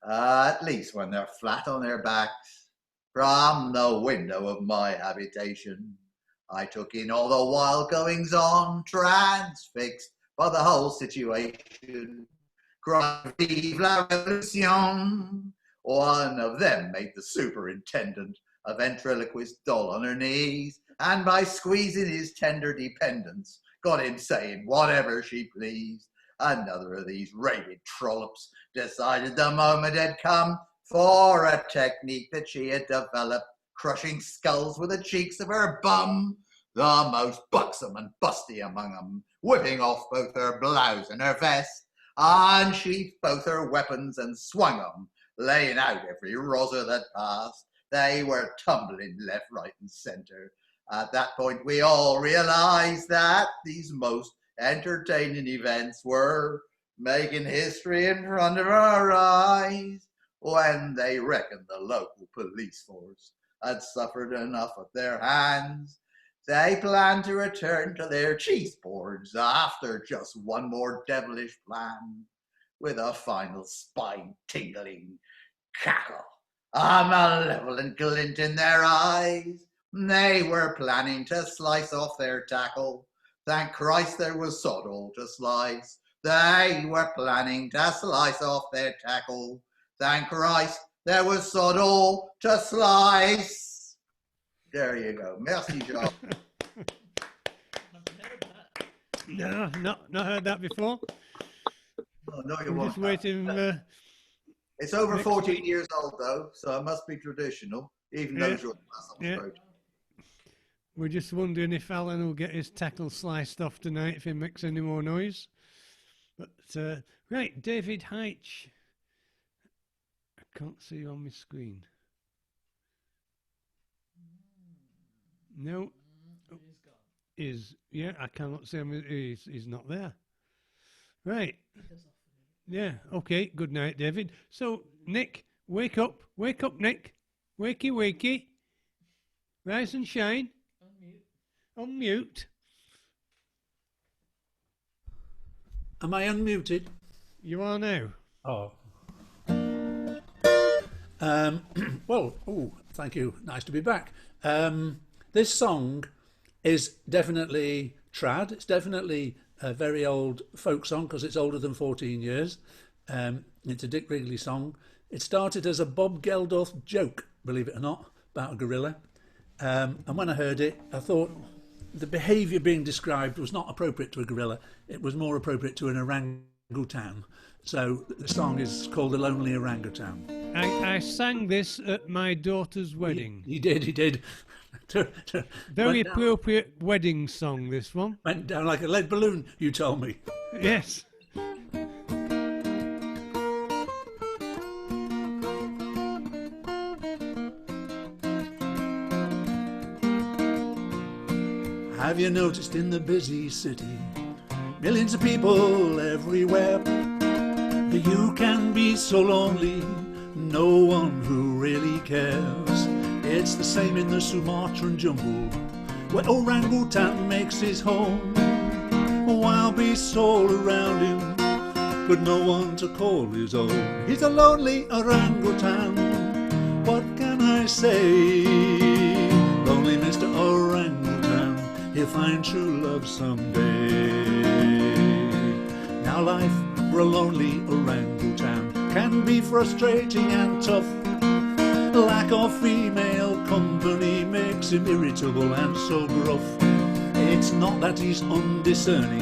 at least when they're flat on their backs. From the window of my habitation, I took in all the wild goings on, transfixed by the whole situation. Cried, "Vive la Revolution!" One of them made the superintendent a ventriloquist doll on her knees, and by squeezing his tender dependence, got him saying whatever she pleased. Another of these rabid trollops decided the moment had come for a technique that she had developed, crushing skulls with the cheeks of her bum. The most buxom and busty among them, whipping off both her blouse and her vest, unsheathed both her weapons and swung them, laying out every rozzer that passed. They were tumbling left, right, and centre. At that point, we all realized that these most entertaining events were making history in front of our eyes. When they reckoned the local police force had suffered enough at their hands, they planned to return to their cheese boards after just one more devilish plan, with a final spine-tingling cackle, a malevolent glint in their eyes. They were planning to slice off their tackle. Thank Christ there was sod all to slice. They were planning to slice off their tackle. Thank Christ there was sod all to slice. There you go. Merci, Jean. No, not heard that before. Oh, no, you I'm won't. just waiting. It's over next 14 week. years old, though, so it must be traditional, even though it's your We're just wondering if Alan will get his tackle sliced off tonight if he makes any more noise. But right, David Heitch. I can't see you on my screen. No. Yeah, I cannot see him. He's not there. Right. Yeah, okay. Good night, David. So, Nick, wake up. Wake up, Nick. Wakey, wakey. Rise and shine. Unmute. Am I unmuted? You are now. Oh. Well, thank you. Nice to be back. This song is definitely trad. It's definitely a very old folk song because it's older than 14 years. It's a Dick Wrigley song. It started as a Bob Geldof joke, believe it or not, about a gorilla. And when I heard it, I thought the behaviour being described was not appropriate to a gorilla. It was more appropriate to an orangutan. So the song is called The Lonely Orangutan. I sang this at my daughter's wedding. He did. Very appropriate wedding song, this one. Went down like a lead balloon, you told me. Yes. Have you noticed in the busy city, millions of people everywhere, that you can be so lonely, no one who really cares? It's the same in the Sumatran jungle, where orangutan makes his home. Wild beasts all around him, but no one to call his own. He's a lonely orangutan, what can I say? Lonely Mr. Orangutan, he'll find true love someday. Now life for a lonely orangutan can be frustrating and tough. Lack of female company makes him irritable and so gruff. It's not that he's undiscerning,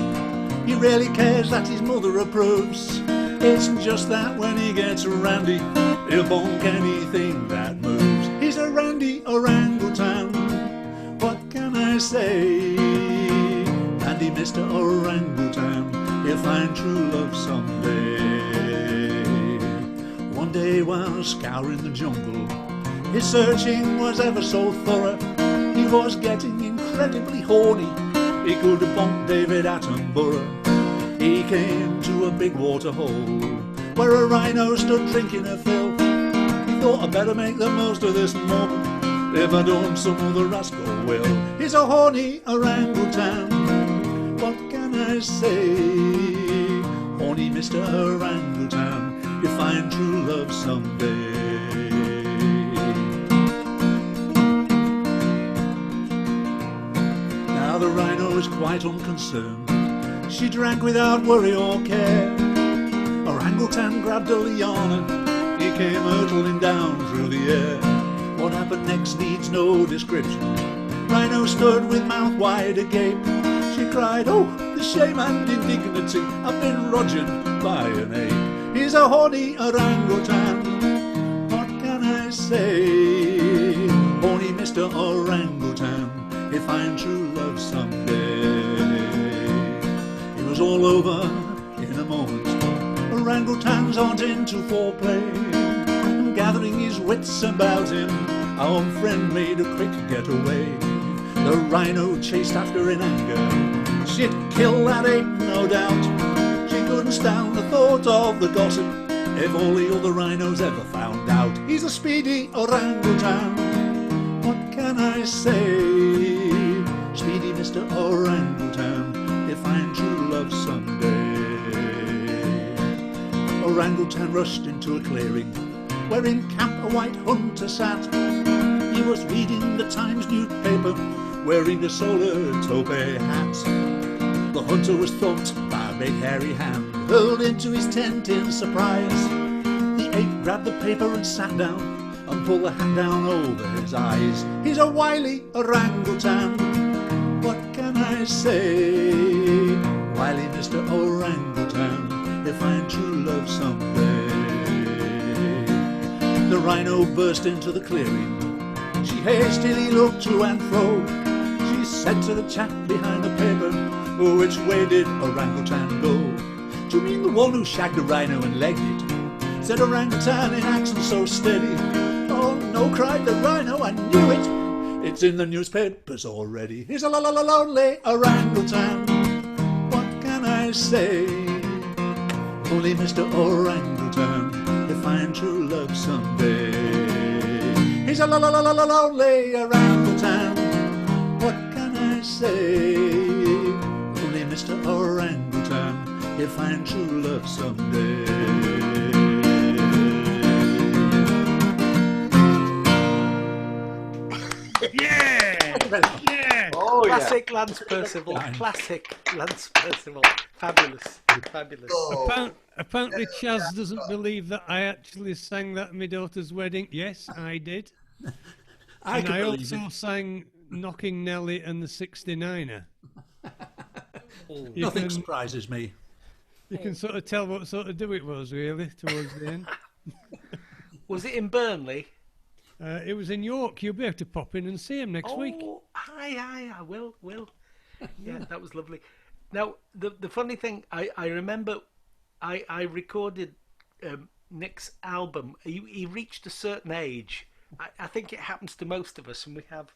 he rarely cares that his mother approves. It's just that when he gets randy, he'll bonk anything that moves. He's a randy orangutan, what can I say? Randy Mr. Orangutan, he'll find true love someday. One day while scouring the jungle, his searching was ever so thorough. He was getting incredibly horny, he could have bonked David Attenborough. He came to a big water hole where a rhino stood drinking a fill. He thought I'd better make the most of this moment, if I don't some other rascal will. He's a horny orangutan, what can I say? Horny Mr. Orangutan, you'll find true love someday. Now the rhino was quite unconcerned, she drank without worry or care. Orangutan grabbed a liana, he came hurtling down through the air. What happened next needs no description. Rhino stood with mouth wide agape. She cried, oh, the shame and indignity, I've been rogered by an ape. He's a horny orangutan, what can I say? Horny Mr. Orangutan, he'll find true love someday. It was all over in a moment. Orangutans aren't into foreplay. Gathering his wits about him, our friend made a quick getaway. The rhino chased after in anger, she'd kill that ape, no doubt. She couldn't stand the thought of the gossip, if all the other rhinos ever found out. He's a speedy orangutan, what can I say? Speedy Mr. Orangutan, he'll find true love someday. Orangutan rushed into a clearing, where in camp a white hunter sat. He was reading the Times newspaper, wearing a solar tope hat. The hunter was thumped by a big hairy hand, hurled into his tent in surprise. The ape grabbed the paper and sat down, and pulled the hat down over his eyes. He's a wily orangutan, what can I say? Wily Mr. Orangutan, he'll find true love someday. The rhino burst into the clearing, she hastily looked to and fro. She said to the chap behind the paper, oh, which way did orangutan go? Do you mean the one who shagged a rhino and legged it? Said orangutan in accent so steady. Oh no, cried the rhino, I knew it, it's in the newspapers already. He's a lonely orangutan, what can I say? Only Mr. Orangutan, he'll find true love someday. He's a lonely orangutan, what can I say? Only Mr. Orangutan, he'll find true love someday. Yeah! Yeah! Oh, Classic Lance Percival. Classic Lance Percival. Fabulous. Fabulous. Apparently Chaz doesn't believe that I actually sang that at my daughter's wedding. Yes, I did. I also sang Knocking Nelly and the 69er. Nothing surprises me. You can sort of tell what sort of do it was, really, towards the end. Was it in Burnley? It was in York. You'll be able to pop in and see him next week. Aye, I will. Yeah, that was lovely. Now, the funny thing, I remember I recorded Nick's album. He reached a certain age. I think it happens to most of us, and we have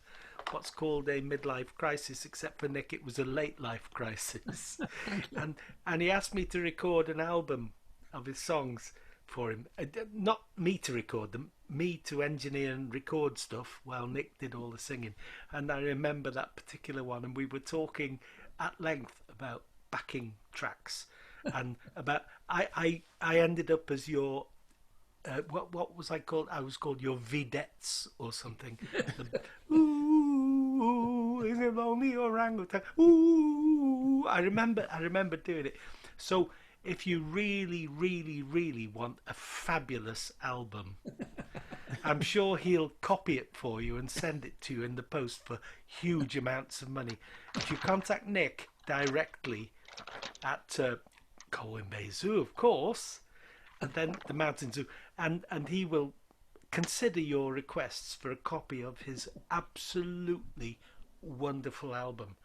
what's called a midlife crisis, except for Nick, it was a late life crisis. and he asked me to record an album of his songs for him. Not me to record them, me to engineer and record stuff while Nick did all the singing. And I remember that particular one, and we were talking at length about backing tracks and about I ended up as your what was I called? I was called your vedettes or something. Ooh, is it lonely orangutan? Ooh, I remember doing it. So if you really, really, really want a fabulous album, I'm sure he'll copy it for you and send it to you in the post for huge amounts of money. If you contact Nick directly at Colwyn Bay Zoo, of course, and then the Mountain Zoo, and he will consider your requests for a copy of his absolutely wonderful album,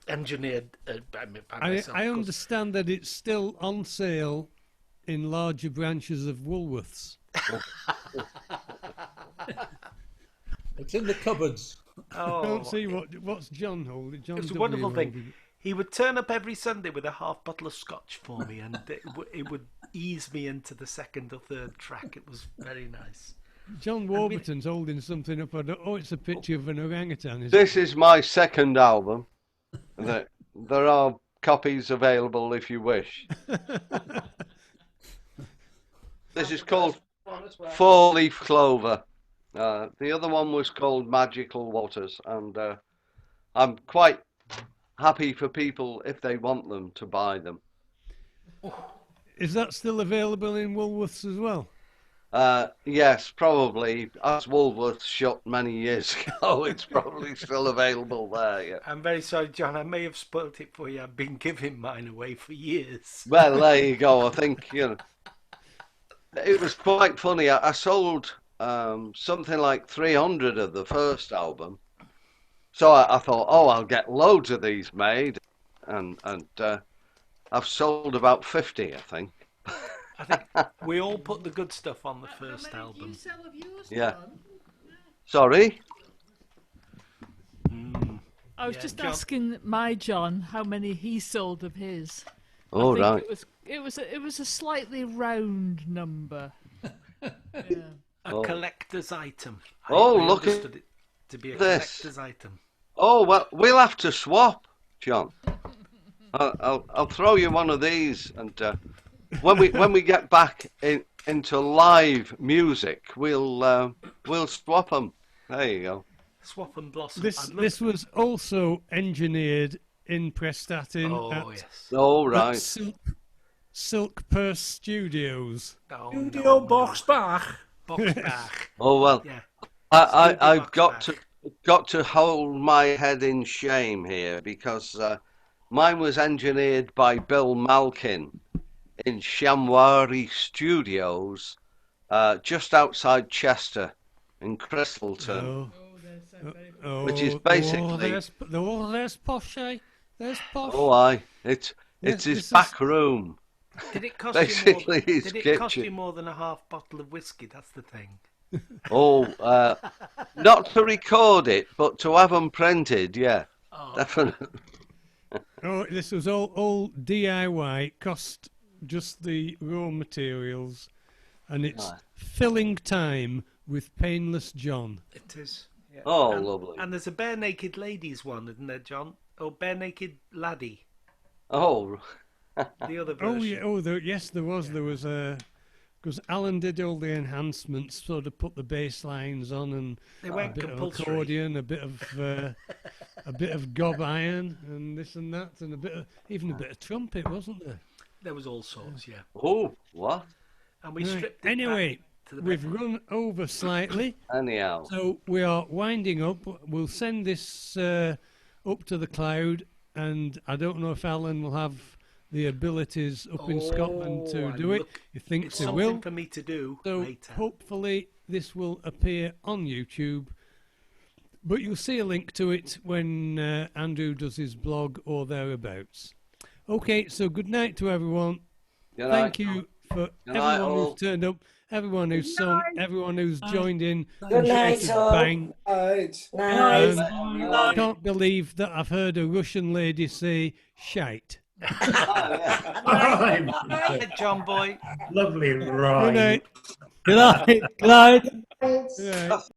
engineered by myself. I understand that it's still on sale in larger branches of Woolworths. It's in the cupboards. Oh, I don't see what's John holding. John It's a W. wonderful thing. holding. He would turn up every Sunday with a half bottle of scotch for me, and it would ease me into the second or third track. It was very nice. John Warburton's holding something up. It's a picture of an orangutan. This is my second album. There are copies available if you wish. This is called Four Leaf Clover. The other one was called Magical Waters, and I'm quite happy for people, if they want them, to buy them. Is that still available in Woolworths as well? Yes, probably. As Woolworths shut many years ago, it's probably still available there. Yeah. I'm very sorry, John. I may have spoilt it for you. I've been giving mine away for years. Well, there you go. I think it was quite funny. I sold something like 300 of the first album, so I thought, I'll get loads of these made, and I've sold about 50, I think. I think we all put the good stuff on the first album. Yeah. Sorry? I was just asking my John how many he sold of his. Oh, I right. think it was a slightly round number. A collector's item. I Look understood at it to be a this. collector's item. Oh, well, we'll have to swap, John. I'll throw you one of these, and when we get back into live music, we'll swap them. There you go. Swap and blossom. This was also engineered in Prestatyn right. at Silk Purse Studios. Studio Boxbach. Oh well, yeah. I've got to hold my head in shame here, because mine was engineered by Bill Malkin in Shamwari Studios, just outside Chester in Crystleton, which is basically. There's posh, eh? There's posh. Oh, aye, it's his back room. Did it cost basically you more, his did it kitchen. cost you more than a half bottle of whiskey? That's the thing. Not to record it, but to have them printed, yeah, definitely. This was all DIY. It cost just the raw materials, and it's filling time with Painless John. It is. Yeah. Lovely. And there's a Bare Naked Ladies one, isn't there, John? Oh, Bare Naked Laddie. Oh. The other version. Yes, there was. Yeah. There was because Alan did all the enhancements, sort of put the bass lines on, and they went a bit compulsory. of accordion, a bit of gob iron, and this and that, and even a bit of trumpet, wasn't there? There was all sorts, yeah. Oh, what? And we stripped it anyway. back to the We've run over slightly. Anyhow. So we are winding up. We'll send this up to the cloud, and I don't know if Alan will have the abilities up in Scotland to do it. He thinks he will. Something for me to do so later. Hopefully this will appear on YouTube. But you'll see a link to it when Andrew does his blog or thereabouts. Okay, so good night to everyone. Thank you for everyone who's turned up, everyone who's sung, everyone who's joined in. Good night, all. Bang. Night. I can't believe that I've heard a Russian lady say shite. John boy. Lovely rhyme. Good night. Good night. Good night. Good night.